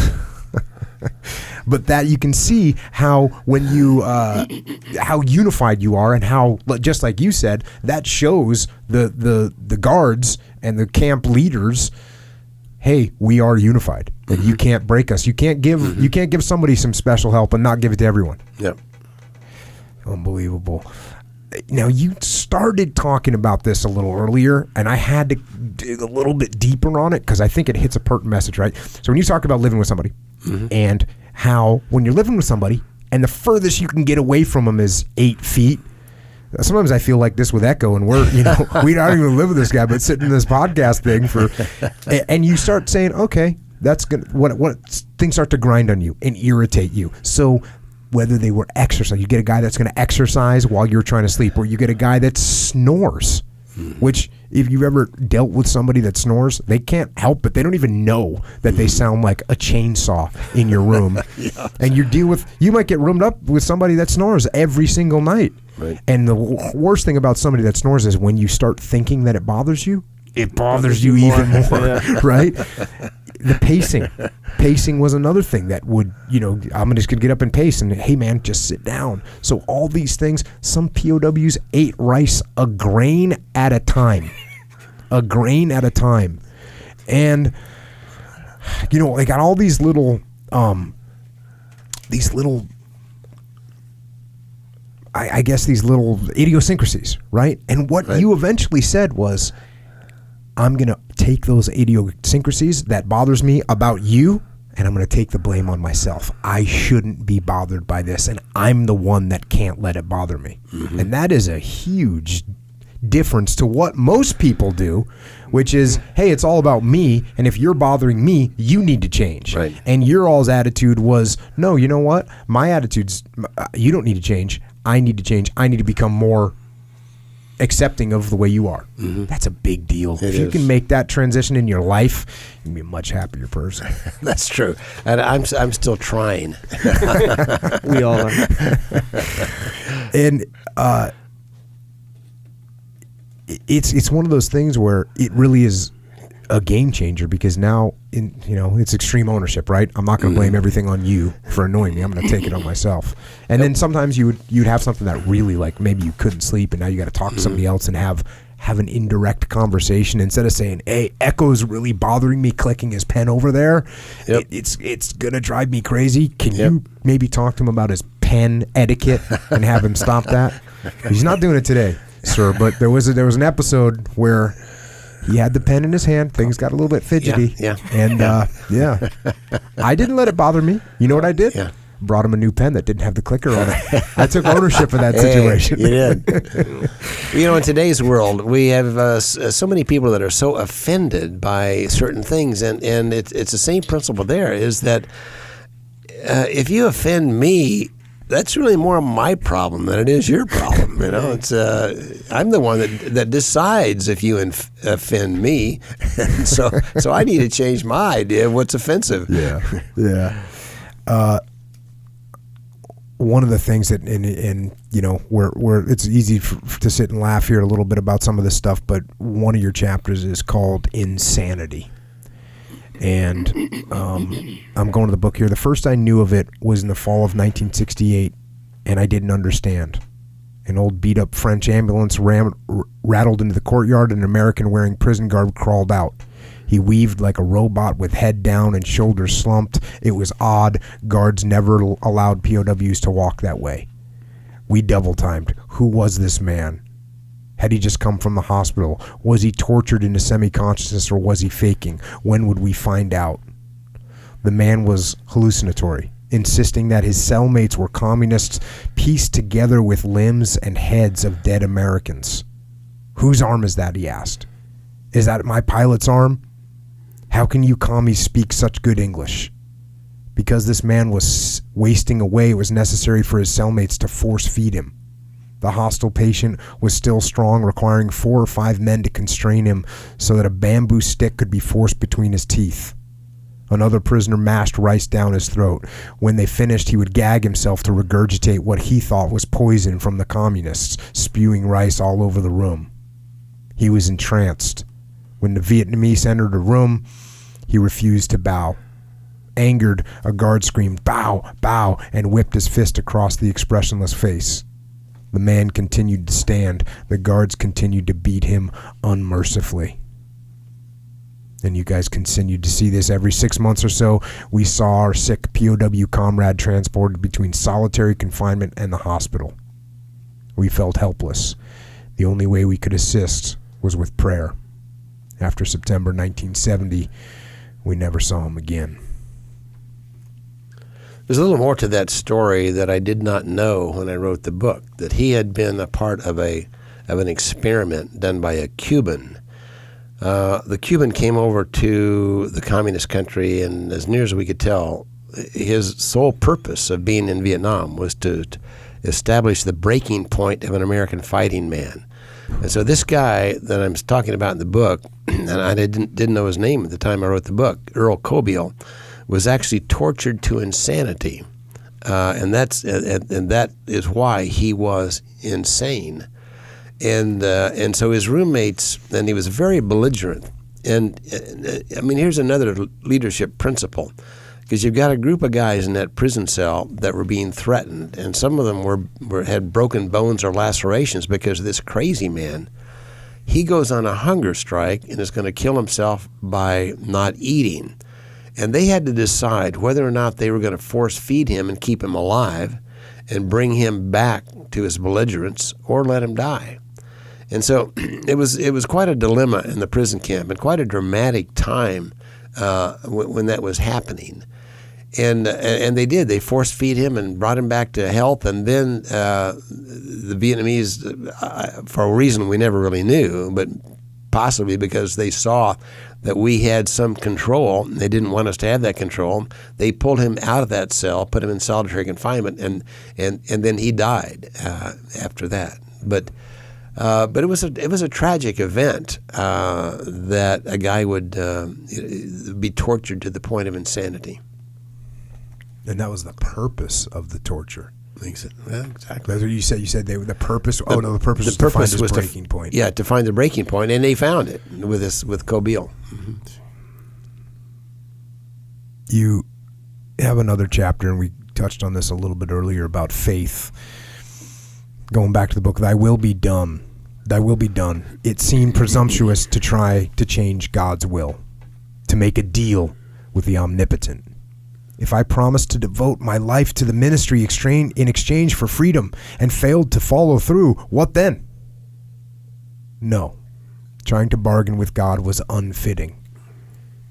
But that you can see how when you how unified you are, and how, just like you said, that shows the guards and the camp leaders, hey, we are unified, and you can't break us. You can't give somebody some special help and not give it to everyone. Yep. Unbelievable. Now, you started talking about this a little earlier, and I had to dig a little bit deeper on it because I think it hits a pertinent message, right? So when you talk about living with somebody, and how when you're living with somebody and the furthest you can get away from them is 8 feet, sometimes I feel like this with Echo, and we're, we don't even live with this guy, but sitting in this podcast thing and you start saying, okay, that's good. What things start to grind on you and irritate you. So whether they were exercise, you get a guy that's going to exercise while you're trying to sleep, or you get a guy that snores, which if you've ever dealt with somebody that snores, they can't help it. They don't even know that they sound like a chainsaw in your room. And you might get roomed up with somebody that snores every single night. Right. And the worst thing about somebody that snores is when you start thinking that it bothers you, it bothers you even more, right? The pacing was another thing that would, I'm just going to get up and pace, and hey man, just sit down. So all these things, some POWs ate rice a grain at a time. And, they got all these little, I guess these little idiosyncrasies, right? And what you eventually said was, I'm going to take those idiosyncrasies that bothers me about you, and I'm going to take the blame on myself. I shouldn't be bothered by this, and I'm the one that can't let it bother me. And that is a huge difference to what most people do, which is, hey, it's all about me, and if you're bothering me, you need to change. Right. And your all's attitude was, no, you know what? My attitude's, you don't need to change. I need to change. I need to become more accepting of the way you are. That's a big deal. If you can make that transition in your life, you'll be a much happier person. That's true. And I'm still trying. We all are. And it's one of those things where it really is a game changer, because now it's extreme ownership, right? I'm not going to blame everything on you for annoying me. I'm going to take it on myself. And then sometimes you'd have something that really, like, maybe you couldn't sleep, and now you got to talk to somebody else and have an indirect conversation instead of saying, hey, Echo's really bothering me clicking his pen over there. It's going to drive me crazy. Can you maybe talk to him about his pen etiquette and have him stop that? He's not doing it today, sir, but there was an episode where he had the pen in his hand. Things got a little bit fidgety. And I didn't let it bother me. You know what I did? Brought him a new pen that didn't have the clicker on it. I took ownership of that situation. You did. In today's world, we have so many people that are so offended by certain things, and it's the same principle there, is that if you offend me, that's really more my problem than it is your problem. You know, it's I'm the one that decides if you offend me, and so I need to change my idea of what's offensive. Yeah. One of the things that, and you know, where it's easy to sit and laugh here a little bit about some of this stuff, but one of your chapters is called Insanity. And I'm going to the book here. The first I knew of it was in the fall of 1968, and I didn't understand. An old beat-up French ambulance rattled into the courtyard, and an American wearing prison garb crawled out. He weaved like a robot with head down and shoulders slumped. It was odd. Guards never allowed POWs to walk that way. We double-timed. Who was this man? Had he just come from the hospital? Was he tortured into semi-consciousness, or was he faking? When would we find out? The man was hallucinatory, insisting that his cellmates were communists pieced together with limbs and heads of dead Americans. Whose arm is that, he asked. Is that my pilot's arm? How can you commies speak such good English? Because this man was wasting away, it was necessary for his cellmates to force feed him. The hostile patient was still strong, requiring 4 or 5 men to constrain him so that a bamboo stick could be forced between his teeth. Another prisoner mashed rice down his throat. When they finished, he would gag himself to regurgitate what he thought was poison from the communists, spewing rice all over the room. He was entranced. When the Vietnamese entered the room, he refused to bow. Angered, a guard screamed, "Bow, bow," and whipped his fist across the expressionless face. The man continued to stand. The guards continued to beat him unmercifully. And you guys continued to see this every 6 months or so. We saw our sick POW comrade transported between solitary confinement and the hospital. We felt helpless. The only way we could assist was with prayer. After September 1970, we never saw him again. There's a little more to that story that I did not know when I wrote the book, that he had been a part of an experiment done by a Cuban. The Cuban came over to the communist country, and as near as we could tell, his sole purpose of being in Vietnam was to establish the breaking point of an American fighting man. And so this guy that I'm talking about in the book, and I didn't know his name at the time I wrote the book, Earl Cobiel, was actually tortured to insanity, and that is why he was insane, and so his roommates, and he was very belligerent, and I mean, here's another leadership principle, because you've got a group of guys in that prison cell that were being threatened, and some of them had broken bones or lacerations because of this crazy man. He goes on a hunger strike and is going to kill himself by not eating. And they had to decide whether or not they were going to force feed him and keep him alive and bring him back to his belligerence or let him die. And so it was quite a dilemma in the prison camp, and quite a dramatic time when that was happening. And they did. They force feed him and brought him back to health. And then the Vietnamese, for a reason we never really knew, but possibly because they saw that we had some control, and they didn't want us to have that control, they pulled him out of that cell, put him in solitary confinement, and then he died after that. But it was a tragic event that a guy would be tortured to the point of insanity. And that was the purpose of the torture. Yeah, exactly. That's what you said. You said the purpose. The purpose was to find his breaking point. Yeah, to find the breaking point, and they found it with Cobiel. Mm-hmm. You have another chapter, and we touched on this a little bit earlier about faith. Going back to the book, "Thy will be done. Thy will be done." It seemed presumptuous to try to change God's will, to make a deal with the omnipotent. If I promised to devote my life to the ministry in exchange for freedom and failed to follow through, what then? No. Trying to bargain with God was unfitting.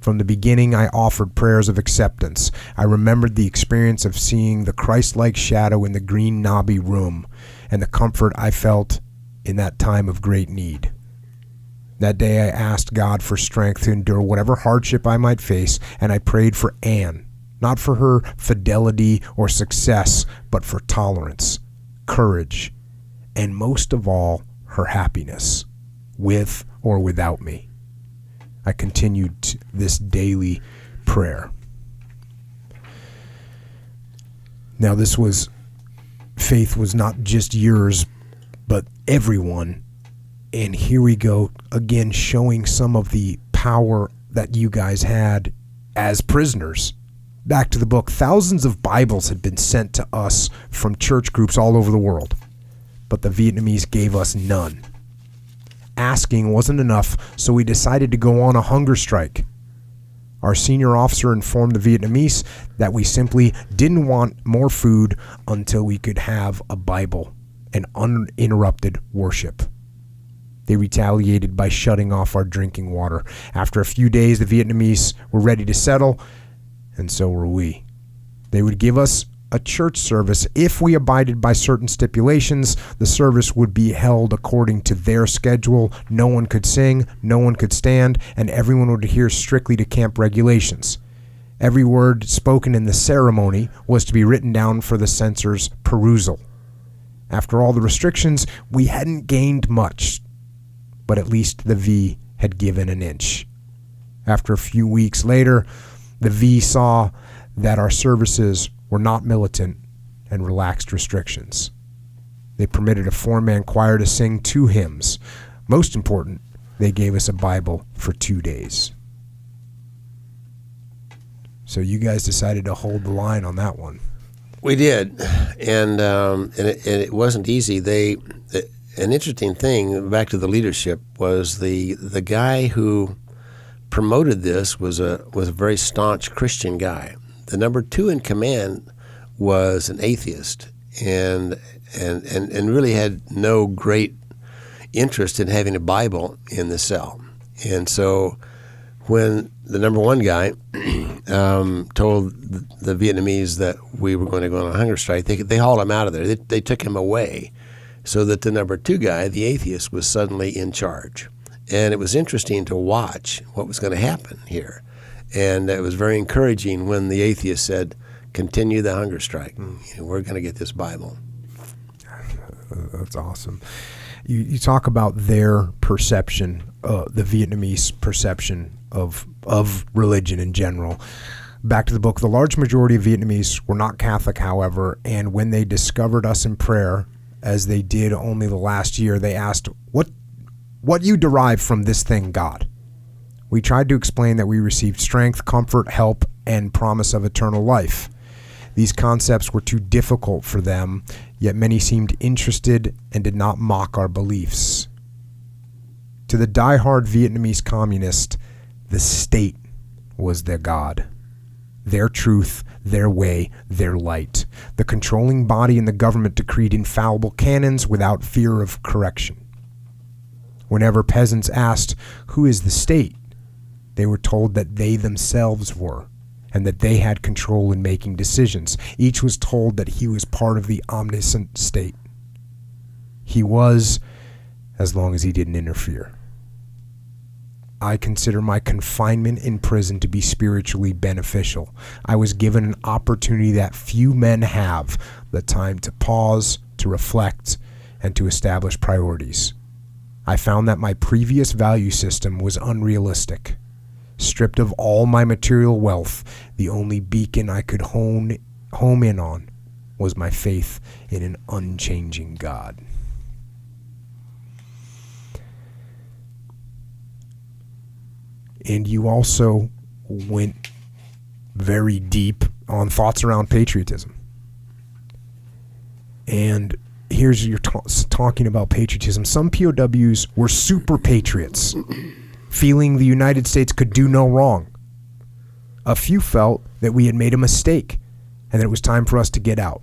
From the beginning, I offered prayers of acceptance. I remembered the experience of seeing the Christ-like shadow in the green knobby room and the comfort I felt in that time of great need. That day, I asked God for strength to endure whatever hardship I might face, and I prayed for Anne. not for her fidelity or success, but for tolerance, courage, and most of all, her happiness, with or without me. I continued this daily prayer. Now faith was not just yours, but everyone. And here we go again, showing some of the power that you guys had as prisoners. Back to the book. Thousands of Bibles had been sent to us from church groups all over the world, but the Vietnamese gave us none. Asking wasn't enough, so we decided to go on a hunger strike. Our senior officer informed the Vietnamese that we simply didn't want more food until we could have a Bible and uninterrupted worship. They retaliated by shutting off our drinking water. After a few days, the Vietnamese were ready to settle, and so were we. They would give us a church service. If we abided by certain stipulations, the service would be held according to their schedule. No one could sing, no one could stand, and everyone would adhere strictly to camp regulations. Every word spoken in the ceremony was to be written down for the censor's perusal. After all the restrictions, we hadn't gained much, but at least the V had given an inch. After a few weeks later, the V saw that our services were not militant and relaxed restrictions. They permitted a 4-man choir to sing 2 hymns. Most important, they gave us a Bible for 2 days. So you guys decided to hold the line on that one. We did, and it wasn't easy. An interesting thing, back to the leadership, was the guy who promoted this was a very staunch Christian guy. The number 2 in command was an atheist and really had no great interest in having a Bible in the cell. And so when the number 1 guy told the Vietnamese that we were going to go on a hunger strike, they hauled him out of there. They took him away so that the number 2 guy, the atheist, was suddenly in charge. And it was interesting to watch what was going to happen here. And it was very encouraging when the atheist said, continue the hunger strike. We're going to get this Bible. That's awesome. You talk about their perception, the Vietnamese perception of religion in general. Back to the book. The large majority of Vietnamese were not Catholic, however, and when they discovered us in prayer, as they did only the last year, they asked, what you derive from this thing, God? We tried to explain that we received strength, comfort, help, and promise of eternal life. These concepts were too difficult for them, yet many seemed interested and did not mock our beliefs. To the die-hard Vietnamese communist, the state was their God, their truth, their way, their light. The controlling body in the government decreed infallible canons without fear of correction. Whenever peasants asked, who is the state? They were told that they themselves were, and that they had control in making decisions. Each was told that he was part of the omniscient state. He was, as long as he didn't interfere. I consider my confinement in prison to be spiritually beneficial. I was given an opportunity that few men have, the time to pause, to reflect, and to establish priorities. I found that my previous value system was unrealistic. Stripped of all my material wealth, the only beacon I could home in on was my faith in an unchanging God. And you also went very deep on thoughts around patriotism. And here's your talking about patriotism. Some POWs were super patriots, feeling the United States could do no wrong. A few felt that we had made a mistake and that it was time for us to get out.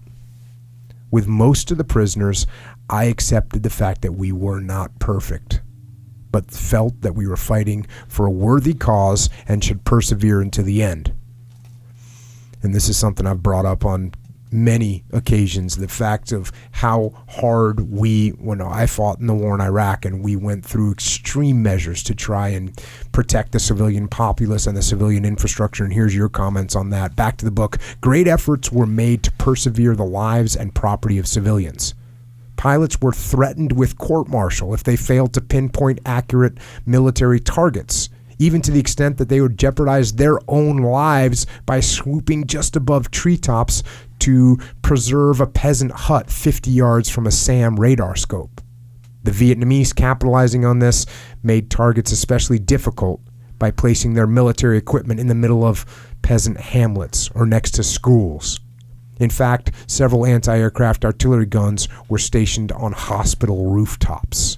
With most of the prisoners, I accepted the fact that we were not perfect, but felt that we were fighting for a worthy cause and should persevere until the end. And this is something I've brought up on many occasions the fact of how hard when I fought in the war in Iraq, and we went through extreme measures to try and protect the civilian populace and the civilian infrastructure. And here's your comments on that. Back to the book. Great efforts were made to persevere the lives and property of civilians. Pilots were threatened with court-martial if they failed to pinpoint accurate military targets, even to the extent that they would jeopardize their own lives by swooping just above treetops to preserve a peasant hut 50 yards from a SAM radar scope. The Vietnamese, capitalizing on this, made targets especially difficult by placing their military equipment in the middle of peasant hamlets or next to schools. In fact, several anti-aircraft artillery guns were stationed on hospital rooftops.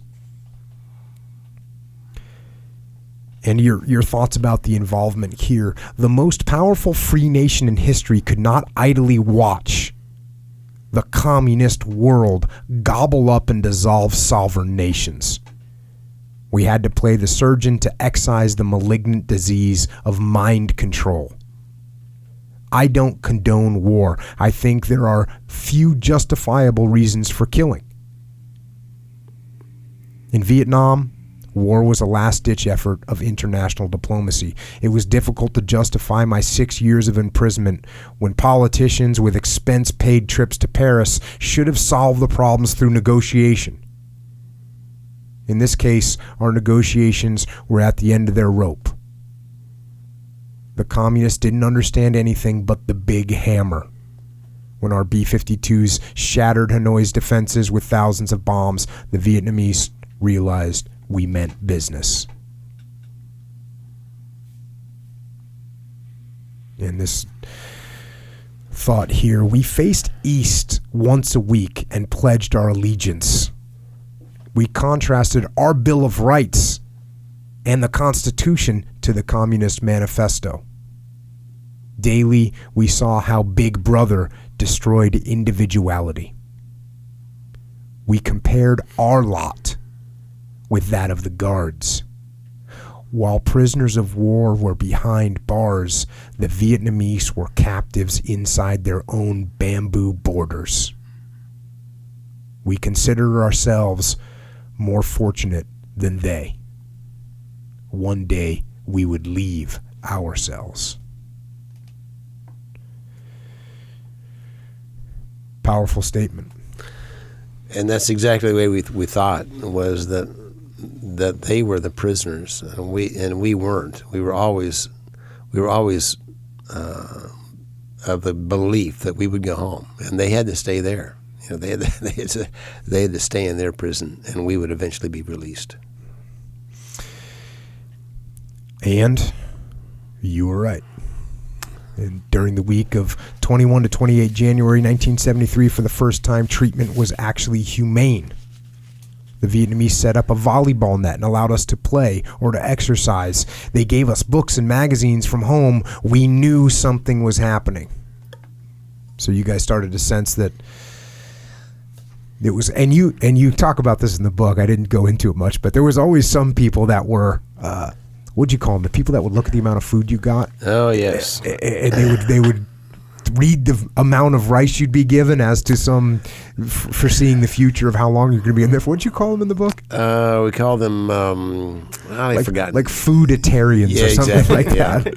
And your thoughts about the involvement here. The most powerful free nation in history could not idly watch the communist world gobble up and dissolve sovereign nations. We had to play the surgeon to excise the malignant disease of mind control. I don't condone war. I think there are few justifiable reasons for killing. In Vietnam, war was a last-ditch effort of international diplomacy. It was difficult to justify my 6 years of imprisonment when politicians with expense-paid trips to Paris should have solved the problems through negotiation. In this case, our negotiations were at the end of their rope. The communists didn't understand anything but the big hammer. When our B-52s shattered Hanoi's defenses with thousands of bombs, the Vietnamese realized we meant business. And this thought here, we faced east once a week and pledged our allegiance. We contrasted our Bill of Rights and the Constitution to the Communist Manifesto. Daily, we saw how Big Brother destroyed individuality. We compared our lot with that of the guards. While prisoners of war were behind bars, the Vietnamese were captives inside their own bamboo borders. We considered ourselves more fortunate than they. One day we would leave our cells. Powerful statement. And that's exactly the way we thought, was that they were the prisoners and we weren't. We were always of the belief that we would go home, and they had to stay there. You know, they had to stay in their prison, and we would eventually be released. And you were right. And during the week of 21 to 28 January 1973, for the first time, treatment was actually humane. The Vietnamese set up a volleyball net and allowed us to play or to exercise. They gave us books and magazines from home. We knew something was happening. So you guys started to sense that it was, and you talk about this in the book. I didn't go into it much, but there was always some people that were, what'd you call them? The people that would look at the amount of food you got. Oh yes, and they would read the amount of rice you'd be given as to some foreseeing the future of how long you're going to be in there. What'd you call them in the book? We call them I forgot, like fooditarians or something like that.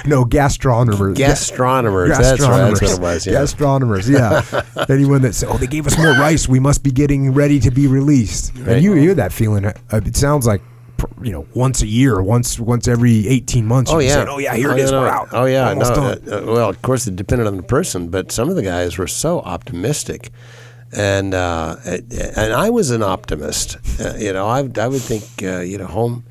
No, gastronomers. Gastronomers. That's right. That's what it was. Yeah. Gastronomers. Yeah. Anyone that said, "Oh, they gave us more rice. We must be getting ready to be released." Right. And you hear that feeling. It sounds like, once a year, once every 18 months. Oh yeah. Say, "Oh yeah, here it is. We're out." Oh yeah. Almost done. Well, of course, it depended on the person, but some of the guys were so optimistic, and I was an optimist. I would think home.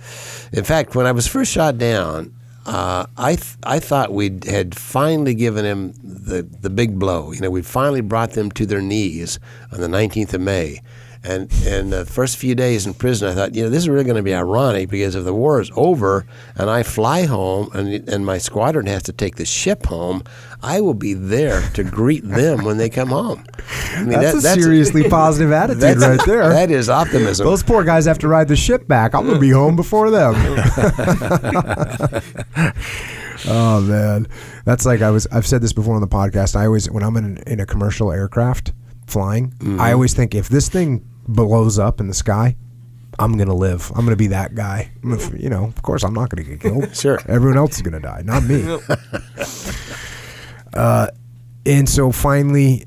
In fact, when I was first shot down, I thought we had finally given him the big blow. We finally brought them to their knees on the 19th of May. And the first few days in prison, I thought, this is really going to be ironic, because if the war is over and I fly home and my squadron has to take the ship home, I will be there to greet them when they come home. I mean, that's a seriously positive attitude right there. That is optimism. Those poor guys have to ride the ship back. I'm going to be home before them. Oh man, that's like I've said this before on the podcast. I always, when I'm in a commercial aircraft flying, I always think if this thing blows up in the sky, I'm gonna live. I'm gonna be that guy. Of course, I'm not gonna get killed. Sure, everyone else is gonna die, not me. And so finally,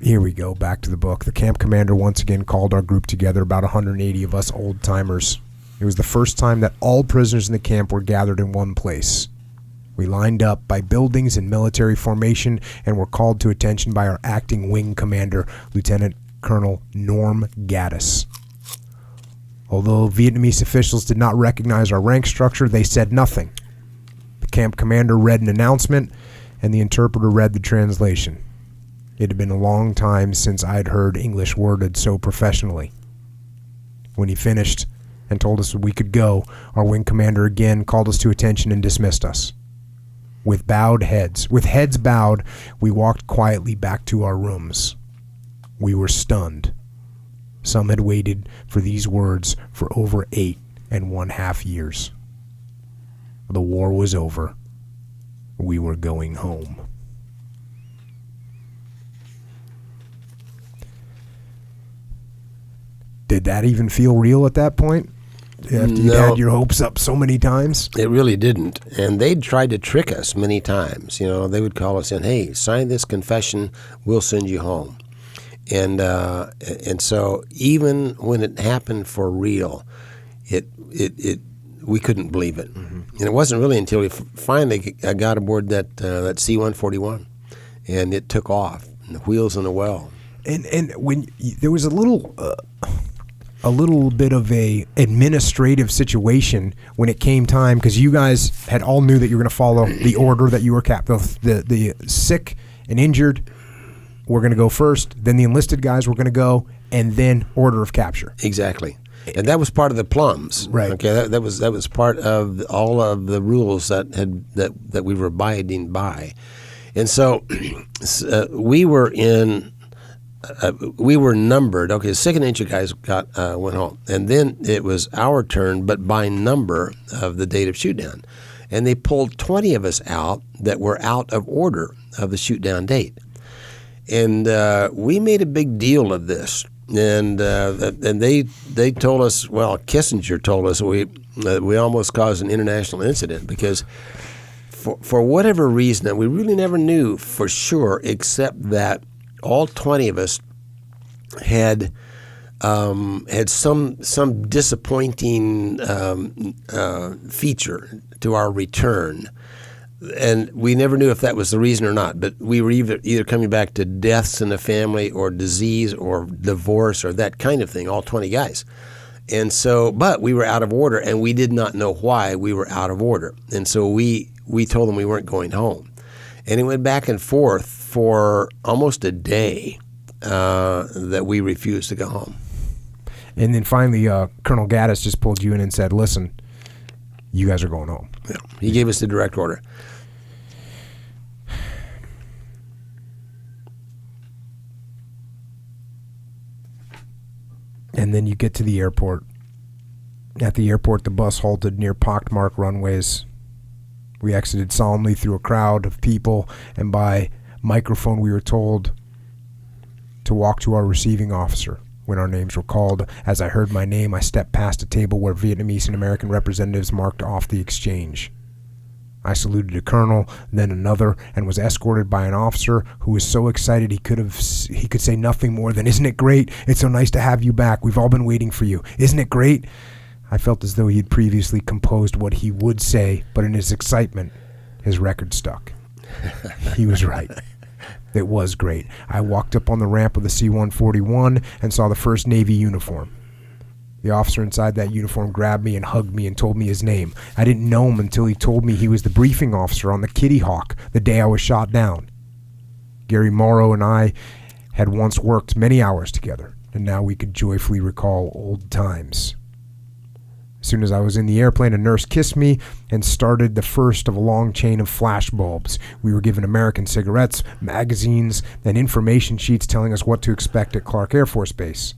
here we go, back to the book. The camp commander once again called our group together, about 180 of us old timers. It was the first time that all prisoners in the camp were gathered in one place. We lined up by buildings in military formation and were called to attention by our acting wing commander, Lieutenant Colonel Norm Gaddis. Although Vietnamese officials did not recognize our rank structure, they said nothing. The camp commander read an announcement, and the interpreter read the translation. It had been a long time since I'd heard English worded so professionally. When he finished and told us we could go, our wing commander again called us to attention and dismissed us. With heads bowed, we walked quietly back to our rooms. We were stunned. Some had waited for these words for over 8.5 years. The war was over. We were going home. Did that even feel real at that point? After you'd had your hopes up so many times? It really didn't. And they'd tried to trick us many times. They would call us in, hey, sign this confession, we'll send you home. And so even when it happened for real, we couldn't believe it. Mm-hmm. And it wasn't really until we finally got aboard that C-141, and it took off, and the wheels in the well. And when there was a little bit of a administrative situation when it came time, because you guys had all knew that you were going to follow the order that you were the sick and injured were going to go first, then the enlisted guys were going to go, and then order of capture. Exactly. And that was part of the Plumbs. Right. Okay, that was part of all of the rules that we were abiding by. And so we were numbered. Okay, the sick and injured guys went home, and then it was our turn, but by number of the date of shoot down. And they pulled 20 of us out that were out of order of the shoot down date. And we made a big deal of this, and they told us. Well, Kissinger told us we almost caused an international incident because for whatever reason that we really never knew for sure, except that all 20 of us had some disappointing feature to our return. And we never knew if that was the reason or not, but we were either coming back to deaths in the family or disease or divorce or that kind of thing, all 20 guys. And so, but we were out of order, and we did not know why we were out of order. And so we told them we weren't going home. And it went back and forth for almost a day that we refused to go home. And then finally, Colonel Gaddis just pulled you in and said, listen, you guys are going home. Yeah. He gave us the direct order. And then you get to the airport. At the airport, the bus halted near pockmarked runways. We exited solemnly through a crowd of people, and by microphone we were told to walk to our receiving officer. When our names were called, as I heard my name, I stepped past a table where Vietnamese and American representatives marked off the exchange. I saluted a colonel, then another, and was escorted by an officer who was so excited he could say nothing more than, "Isn't it great? It's so nice to have you back. We've all been waiting for you. Isn't it great?" I felt as though he had previously composed what he would say, but in his excitement, his record stuck. He was right. It was great. I walked up on the ramp of the C-141 and saw the first Navy uniform. The officer inside that uniform grabbed me and hugged me and told me his name. I didn't know him until he told me he was the briefing officer on the Kitty Hawk the day I was shot down. Gary Morrow and I had once worked many hours together, and now we could joyfully recall old times. As soon as I was in the airplane, a nurse kissed me and started the first of a long chain of flash bulbs. We were given American cigarettes, magazines, and information sheets telling us what to expect at Clark Air Force Base.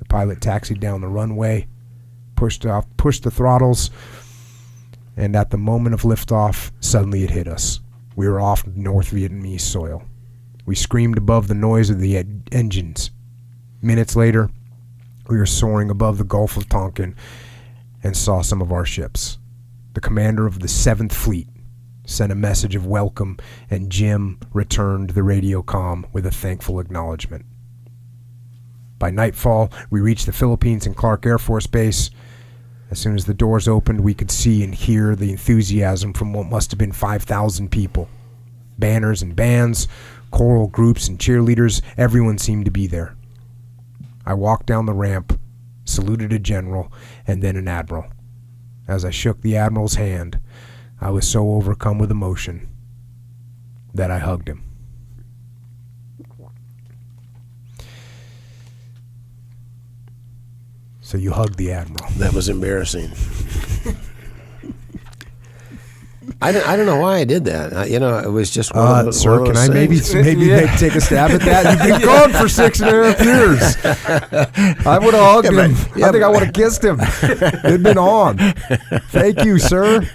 The pilot taxied down the runway, pushed the throttles, And at the moment of liftoff, suddenly it hit us. We were off North Vietnamese soil. We screamed above the noise of the engines. Minutes later, we were soaring above the Gulf of Tonkin and saw some of our ships. The commander of the 7th Fleet sent a message of welcome, and Jim returned the radio comm with a thankful acknowledgement. By nightfall, we reached the Philippines and Clark Air Force Base. As soon as the doors opened, we could see and hear the enthusiasm from what must have been 5,000 people. Banners and bands, choral groups and cheerleaders, everyone seemed to be there. I walked down the ramp, saluted a general, and then an admiral. As I shook the admiral's hand, I was so overcome with emotion that I hugged him. So you hugged the admiral. That was embarrassing. I don't know why I did that. It was just one of sir, one of can I things. maybe take a stab at that? You've been gone for 6.5 years. I would have hugged him. I think I would have kissed him. It'd been on. Thank you, sir.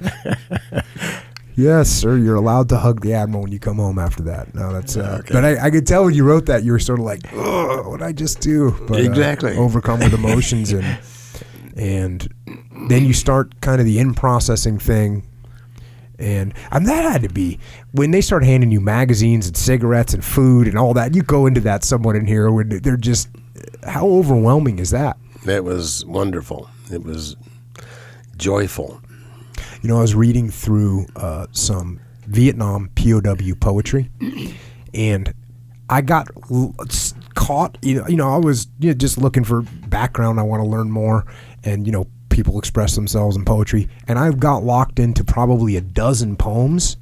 Yes, sir. You're allowed to hug the admiral when you come home after that. No, that's. Okay. But I could tell when you wrote that you were sort of like, "Ugh, what did I just do?" But, Exactly. Overcome with emotions and then you start kind of the in-processing thing. And that had to be when they start handing you magazines and cigarettes and food and all that. You go into that somewhat in here when they're just, how overwhelming is that? It was wonderful. It was joyful. I was reading through some Vietnam POW poetry, and I got caught. I was just looking for background. I want to learn more, and people express themselves in poetry, and I got locked into probably a dozen poems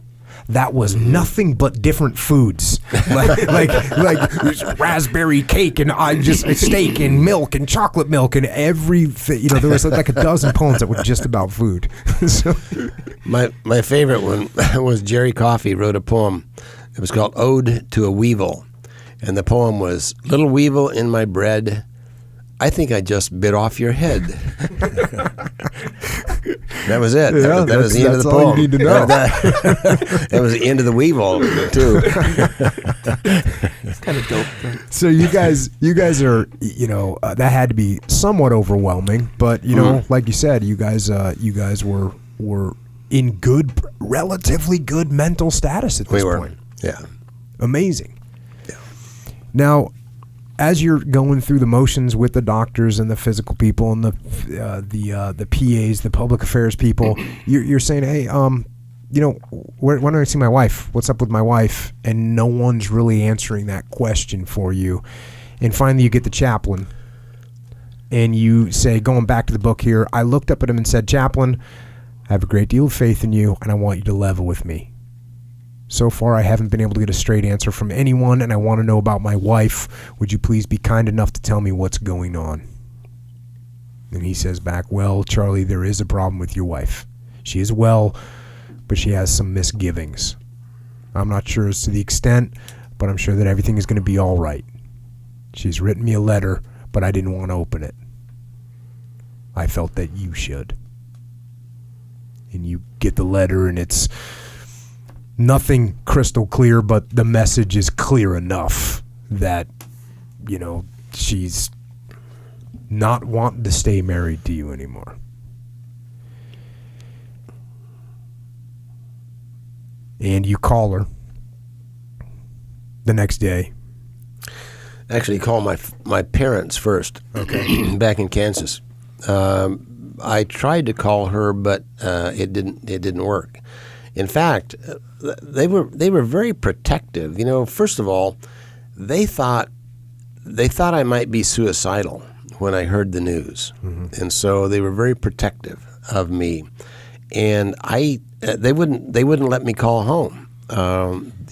that was nothing but different foods, like raspberry cake and steak and milk and chocolate milk and everything. There was like a dozen poems that were just about food. So, my favorite one was Jerry Coffey wrote a poem. It was called "Ode to a Weevil," and the poem was, "Little weevil in my bread, I think I just bit off your head." That was it. Yeah, that was the end of the all poem. you need to know. That was the end of the weevil, too. It's kind of dope. Though. So you guys are, that had to be somewhat overwhelming, but like you said, you guys were in relatively good mental status at this point. Yeah. Amazing. Yeah. Now, as you're going through the motions with the doctors and the physical people and the PAs, the public affairs people, you're saying, hey, when do I see my wife? What's up with my wife? And no one's really answering that question for you. And finally you get the chaplain and you say, going back to the book here, I looked up at him and said, "Chaplain, I have a great deal of faith in you and I want you to level with me. So far, I haven't been able to get a straight answer from anyone, and I want to know about my wife. Would you please be kind enough to tell me what's going on?" And he says back, "Well, Charlie, there is a problem with your wife. She is well, but she has some misgivings. I'm not sure as to the extent, but I'm sure that everything is going to be all right. She's written me a letter, but I didn't want to open it. I felt that you should." And you get the letter, and it's nothing crystal clear, but the message is clear enough that, she's not wanting to stay married to you anymore. And you call her the next day. Actually, called my parents first. Okay. Back in Kansas. I tried to call her, but it didn't work. In fact, they were very protective. First of all, they thought I might be suicidal when I heard the news, and so they were very protective of me. And they wouldn't let me call home.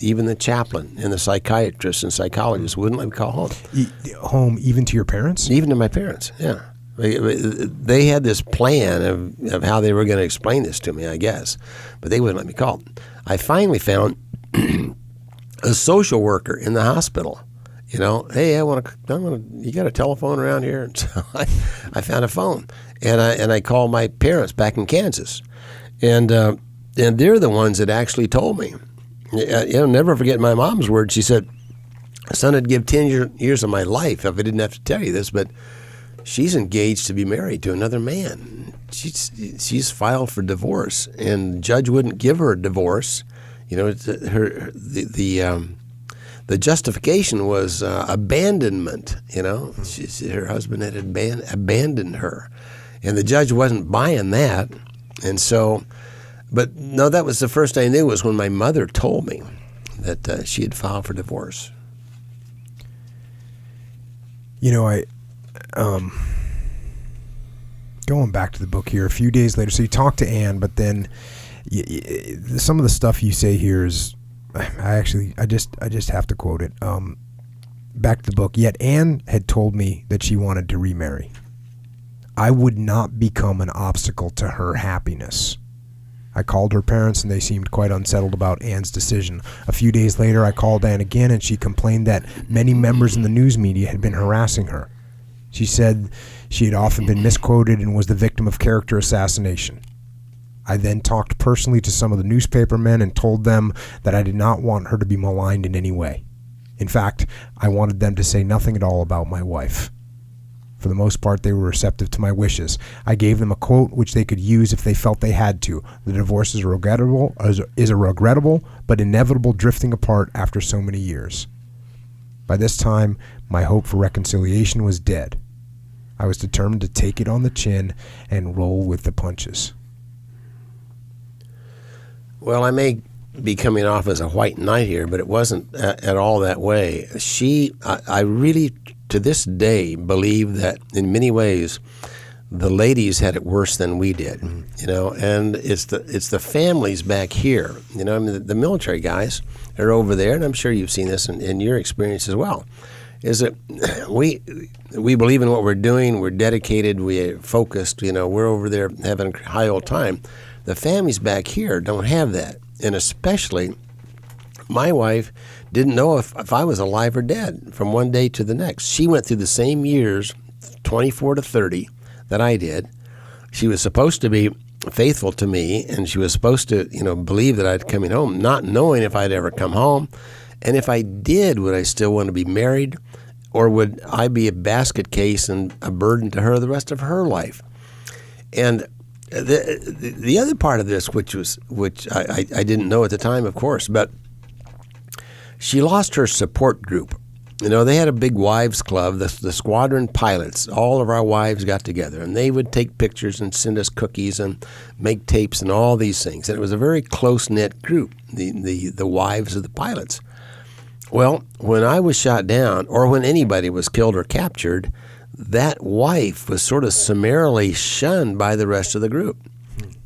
Even the chaplain and the psychiatrist and psychologist wouldn't let me call home. Home, even to your parents? Even to my parents, yeah. They had this plan of how they were going to explain this to me, I guess, but they wouldn't let me call. I finally found a social worker in the hospital. Hey, you got a telephone around here? And so I found a phone, and I called my parents back in Kansas, And they're the ones that actually told me. I'll never forget my mom's words. She said, "Son, I'd give 10 years of my life if I didn't have to tell you this, but she's engaged to be married to another man. She's filed for divorce, and the judge wouldn't give her a divorce. The justification was abandonment. Her husband had abandoned her, and the judge wasn't buying that. And so, but no, that was the first I knew was when my mother told me that she had filed for divorce. Going back to the book here, a few days later, so you talk to Anne, but then some of the stuff you say here is, I just have to quote it. Back to the book. Yet Anne had told me that she wanted to remarry. I would not become an obstacle to her happiness. I called her parents, and they seemed quite unsettled about Anne's decision. A few days later, I called Anne again, and she complained that many members in the news media had been harassing her. She said she had often been misquoted and was the victim of character assassination. I then talked personally to some of the newspapermen and told them that I did not want her to be maligned in any way. In fact, I wanted them to say nothing at all about my wife. For the most part, they were receptive to my wishes. I gave them a quote which they could use if they felt they had to. The divorce is a regrettable but inevitable drifting apart after so many years. By this time, my hope for reconciliation was dead. I was determined to take it on the chin and roll with the punches. Well, I may be coming off as a white knight here, but it wasn't at all that way. I really, to this day, believe that in many ways the ladies had it worse than we did. And it's the families back here. The military guys are over there, and I'm sure you've seen this in your experience as well. Is that we believe in what we're doing, we're dedicated, we're focused, we're over there having a high old time. The families back here don't have that. And especially, my wife didn't know if I was alive or dead from one day to the next. She went through the same years, 24 to 30, that I did. She was supposed to be faithful to me, and she was supposed to, believe that I'd coming home, not knowing if I'd ever come home. And if I did, would I still want to be married, or would I be a basket case and a burden to her the rest of her life? And the other part of this, which I didn't know at the time, of course, but she lost her support group. They had a big wives club, the squadron pilots. All of our wives got together, and they would take pictures and send us cookies and make tapes and all these things. And it was a very close-knit group, the wives of the pilots. Well, when I was shot down, or when anybody was killed or captured, that wife was sort of summarily shunned by the rest of the group.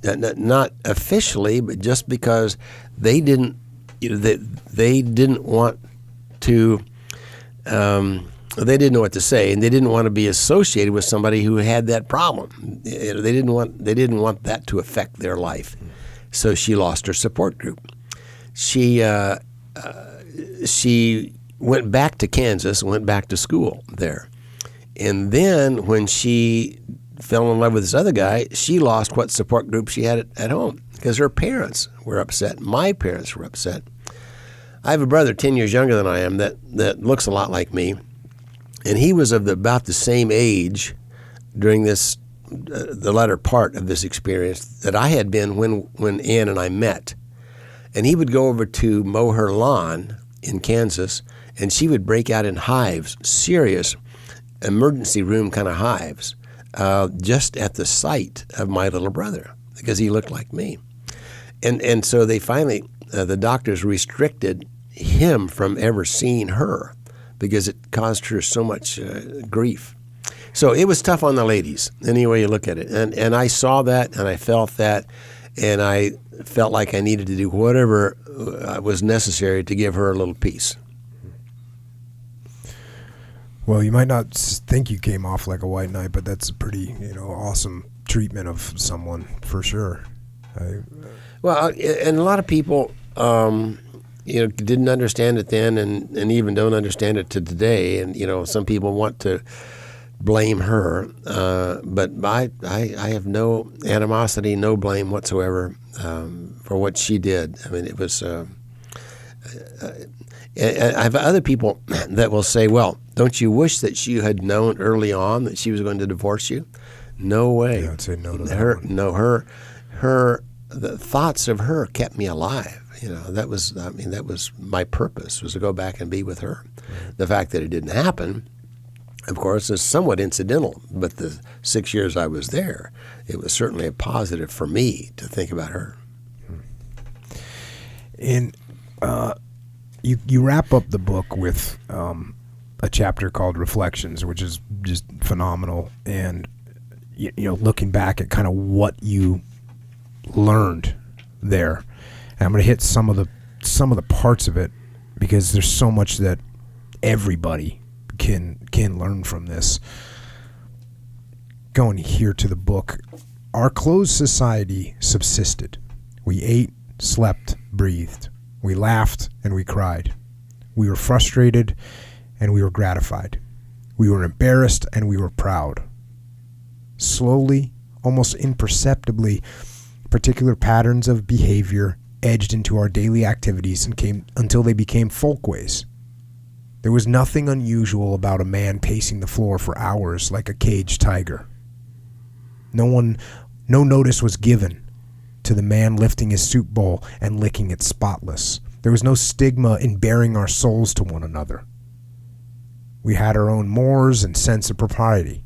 Not officially, but just because they didn't want to, they didn't know what to say, and they didn't want to be associated with somebody who had that problem. They didn't want that to affect their life. So she lost her support group. She went back to Kansas and went back to school there. And then when she fell in love with this other guy, she lost what support group she had at home because her parents were upset. My parents were upset. I have a brother 10 years younger than I am that looks a lot like me, and he was of about the same age during this the latter part of this experience that I had been when Ann and I met. And he would go over to mow her lawn in Kansas, and she would break out in hives, serious emergency room kind of hives, just at the sight of my little brother because he looked like me. And so they finally, the doctors restricted him from ever seeing her because it caused her so much grief. So it was tough on the ladies, any way you look at it. And I saw that, and I felt that, and I felt like I needed to do whatever was necessary to give her a little peace. Well, you might not think you came off like a white knight, but that's a pretty, awesome treatment of someone for sure. Well, and a lot of people, didn't understand it then, and even don't understand it to today. And some people want to blame her, but I have no animosity, no blame whatsoever for what she did. I mean, it was. I have other people that will say, "Well, don't you wish that you had known early on that she was going to divorce you?" No way. Yeah, I'd say no to that one. The thoughts of her kept me alive. That was my purpose, was to go back and be with her. Right. The fact that it didn't happen, of course, is somewhat incidental, but the 6 years I was there, it was certainly a positive for me to think about her. And you wrap up the book with a chapter called Reflections, which is just phenomenal. And looking back at kind of what you learned there, and I'm going to hit some of the parts of it because there's so much that everybody can learn from this. Going here to the book, our closed society subsisted. We ate, slept, breathed. We laughed and we cried. We were frustrated and we were gratified. We were embarrassed and we were proud. Slowly, almost imperceptibly, particular patterns of behavior edged into our daily activities and came until they became folkways. There was nothing unusual about a man pacing the floor for hours like a caged tiger. No notice was given to the man lifting his soup bowl and licking it spotless. There was no stigma in baring our souls to one another. We had our own mores and sense of propriety.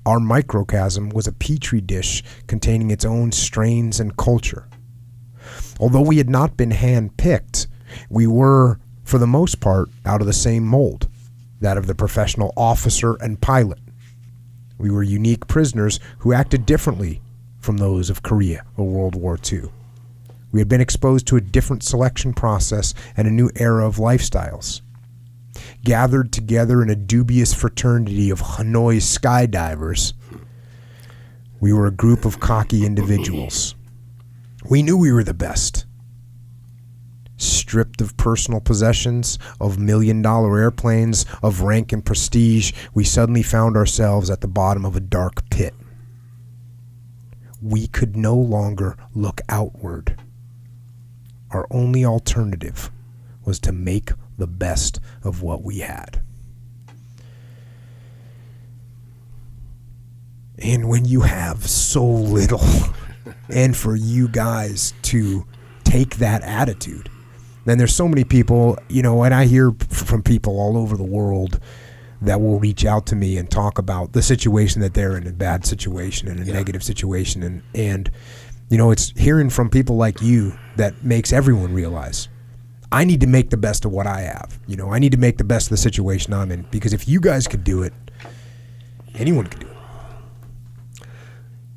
Our microcosm was a petri dish containing its own strains and culture. Although we had not been hand-picked, we were, for the most part, out of the same mold, that of the professional officer and pilot. We were unique prisoners who acted differently from those of Korea or World War II. We had been exposed to a different selection process and a new era of lifestyles. Gathered together in a dubious fraternity of Hanoi skydivers, we were a group of cocky individuals. We knew we were the best. Stripped of personal possessions, of million-dollar airplanes, of rank and prestige, we suddenly found ourselves at the bottom of a dark pit. We could no longer look outward. Our only alternative was to make the best of what we had. And when you have so little, and for you guys to take that attitude, then there's so many people, and I hear from people all over the world that will reach out to me and talk about the situation that they're in, a bad situation and a negative situation. And it's hearing from people like you that makes everyone realize I need to make the best of what I have. I need to make the best of the situation I'm in, because if you guys could do it, anyone could do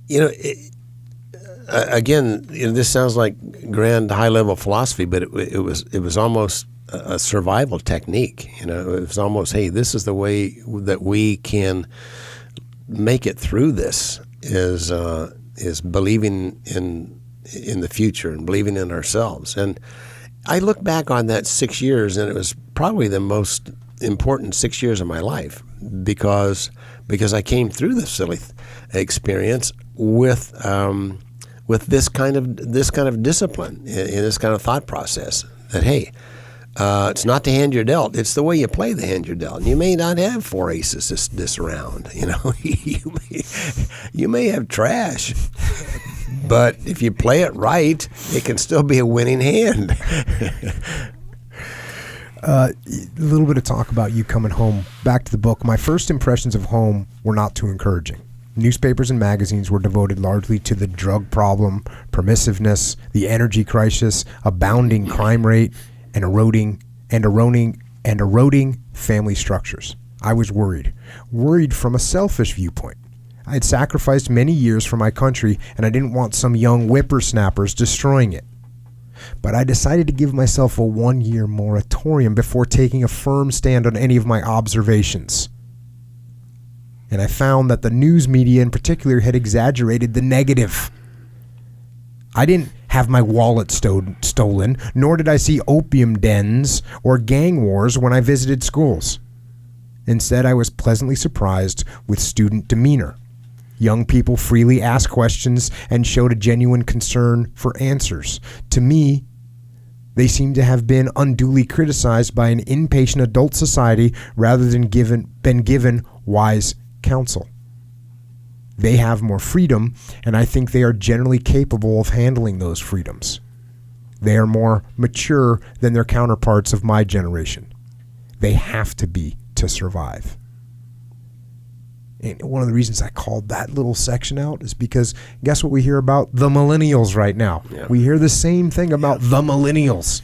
it. Again, this sounds like grand high-level philosophy, but it was almost a survival technique. It was almost, hey, this is the way that we can make it through this, is believing in the future and believing in ourselves. And I look back on that 6 years, and it was probably the most important 6 years of my life because I came through this silly experience with this kind of discipline and this kind of thought process that, hey, it's not the hand you're dealt, it's the way you play the hand you're dealt. And you may not have 4 aces this round. You may have trash, but if you play it right, it can still be a winning hand. A little bit of talk about you coming home. Back to the book. My first impressions of home were not too encouraging. Newspapers and magazines were devoted largely to the drug problem, permissiveness, the energy crisis, abounding crime rate, and eroding family structures. I was worried from a selfish viewpoint. I had sacrificed many years for my country, and I didn't want some young whippersnappers destroying it. But I decided to give myself a 1-year moratorium before taking a firm stand on any of my observations. And I found that the news media in particular had exaggerated the negative. I didn't have my wallet stolen, nor did I see opium dens or gang wars when I visited schools. Instead, I was pleasantly surprised with student demeanor. Young people freely asked questions and showed a genuine concern for answers. To me, they seem to have been unduly criticized by an impatient adult society rather than been given wise counsel. They have more freedom, and I think they are generally capable of handling those freedoms. They are more mature than their counterparts of my generation. They have to be to survive. And one of the reasons I called that little section out is because guess what we hear about the millennials right now? Yeah. We hear the same thing about the millennials.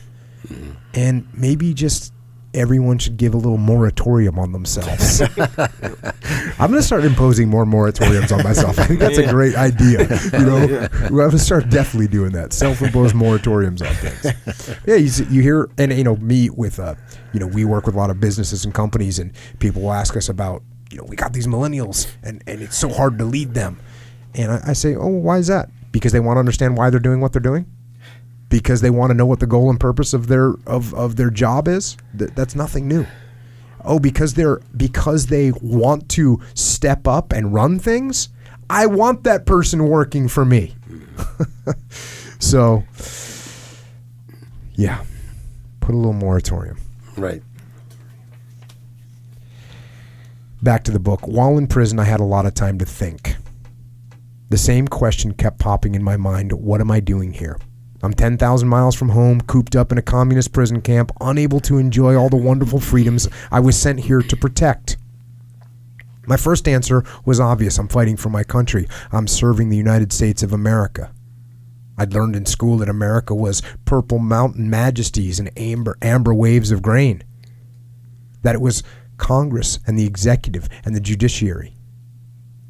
And maybe just everyone should give a little moratorium on themselves. I'm going to start imposing more moratoriums on myself. I think that's a great idea. We're going to start definitely doing that. Self-imposed moratoriums on things. Yeah, you hear, and me with, we work with a lot of businesses and companies, and people will ask us about, we got these millennials, and it's so hard to lead them. And I say, oh, why is that? Because they want to understand why they're doing what they're doing? Because they want to know what the goal and purpose of their job is? That's nothing new. Oh, because they want to step up and run things? I want that person working for me. So, yeah, put a little moratorium. Right. Back to the book. While in prison, I had a lot of time to think. The same question kept popping in my mind. What am I doing here? I'm 10,000 miles from home, cooped up in a communist prison camp, unable to enjoy all the wonderful freedoms I was sent here to protect. My first answer was obvious. I'm fighting for my country. I'm serving the United States of America. I'd learned in school that America was purple mountain majesties and amber waves of grain. That it was Congress and the executive and the judiciary.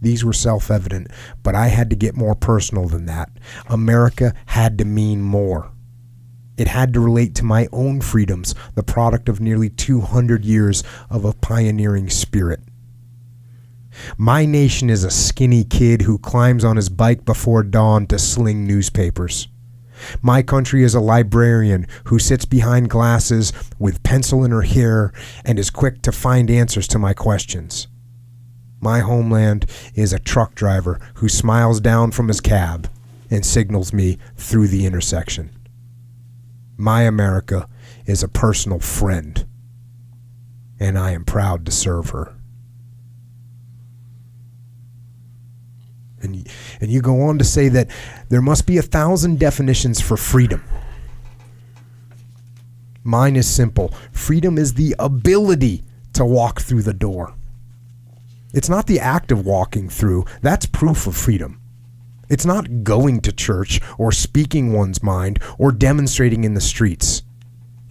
These were self-evident, but I had to get more personal than that. America had to mean more. It had to relate to my own freedoms, the product of nearly 200 years of a pioneering spirit. My nation is a skinny kid who climbs on his bike before dawn to sling newspapers. My country is a librarian who sits behind glasses with pencil in her hair and is quick to find answers to my questions. My homeland is a truck driver who smiles down from his cab and signals me through the intersection. My America is a personal friend, and I am proud to serve her. And you go on to say that there must be 1,000 definitions for freedom. Mine is simple. Freedom is the ability to walk through the door. It's not the act of walking through. That's proof of freedom. It's not going to church or speaking one's mind or demonstrating in the streets.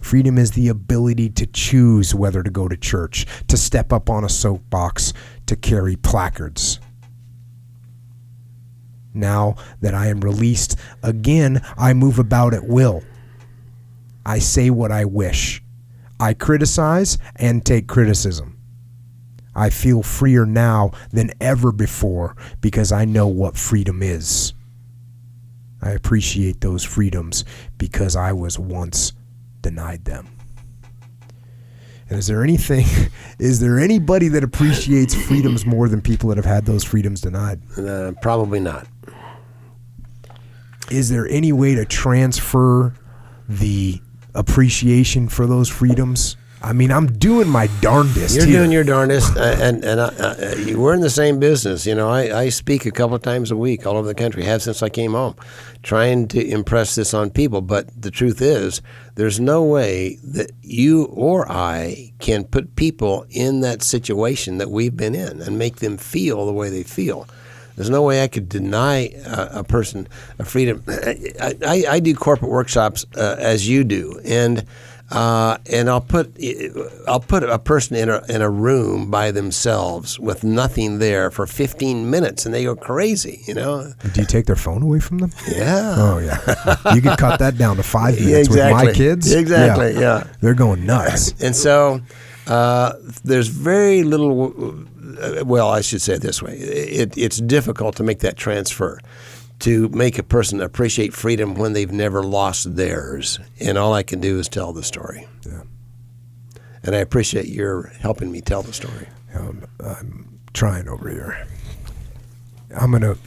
Freedom is the ability to choose whether to go to church, to step up on a soapbox, to carry placards. Now that I am released, again, I move about at will. I say what I wish. I criticize and take criticism. I feel freer now than ever before because I know what freedom is. I appreciate those freedoms because I was once denied them. And is there anybody that appreciates freedoms more than people that have had those freedoms denied? Probably not. Is there any way to transfer the appreciation for those freedoms? I mean, I'm doing my darndest. You're here. doing your darndest, and we're in the same business. I speak a couple of times a week all over the country, have since I came home, trying to impress this on people. But the truth is, there's no way that you or I can put people in that situation that we've been in and make them feel the way they feel. There's no way I could deny a person a freedom. I do corporate workshops as you do, and I'll put a person in a room by themselves with nothing there for 15 minutes, and they go crazy. Do you take their phone away from them? Yeah. Oh yeah. You could cut that down to 5 minutes Exactly. with my kids. Exactly. Yeah. They're going nuts. And so there's very little. Well, I should say it this way. It's difficult to make that transfer, to make a person appreciate freedom when they've never lost theirs. And all I can do is tell the story. Yeah. And I appreciate your helping me tell the story. I'm trying over here. I'm going to,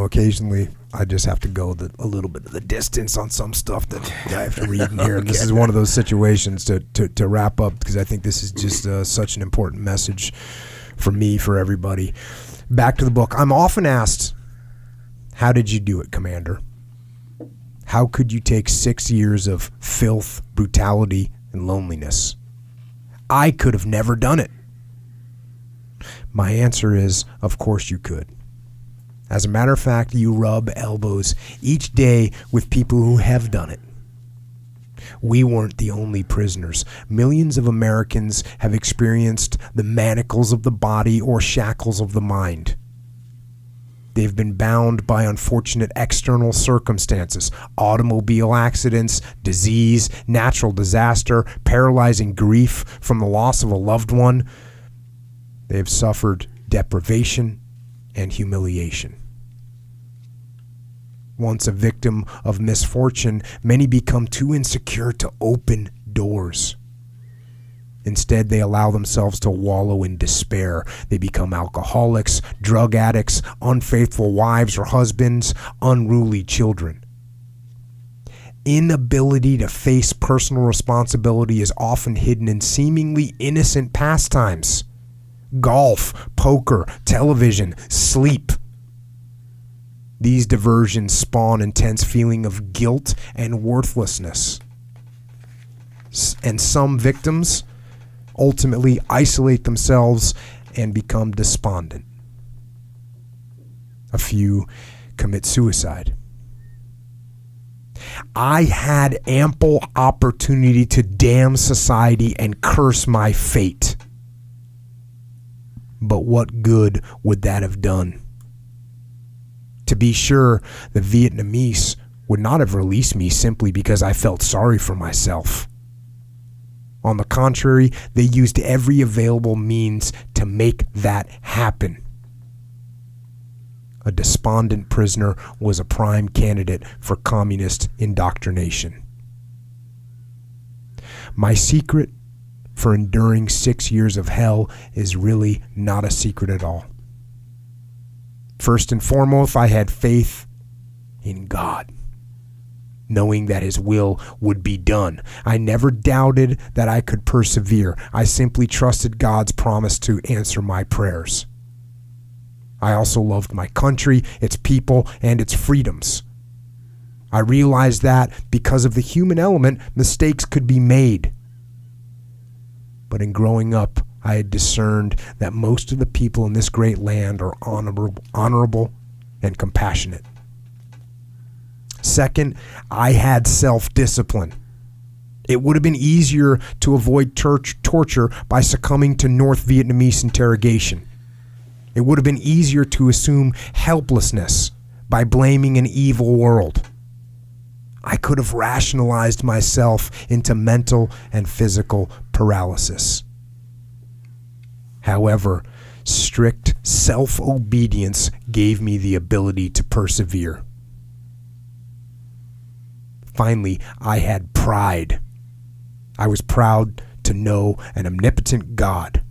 occasionally I just have to go a little bit of the distance on some stuff that I have to read in here. And this is one of those situations to wrap up, because I think this is just such an important message for me, for everybody. Back to the book. I'm often asked, how did you do it, Commander? How could you take 6 years of filth, brutality, and loneliness? I could have never done it. My answer is, of course you could. As a matter of fact, you rub elbows each day with people who have done it. We weren't the only prisoners. Millions of Americans have experienced the manacles of the body or shackles of the mind. They've been bound by unfortunate external circumstances, automobile accidents, disease, natural disaster, paralyzing grief from the loss of a loved one. They have suffered deprivation and humiliation. Once a victim of misfortune, many become too insecure to open doors. Instead, they allow themselves to wallow in despair. They become alcoholics, drug addicts, unfaithful wives or husbands, unruly children. Inability to face personal responsibility is often hidden in seemingly innocent pastimes. Golf, poker, television, sleep. These diversions spawn intense feeling of guilt and worthlessness. And some victims ultimately isolate themselves and become despondent. A few commit suicide. I had ample opportunity to damn society and curse my fate. But what good would that have done? To be sure, the Vietnamese would not have released me simply because I felt sorry for myself. On the contrary, they used every available means to make that happen. A despondent prisoner was a prime candidate for communist indoctrination. My secret for enduring 6 years of hell is really not a secret at all. First and foremost, I had faith in God, knowing that His will would be done. I never doubted that I could persevere. I simply trusted God's promise to answer my prayers. I also loved my country, its people, and its freedoms. I realized that because of the human element, mistakes could be made. But in growing up, I had discerned that most of the people in this great land are honorable and compassionate. Second, I had self-discipline. It would have been easier to avoid torture by succumbing to North Vietnamese interrogation. It would have been easier to assume helplessness by blaming an evil world. I could have rationalized myself into mental and physical paralysis. However, strict self-obedience gave me the ability to persevere. Finally, I had pride. I was proud to know an omnipotent God.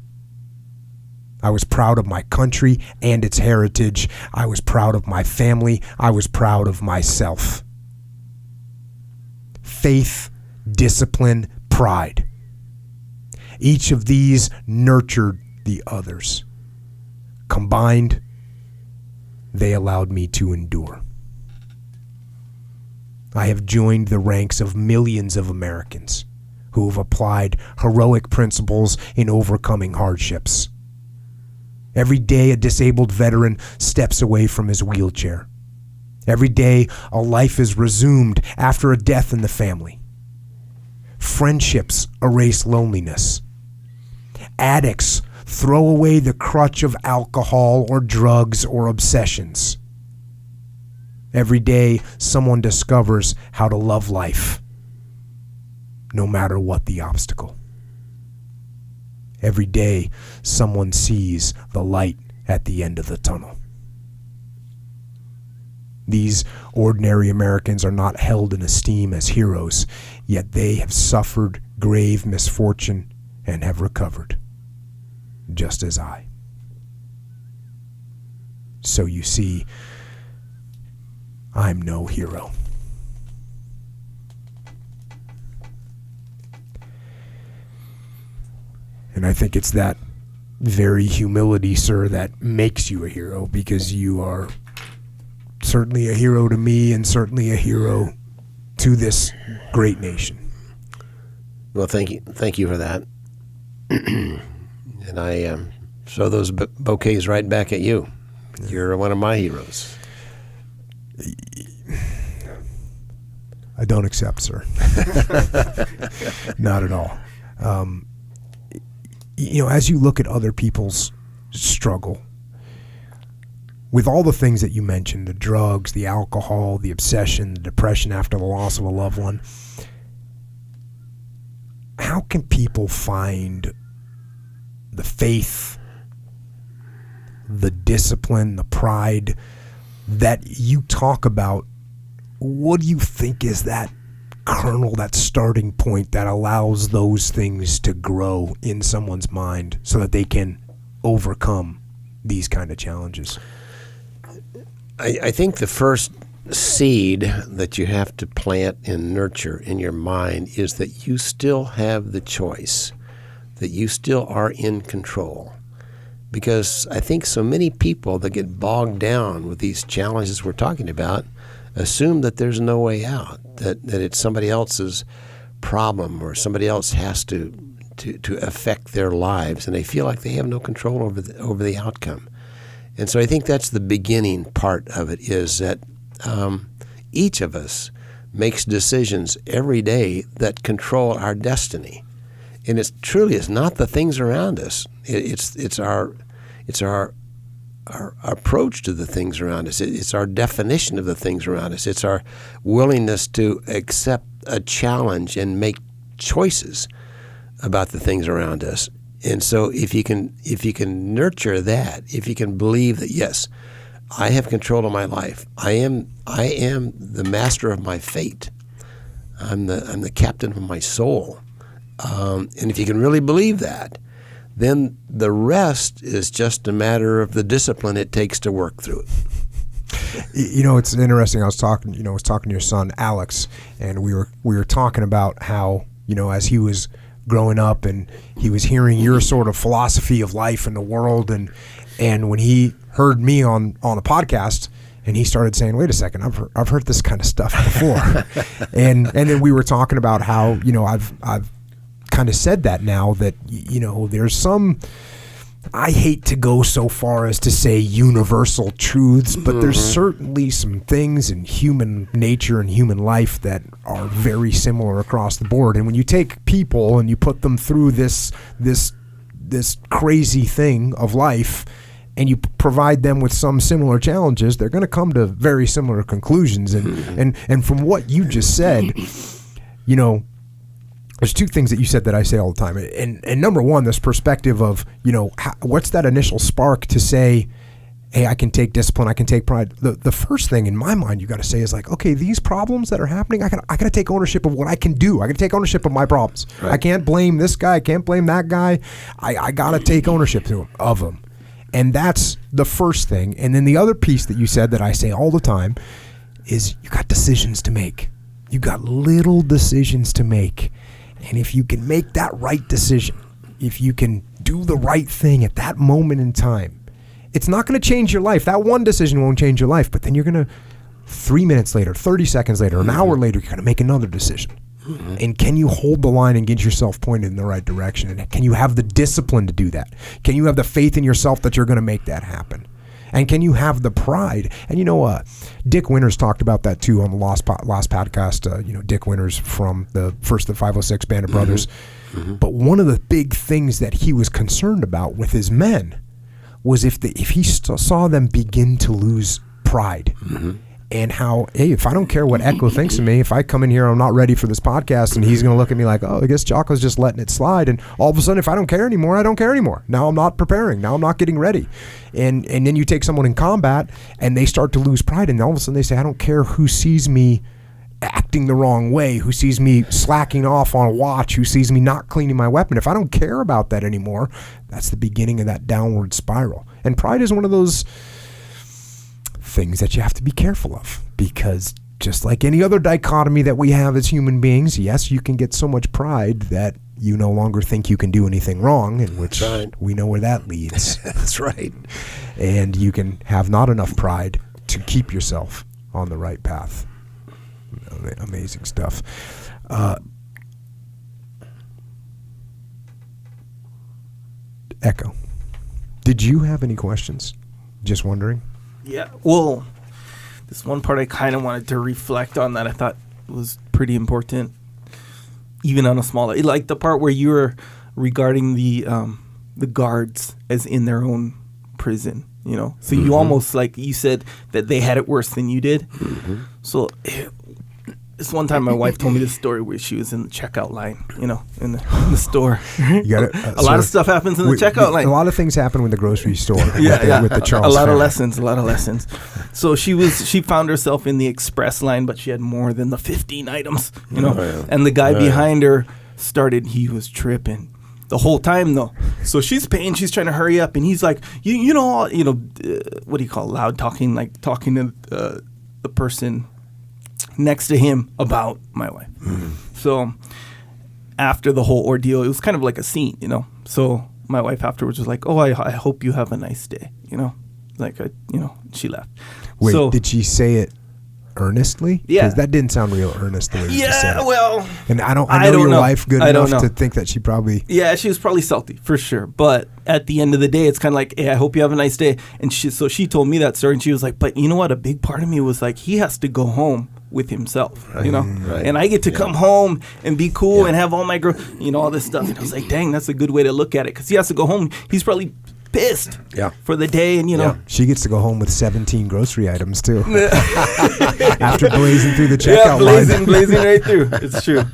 I was proud of my country and its heritage. I was proud of my family. I was proud of myself. Faith, discipline, pride. Each of these nurtured the others. Combined, they allowed me to endure. I have joined the ranks of millions of Americans who have applied heroic principles in overcoming hardships. Every day, a disabled veteran steps away from his wheelchair. Every day, a life is resumed after a death in the family. Friendships erase loneliness. Addicts throw away the crutch of alcohol or drugs or obsessions. Every day, someone discovers how to love life, no matter what the obstacle. Every day, someone sees the light at the end of the tunnel. These ordinary Americans are not held in esteem as heroes, yet they have suffered grave misfortune and have recovered, just as I. So you see, I'm no hero. And I think it's that very humility, sir, that makes you a hero, because you are certainly a hero to me and certainly a hero to this great nation. Well, thank you for that. And I throw those bouquets right back at you. You're one of my heroes. I don't accept, sir. Not at all. As you look at other people's struggle, with all the things that you mentioned, the drugs, the alcohol, the obsession, the depression after the loss of a loved one, how can people find the faith, the discipline, the pride that you talk about? What do you think is that kernel, that starting point that allows those things to grow in someone's mind so that they can overcome these kind of challenges? I think the first seed that you have to plant and nurture in your mind is that you still have the choice, that you still are in control. Because I think so many people that get bogged down with these challenges we're talking about assume that there's no way out, that it's somebody else's problem or somebody else has to affect their lives, and they feel like they have no control over the outcome. And so I think that's the beginning part of it, is that each of us makes decisions every day that control our destiny. And it truly is not the things around us. It's our approach to the things around us. It's our definition of the things around us. It's our willingness to accept a challenge and make choices about the things around us. And so if you can nurture that, if you can believe that, yes, I have control of my life. I am the master of my fate. I'm the captain of my soul. And if you can really believe that, then the rest is just a matter of the discipline it takes to work through it. It's interesting. I was talking to your son Alex, and we were talking about how, as he was growing up and he was hearing your sort of philosophy of life and the world, and when he heard me on a podcast, and he started saying, "Wait a second, I've heard this kind of stuff before," and then we were talking about how I've kind of said that now, that there's some, I hate to go so far as to say universal truths, but there's certainly some things in human nature and human life that are very similar across the board. And when you take people and you put them through this crazy thing of life, and you provide them with some similar challenges, they're going to come to very similar conclusions. And from what you just said, there's two things that you said that I say all the time. And number one, this perspective of, what's that initial spark to say, hey, I can take discipline, I can take pride. The first thing in my mind you got to say is like, okay, these problems that are happening, I got to take ownership of what I can do. I got to take ownership of my problems. Right. I can't blame this guy. I can't blame that guy. I got to take ownership of them. And that's the first thing. And then the other piece that you said that I say all the time is you got decisions to make. You got little decisions to make. And if you can make that right decision, if you can do the right thing at that moment in time, it's not going to change your life. That one decision won't change your life, but then you're going to, 3 minutes later, 30 seconds later, an hour later, you're going to make another decision. And can you hold the line and get yourself pointed in the right direction? And can you have the discipline to do that? Can you have the faith in yourself that you're going to make that happen? And can you have the pride? And Dick Winters talked about that too on the last podcast. Dick Winters from the 506 Band of Brothers. But one of the big things that he was concerned about with his men was if he saw them begin to lose pride. And how, hey, if I don't care what Echo thinks of me, if I come in here, I'm not ready for this podcast, and he's going to look at me like, oh, I guess Jocko's just letting it slide. And all of a sudden, if I don't care anymore, I don't care anymore. Now I'm not preparing. Now I'm not getting ready. And then you take someone in combat, and they start to lose pride, and all of a sudden they say, I don't care who sees me acting the wrong way, who sees me slacking off on a watch, who sees me not cleaning my weapon, if I don't care about that anymore, that's the beginning of that downward spiral. And pride is one of those things that you have to be careful of, because just like any other dichotomy that we have as human beings, yes, you can get so much pride that you no longer think you can do anything wrong, in which we know where that leads. That's right. And you can have not enough pride to keep yourself on the right path. Amazing stuff. Echo, did you have any questions? Just wondering. Yeah, well, this one part I kind of wanted to reflect on that I thought was pretty important, even on a smaller, like the part where you were regarding the guards as in their own prison, you know. So you almost, like you said, that they had it worse than you did. So this one time my wife told me this story where she was in the checkout line, you know, in the store. You got a lot of stuff happens in the checkout line. A lot of things happen in the grocery store. With the Charles a lot family. of lessons. So she found herself in the express line, but she had more than the 15 items, you know. And the guy behind her he was tripping the whole time though. So she's paying, she's trying to hurry up, and he's like, you know, what do you call loud talking, like talking to the person next to him about my wife. So after the whole ordeal, it was kind of like a scene, you know. So my wife afterwards was like, "Oh, I hope you have a nice day," you know, like she left. Wait, so, did she say it earnestly? Yeah, because that didn't sound real earnest the way you said it. Well, and I know your wife good enough to think that she probably. Yeah, she was probably salty for sure. But at the end of the day, it's kind of like, "Hey, I hope you have a nice day." And she told me that story, and she was like, "But you know what? A big part of me was like, he has to go home with himself, you know, and I get to come home and be cool and have all my all this stuff." And I was like, dang, that's a good way to look at it, because he has to go home. He's probably pissed for the day, and she gets to go home with 17 grocery items too. After blazing through the checkout line. blazing right through. It's true.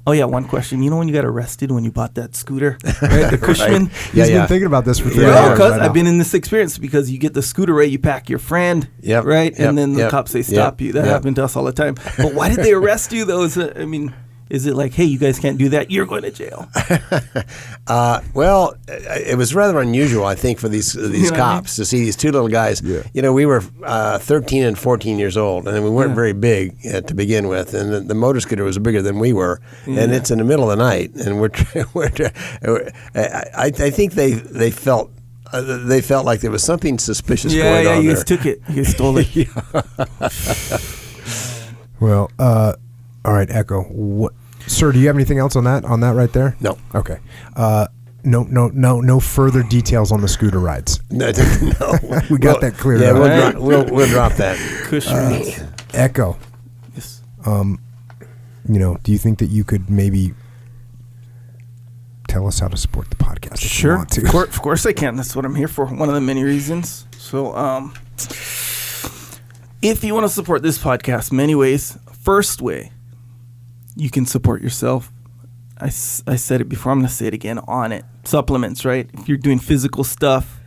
Oh yeah, one question. You know when you got arrested when you bought that scooter, right? The Cushman. He's been thinking about this for 3 hours. hours. Because I've been in this experience, because you get the scooter, right? You pack your friend, right? And then the cops say stop you. That happened to us all the time. But why did they arrest you though? Is it like, hey, you guys can't do that, you're going to jail? Well, it was rather unusual, I think, for these cops to see these two little guys. You know, we were 13 and 14 years old, and we weren't very big to begin with, and the motor scooter was bigger than we were, and it's in the middle of the night, and I think they felt. They felt like there was something suspicious going on there. Yeah, you guys took it. You guys stole it. Well, all right, Echo. Sir, do you have anything else on that right there? No. Okay. No further details on the scooter rides. No. We got that cleared up. Yeah, we'll drop that. Echo. Yes. Do you think that you could maybe tell us how to support the podcast? Sure. If you want to. Of course I can. That's what I'm here for. One of the many reasons. So, if you want to support this podcast, many ways. First way, you can support yourself. I said it before. I'm going to say it again. Onnit. Supplements, right? If you're doing physical stuff,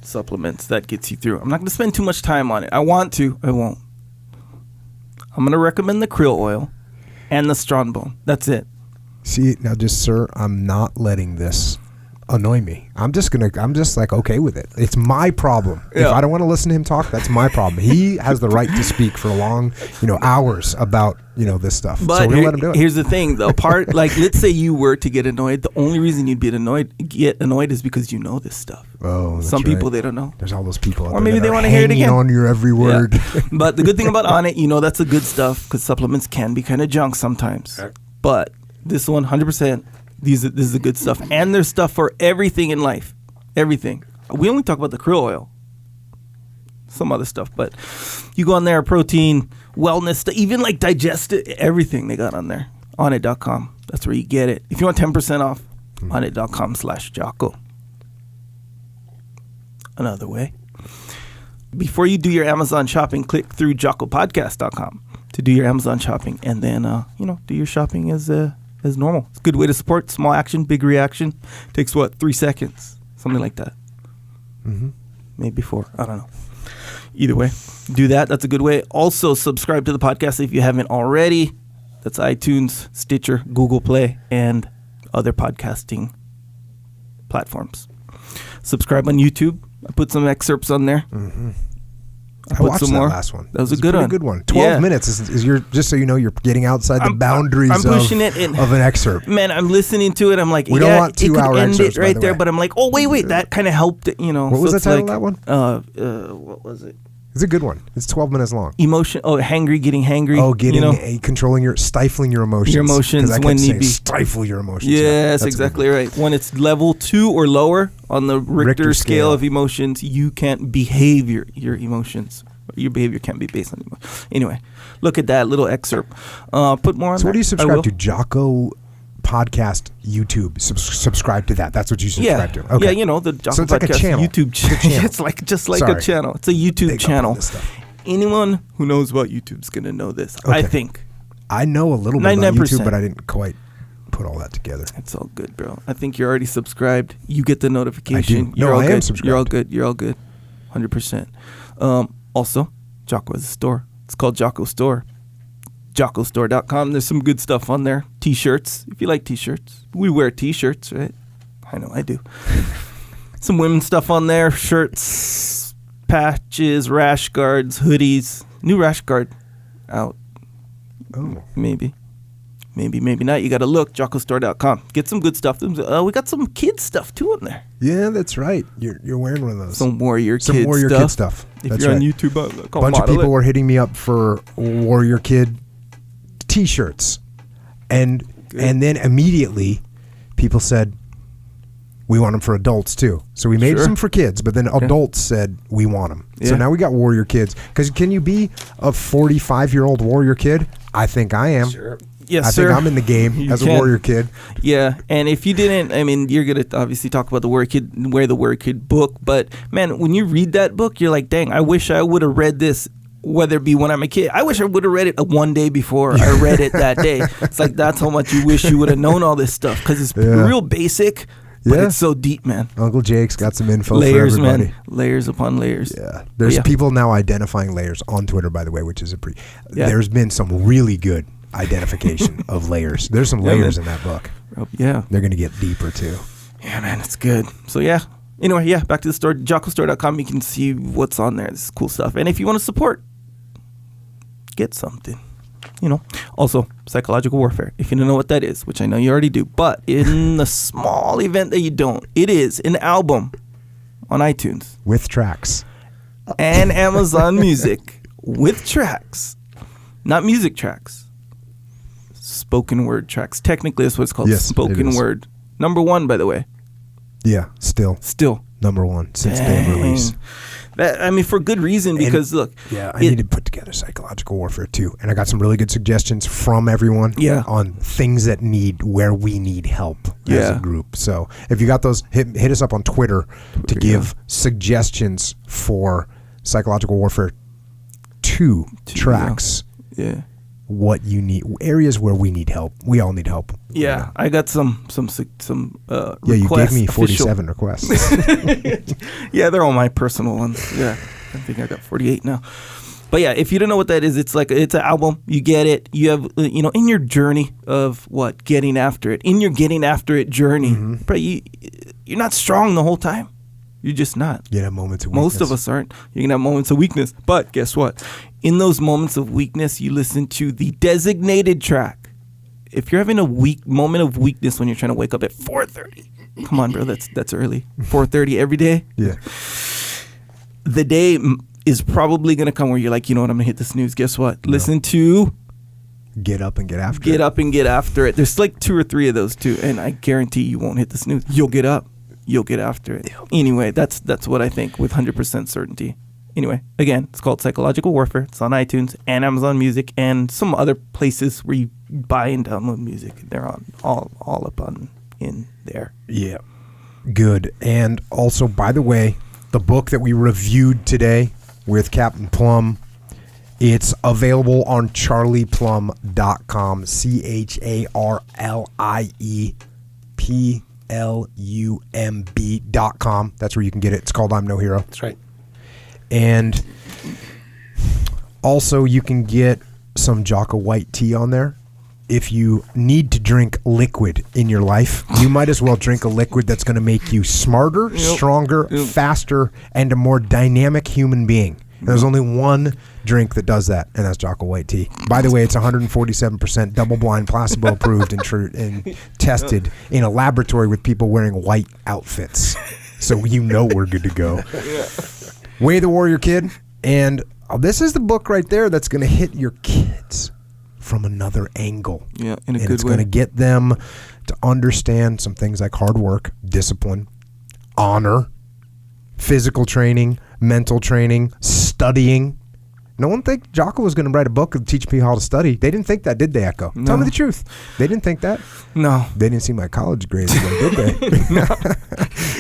supplements, that gets you through. I'm not going to spend too much time on it. I want to. I won't. I'm going to recommend the krill oil and the Strongbone. That's it. See, now sir, I'm not letting this annoy me. I'm just like okay with it. It's my problem. If I don't want to listen to him talk, that's my problem. He has the right to speak for long, hours about, this stuff. But so we're gonna let him do it. Here's the thing, though. Like, let's say you were to get annoyed. The only reason you'd get annoyed is because you know this stuff. Oh, that's some right. people, they don't know. There's all those people out or there maybe that they want to hear it again on your every word. Yeah. But the good thing about Onnit, that's the good stuff, because supplements can be kind of junk sometimes. But this one, 100%. This is the good stuff. And there's stuff for everything in life. Everything. We only talk about the krill oil. Some other stuff. But you go on there, protein, wellness stuff, even like digestive, everything they got on there. Onnit.com. That's where you get it. If you want 10% off, Onnit.com/Jocko. Another way. Before you do your Amazon shopping, click through JockoPodcast.com to do your Amazon shopping. And then, do your shopping as normal. It's a good way to support. Small action, big reaction. Takes 3 seconds? Something like that. Maybe 4. I don't know. Either way, do that. That's a good way. Also, subscribe to the podcast if you haven't already. That's iTunes, Stitcher, Google Play, and other podcasting platforms. Subscribe on YouTube. I put some excerpts on there. Mm-hmm. I watched some that more. last one. That was a good one. 12 minutes is your, just so you know, you're getting outside the boundaries I'm pushing it of an excerpt. Man, I'm listening to it. I'm like, we don't want 2 hour end excerpts it right by the there, way. but I'm like, oh wait, that kind of helped it, you know. What was the title of that one? What was it? It's a good one. It's 12 minutes long. Emotion. Oh, getting hangry. Oh, getting you know? stifling your emotions. Your emotions I kept when saying, need be. stifle your emotions. Yes, exactly right. When it's level 2 or lower on the Richter scale of emotions, you can't behave your emotions. Your behavior can't be based on emotions. Anyway, look at that little excerpt. Put more on So there. what do you subscribe to? Jocko podcast YouTube. Subscribe to that. That's what you subscribe to. Okay. Yeah, you know, the Jocko so it's podcast like a channel. YouTube channel. It's just like a channel. It's a YouTube Big channel. this stuff. Anyone who knows about YouTube is going to know this. Okay. I think. I know a little bit about 99%. YouTube, but I didn't quite put all that together. It's all good, bro. I think you're already subscribed. You get the notification. I do. No, I am subscribed. You're all good. 100%. Also, Jocko has a store. It's called JockoStore. JockoStore.com. There's some good stuff on there. T-shirts, if you like T-shirts. We wear T-shirts, right? I know I do. Some women's stuff on there. Shirts, patches, rash guards, hoodies. New rash guard out. Oh. Maybe not. You got to look. JockoStore.com. Get some good stuff. We got some kids stuff too on there. Yeah, that's right. You're wearing one of those. Some Warrior Kid stuff. If you're on YouTube, a bunch of people were hitting me up for Warrior Kid T-shirts, and then immediately people said we want them for adults too. So we made some for kids, but then adults said we want them. Yeah. So now we got Warrior Kids. Because can you be a 45-year-old Warrior Kid? I think I am. Sure. Yes, I think I'm in the game as a Warrior Kid. Yeah, and if you didn't, I mean, you're going to obviously talk about the Warrior Kid book, but man, when you read that book, you're like, dang, I wish I would have read this, whether it be when I'm a kid. I wish I would have read it one day before I read it that day. It's like, that's how much you wish you would have known all this stuff, because it's real basic, but it's so deep, man. Uncle Jake's got some info layers, for everybody. Man. Layers upon layers. Yeah. There's people now identifying layers on Twitter, by the way, which is there's been some really good identification of layers. There's some layers in that book. Yeah. They're going to get deeper too. Yeah, man, it's good. So yeah. Anyway, back to the store, JockoStore.com. You can see what's on there. This is cool stuff. And if you want to support, get something. Also, psychological warfare. If you don't know what that is, which I know you already do, but in the small event that you don't, it is an album on iTunes. With tracks. And Amazon Music with tracks. Not music tracks. Spoken word tracks. Technically, that's what it's called. Yes, spoken word. Number 1, by the way. Yeah, still. Number 1 since day of release. For good reason, because look. Yeah, I need to put together psychological warfare too. And I got some really good suggestions from everyone on things where we need help as a group. So if you got those, hit us up on Twitter to give suggestions for psychological warfare 2 tracks. Yeah. What you need, areas where we need help. We all need help. Yeah, I got some yeah, you gave me 47 requests. Yeah, they're all my personal ones. Yeah, I think I got 48 now. But yeah, if you don't know what that is, it's an album. You get it. You have in your journey of getting after it. In your getting after it journey, but you're not strong the whole time. You're just not. You have moments of weakness. Most of us aren't. You're going to have moments of weakness. But guess what? In those moments of weakness, you listen to the designated track. If you're having a moment of weakness when you're trying to wake up at 4:30, come on, bro, that's early. 4:30 every day? Yeah. The day is probably going to come where you're like, you know what, I'm going to hit the snooze. Guess what? Listen to Get Up and Get After It. Get Up and Get After It. There's like 2 or 3 of those too, and I guarantee you won't hit the snooze. You'll get up. You'll get after it. Anyway, that's what I think with 100% certainty. Anyway, again, it's called Psychological Warfare. It's on iTunes and Amazon Music and some other places where you buy and download music. They're on all up in there. Yeah. Good. And also, by the way, the book that we reviewed today with Captain Plumb, it's available on charlieplumb.com. CharliePlumb.com. That's where you can get it. It's called I'm No Hero. That's right. And Also, you can get some Jocko white tea on there. If you need to drink liquid in your life, you might as well drink a liquid that's going to make you smarter, stronger, faster, and a more dynamic human being. There's only one drink that does that, and that's Jocko white tea. By the way, it's 147% double-blind, placebo-approved, and tested in a laboratory with people wearing white outfits. So you know we're good to go. Way the Warrior Kid. And this is the book right there that's going to hit your kids from another angle. Yeah, in a good way. It's going to get them to understand some things like hard work, discipline, honor, physical training, mental training, studying. No one think Jocko was going to write a book and teach people how to study. They didn't think that, did they, Echo? No. Tell me the truth. They didn't think that? No. They didn't see my college grades, did they?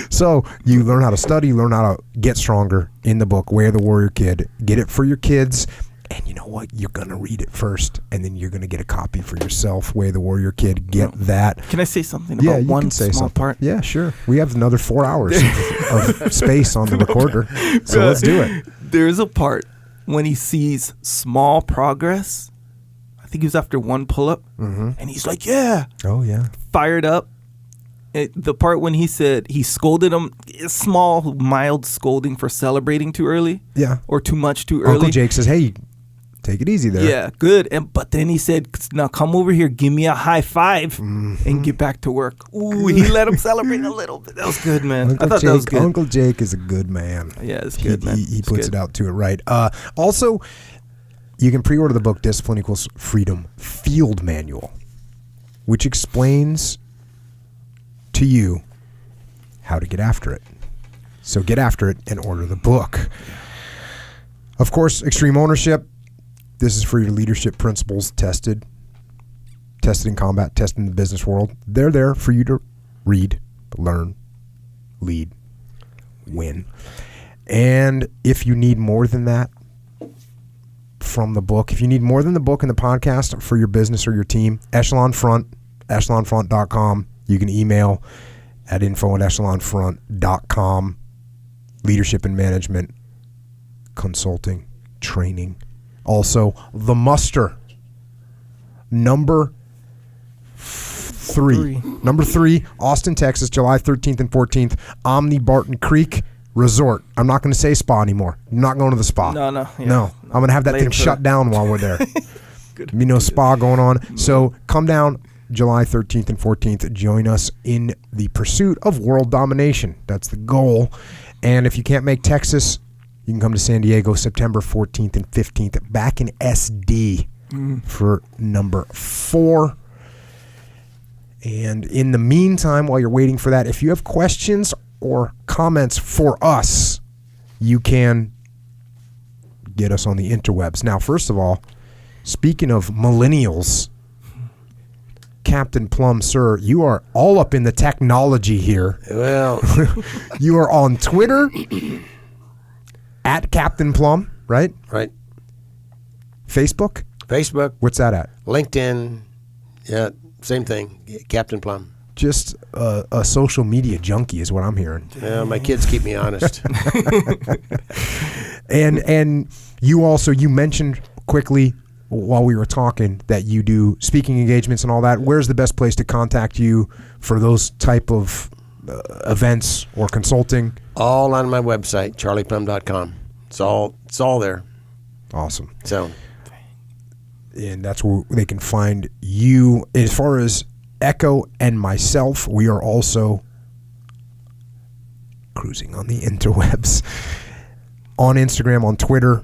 So you learn how to study, you learn how to get stronger in the book, Way of the Warrior Kid. Get it for your kids. And you know what? You're going to read it first, and then you're going to get a copy for yourself, Way of the Warrior Kid. Get that. Can I say something about one small part? Yeah, sure. We have another 4 hours of space on the recorder, so let's do it. There's a part when he sees small progress. I think he was after one pull-up, and he's like, yeah. Oh, yeah. Fired up. The part when he said he scolded him, a small, mild scolding for celebrating too early. Yeah. Or too much too early. Uncle Jake says, hey, take it easy there. Yeah, good. But then he said, now come over here, give me a high five, and get back to work. Ooh, he let him celebrate a little bit. That was good, man. I thought that was good. Uncle Jake is a good man. Yeah, it's good, man. He puts it out to it right. Also, you can pre-order the book, Discipline Equals Freedom Field Manual, which explains to you how to get after it. So get after it and order the book. Of course, Extreme Ownership. This is for your leadership principles tested in combat, tested in the business world. They're there for you to read, learn, lead, win. And if you need more than that from the book, if you need more than the book and the podcast for your business or your team, Echelon Front, echelonfront.com. You can email at info@echelonfront.com. Leadership and management, consulting, training. Also, The Muster, number 3. Number 3, Austin, Texas, July 13th and 14th, Omni Barton Creek Resort. I'm not going to say spa anymore. I'm not going to the spa. No. No. I'm going to have that thing shut down while we're there. Good. Spa going on. So come down July 13th and 14th. Join us in the pursuit of world domination. That's the goal. And if you can't make Texas, you can come to San Diego September 14th and 15th, back in SD for number 4. And in the meantime, while you're waiting for that, if you have questions or comments for us, you can get us on the interwebs. Now, first of all, speaking of millennials, Captain Plumb, sir, you are all up in the technology here. Well, you are on Twitter at Captain Plumb, right? Right. Facebook? What's that at? LinkedIn. Yeah, same thing. Captain Plumb. Just a social media junkie is what I'm hearing. Yeah, my kids keep me honest. And you mentioned quickly while we were talking that you do speaking engagements and all that. Where's the best place to contact you for those type of events or consulting? All on my website, charlieplum.com. It's all there. Awesome. So, and that's where they can find you. As far as Echo and myself, we are also cruising on the interwebs. On Instagram, on Twitter,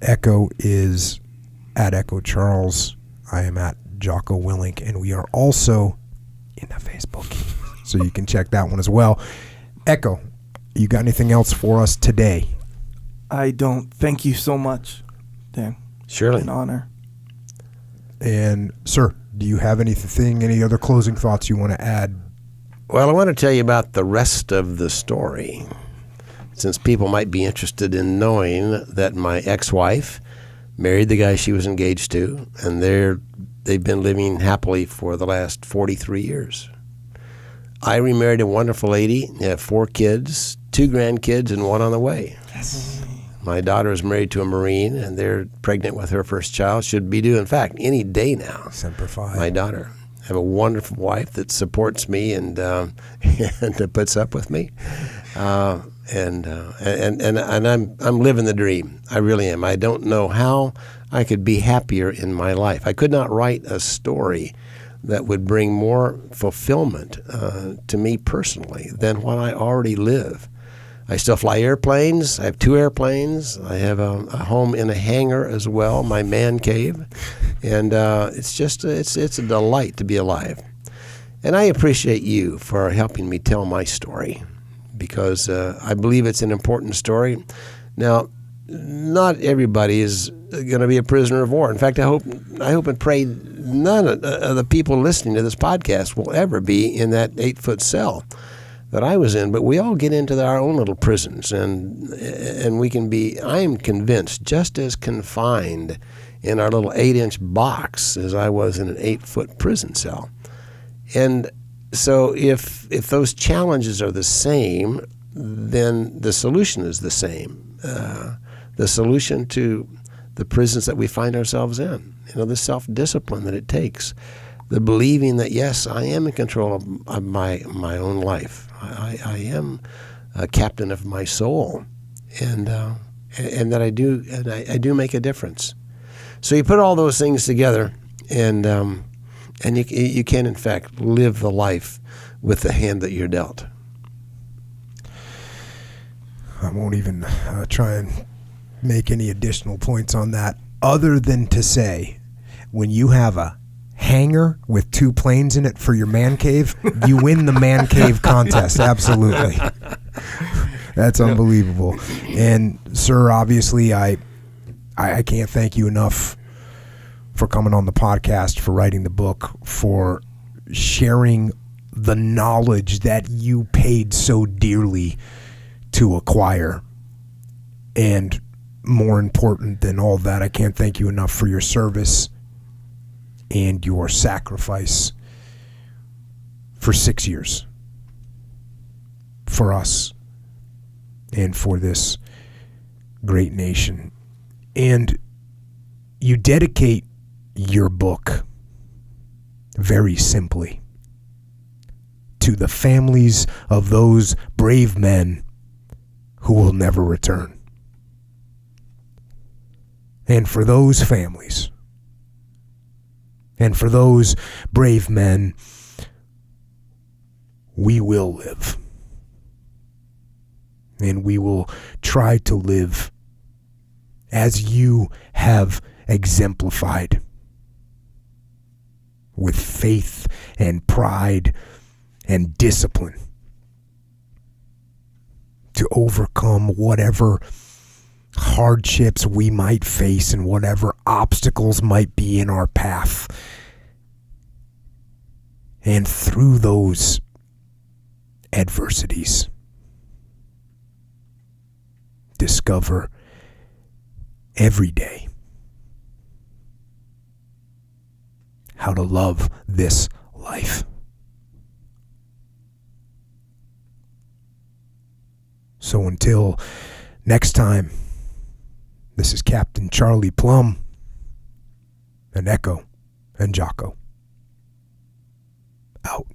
Echo is at Echo Charles. I am at Jocko Willink, and we are also in the Facebook. So you can check that one as well. Echo, you got anything else for us today? I don't. Thank you so much, Dan. Surely. An honor. And, sir, do you have any other closing thoughts you want to add? Well, I want to tell you about the rest of the story, since people might be interested in knowing that my ex-wife married the guy she was engaged to, and they've been living happily for the last 43 years. I remarried a wonderful lady, have 4 kids, 2 grandkids, and 1 on the way. Yes. My daughter is married to a Marine, and they're pregnant with her first child. Should be due, in fact, any day now. Semper Fi. My daughter. I have a wonderful wife that supports me and and that puts up with me, and I'm living the dream. I really am. I don't know how I could be happier in my life. I could not write a story that would bring more fulfillment to me personally than what I already live. I still fly airplanes. I have 2 airplanes. I have a home in a hangar as well, my man cave, and it's a delight to be alive. And I appreciate you for helping me tell my story, because I believe it's an important story. Now, not everybody is going to be a prisoner of war. In fact, I hope and pray none of the people listening to this podcast will ever be in that 8-foot cell that I was in. But we all get into our own little prisons, and we can be, I am convinced, just as confined in our little 8-inch box as I was in an 8-foot prison cell. And so if those challenges are the same, then the solution is the same. The solution to the prisons that we find ourselves in, the self-discipline that it takes, the believing that, yes, I am in control of my own life. I am a captain of my soul, and that I do make a difference. So you put all those things together, and you can, in fact, live the life with the hand that you're dealt. I won't even try and make any additional points on that, other than to say, when you have a hangar with 2 planes in it for your man cave, you win the man cave contest. Absolutely. That's unbelievable. And sir, obviously I can't thank you enough for coming on the podcast, for writing the book, for sharing the knowledge that you paid so dearly to acquire. And more important than all that, I can't thank you enough for your service and your sacrifice for 6 years for us and for this great nation. And you dedicate your book very simply to the families of those brave men who will never return. And for those families, and for those brave men, we will live. And we will try to live as you have exemplified, with faith and pride and discipline, to overcome whatever hardships we might face and whatever obstacles might be in our path. And through those adversities, discover every day how to love this life. So until next time, this is Captain Charlie Plumb, and Echo, and Jocko. Out.